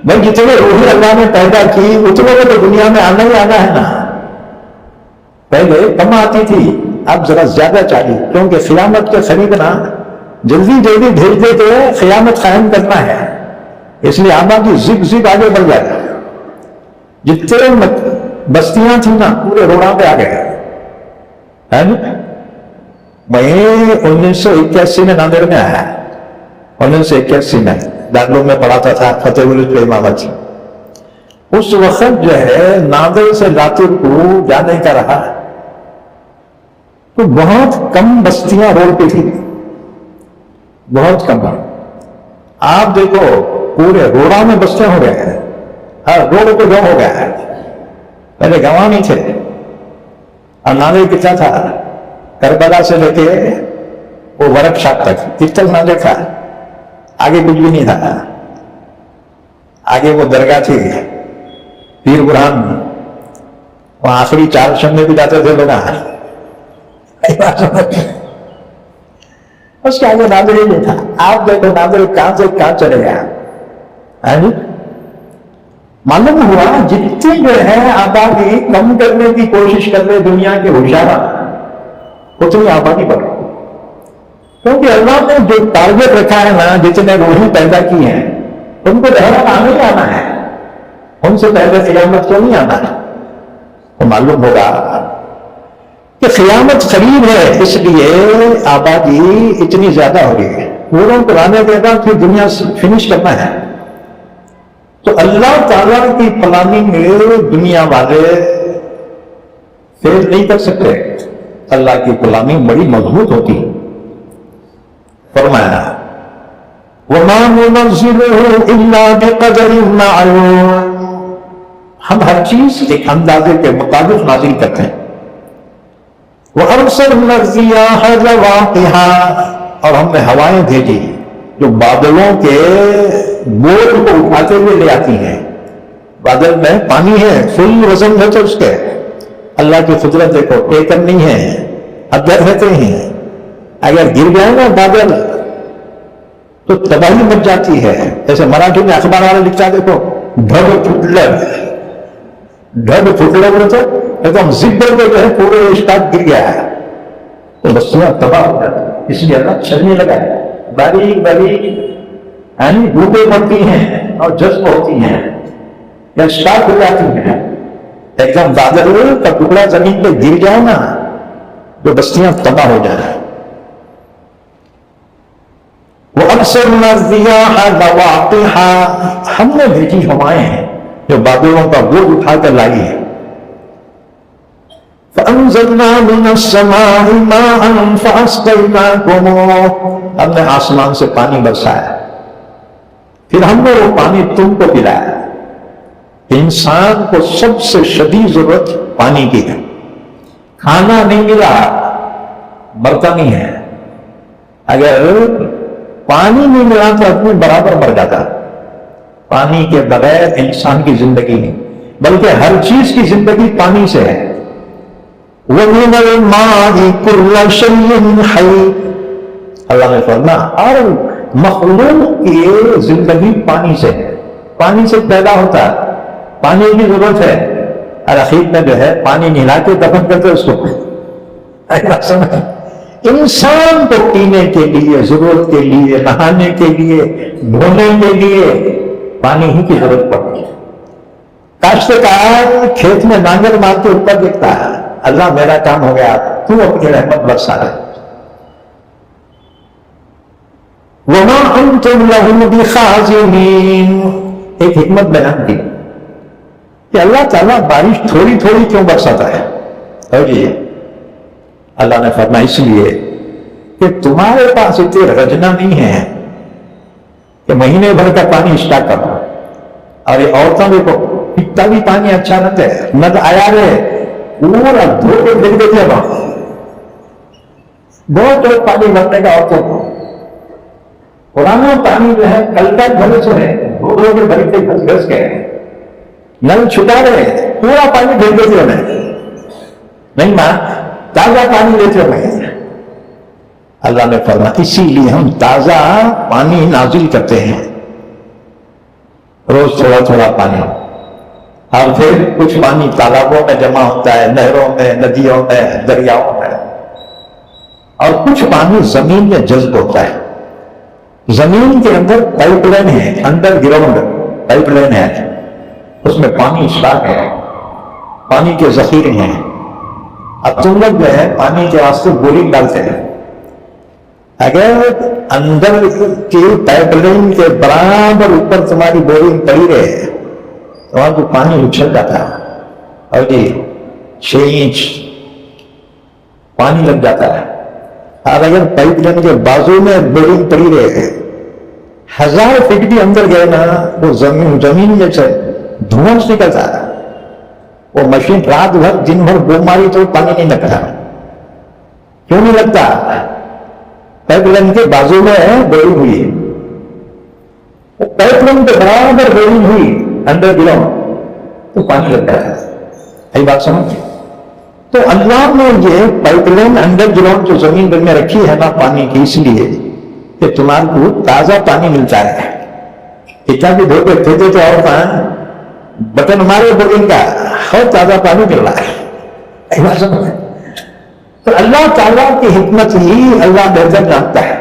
بھائی جتنے روحی اللہ نے پیدا کی اتنے کو تو دنیا میں آنا ہی آنا ہے نا. پہلے کم آتی تھی, اب ذرا زیادہ چاہیے, کیونکہ قیامت کے قریب نا جلدی جلدی بھیج دے تو قیامت قائم کرنا ہے. اس لیے آبادی زگ آگے بڑھ جائے گا. جتنے بستیاں تھیں نا پورے روڑوں پہ آ گئے. میں 1981 میں ناندیڑ میں آیا, 1981 میں دارالعلوم میں پڑھاتا تھا, فتح گلج پہ امامت تھی. اس وقت جو ہے ناندیڑ سے لاتور کو جانے کا رہا تو بہت کم بستیاں روڈ پہ تھی, بہت کم. آپ دیکھو پورے روڑا میں بستیاں ہو گئے ہیں, ہر روڈ پہ گاؤں ہو گیا ہے. پہلے گاؤں نہیں تھے. اور ناندیڑ کتنا تھا, کربلا سے لے کے وہ ورک شاپ تک کتنا ناندیڑ تھا, آگے کچھ بھی نہیں تھا. آگے وہ درگاہ تھی پیر برہان, وہاں آخری 4 شمے بھی جاتے تھے لوگ. اس کے آگے ناندیڑ ہی نہیں تھا. آپ دیکھو ناندیڑ کہاں سے کہاں چلے گیا. معلوم ہوا جتنی جو ہے آبادی کم کرنے کی کوشش کر رہے دنیا کے ہوشیار, اتنی آبادی بڑھ رہی. کیونکہ اللہ نے جو ٹارگیٹ رکھا ہے نا, جتنے روحی پیدا کی ہیں ان کو دہرا آنے ہی آنا ہے, ان سے پہلے قیامت کو نہیں آنا ہے. تو معلوم ہوگا کہ قیامت قریب ہے, اس لیے آبادی اتنی زیادہ ہو گئی ہے. پوروں کو آنے کے بعد پھر دنیا فنش کرنا ہے. تو اللہ تعالیٰ کی پلاننگ میں دنیا والے فیل نہیں کر سکتے. اللہ کی پلاننگ بڑی مضبوط ہوتی. فرمایا وَمَا نُنَزِّلُهُ إِلَّا بِقَدَرٍ مَّعْلُومٍ, ہم ہر چیز ایک اندازے کے مطابق نازل کرتے ہیں. وَأَرْسَلْنَا الرِّيَاحَ لَوَاقِحًا, اور ہم نے ہوائیں بھیجی جو بادلوں کے بوجھ کو اٹھاتے ہوئے لے آتی ہیں. بادل میں پانی ہے, فل وزن ہے, تو اس کے اللہ کی قدرت دیکھو, ٹیکن نہیں ہے, ادھر رہتے ہیں. اگر گر جائے نا بادل تو تباہی مچ جاتی ہے. جیسے مراٹھی میں اخبار والے لکھتا دیکھو, ڈھب پھٹلے بولتے ایک دم زبر پہ جو ہے پورے اسٹاف گر گیا ہے, تو بستیاں تباہ ہو جاتی. اس لیے اللہ چلنے لگا ہے. باریک باریک بوٹیں بنتی ہیں اور جذب ہوتی ہیں یا اسٹارٹ ہو جاتی ہیں. ایک دم بادل کا ٹکڑا زمین پہ گر جائے نا جو بستیاں تباہ ہو جائیں. وَأَرْسَلْنَا الرِّيَاحَ لَوَاقِحَ، ہم نے بھیجی ہوائیں جو بادلوں کا بوجھ اٹھا کر لائی ہے. فَأَنزَلْنَا مِنَ السَّمَاءِ مَاءً فَأَسْقَيْنَاكُمُوهُ، ہم نے آسمان سے پانی برسایا، پھر ہم نے وہ پانی تم کو پلایا. انسان کو سب سے شدید ضرورت پانی کی ہے. کھانا نہیں ملا مرتا نہیں ہے. اگر پانی نہیں ملا تو اپنے برابر مر جاتا. پانی کے بغیر انسان کی زندگی نہیں، بلکہ ہر چیز کی زندگی پانی سے ہے. وَمِنَ الْمَاءِ كُلُّ شَيْءٍ حَيٍّ، اللہ نے فرمایا ہر مخلوق کی زندگی پانی سے ہے. پانی سے پیدا ہوتا ہے، پانی کی ضرورت ہے. اور اخیر میں جو ہے پانی نہلا کے دفن کرتے اس کو. انسان کو پینے کے لیے، ضرورت کے لیے، نہانے کے لیے، دھونے کے لیے پانی ہی کی ضرورت پڑتی ہے. کاشتکار کھیت میں نانگل مار کے اوپر دیکھتا ہے، اللہ میرا کام ہو گیا، تو اپنی رحمت برسا رہے. وَمَا أَنْتُمْ لَهُ بِخَازِنِينَ، ایک حکمت بیان کی کہ اللہ تعالیٰ بارش تھوڑی تھوڑی کیوں برساتا ہے. اور یہ اللہ نے فرمایا اس لیے کہ تمہارے پاس اتنے رجنا نہیں ہے کہ مہینے بھر کا پانی اسٹاک کرو. اور یہ عورتوں دیکھو اتنا بھی پانی اچھا نہ ہے، نہ آیا رہے پورا دھو کے دیکھ دیتے ہیں. بہت پانی بھرنے کا عورتوں کو پرانا پانی جو ہے کل کا بھرے سے ہے، دھو کے بھرتے گھس گھس کے نل چھٹا رہے، پورا پانی بھیج دیتے انہیں. نہیں ماں تازہ پانی لیتے ہوئے. اللہ نے فرمایا اسی لیے ہم تازہ پانی نازل کرتے ہیں، روز تھوڑا تھوڑا پانی. اور پھر کچھ پانی تالابوں میں جمع ہوتا ہے، نہروں میں، ندیوں میں، دریاؤں میں، اور کچھ پانی زمین میں جذب ہوتا ہے. زمین کے اندر پائپ لائن ہے، انڈر گراؤنڈ پائپ لائن ہے، اس میں پانی اسٹاک ہے، پانی کے ذخیرے ہیں. اب تم لوگ جو ہے پانی کے واسطے بورنگ ڈالتے ہیں. اگر اندر کی پائپ لائن کے برابر اوپر تمہاری بورنگ پڑی رہے تو وہاں کو پانی اچھل جاتا ہے، اور جی 6 انچ پانی لگ جاتا ہے. اور اگر پائپ لائن کے بازو میں بورنگ پڑی رہے 1000 فٹ بھی اندر گئے نا، وہ زمین میں سے دھواں نکلتا ہے. وہ مشین رات بھر دن بھر بو ماری تو پانی نہیں لگتا. کیوں نہیں لگتا؟ پائپ لائن کے بازو میں بورنگ ہوئی، پائپ لائن کے برابر بورنگ ہوئی انڈر گراؤنڈ تو پانی لگتا ہے. یہی بات سمجھ. تو اللہ نے یہ پائپ لائن انڈر گراؤنڈ جو زمین میں رکھی ہے نا پانی کی، اس لیے کہ تمہارے کو تازہ پانی ملتا ہے. اتنا بھی دھو کے پھیتے تو اور بٹن مارے بورنگ کا اور تازہ پانی مل رہا ہے. تو اللہ تعالیٰ کی حکمت ہی اللہ بہتر جانتا ہے،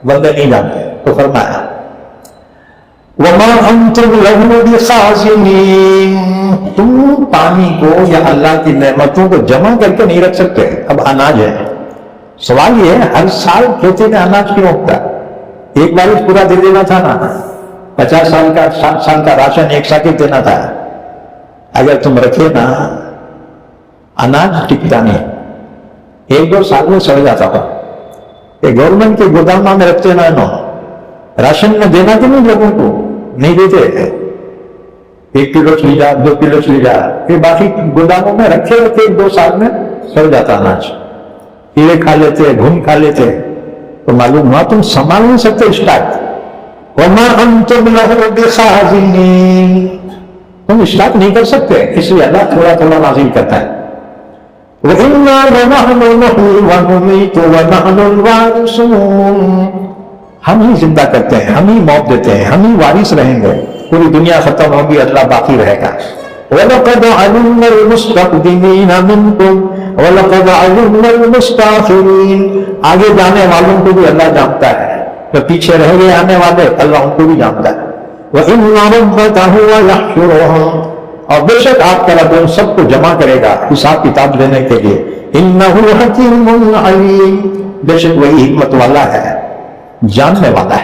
بندے نہیں جانتے. تو فرمایا وَمَا أَنْتُمْ لَهُ بِخَازِنِينَ، تم پانی کو یا اللہ کی نعمتوں کو جمع کر کے نہیں رکھ سکتے. اب اناج ہے، سوال یہ ہے ہر سال کھیتی میں اناج کیوں ہوتا ہے؟ ایک بار پورا دے دینا تھا نا، 50 سال کا 60 سال کا راشن ایک ساتھ دینا تھا. اگر تم رکھے نا اناج ٹکتا نہیں، 1-2 سال میں سڑ جاتا تھا. یہ گورنمنٹ کے گوداموں میں رکھتے نا راشن میں دینا کہ نہیں، لوگوں کو نہیں دیتے. 1 کلو چلی جا، 2 کلو چلی جا، پھر باقی گوداموں میں رکھے 1-2 سال میں سڑ جاتا اناج. کیڑے کھا لیتے، گھن کھا لیتے. تو معلوم ہوا تم سنبھال نہیں سکتے اسٹاک. وَمَا أَنْتُمْ لَهُ بِخَازِنِينَ، تم اسٹاک نہیں کر سکتے، اس لیے اللہ تھوڑا تھوڑا نازل کرتا ہے. وَإِنَّا لَنَحْنُ نُحْيِي وَنُمِيتُ وَنَحْنُ الْوَارِثُونَ، ہم ہی زندہ کرتے ہیں، ہم ہی موت دیتے ہیں، ہم ہی وارث رہیں گے. پوری دنیا ختم ہوگی، اللہ باقی رہے گا. وَلَقَدْ عَلِمْنَا الْمُسْتَقْدِمِينَ مِنْكُمْ وَلَقَدْ عَلِمْنَا الْمُسْتَأْخِرِينَ، آگے جانے والوں کو بھی اللہ جانتا ہے، جو پیچھے رہ گئے آنے والے اللہ ان کو بھی جانتا ہے. وَإِنَّ رَبَّكَ هُوَ يَحْشُرُهُمْ، اور بے شک آپ کا رب ان سب کو جمع کرے گا حساب کتاب لینے کے لیے. انہ حکیم علیم، بے شک وہی حکمت والا ہے، جاننے والا ہے۔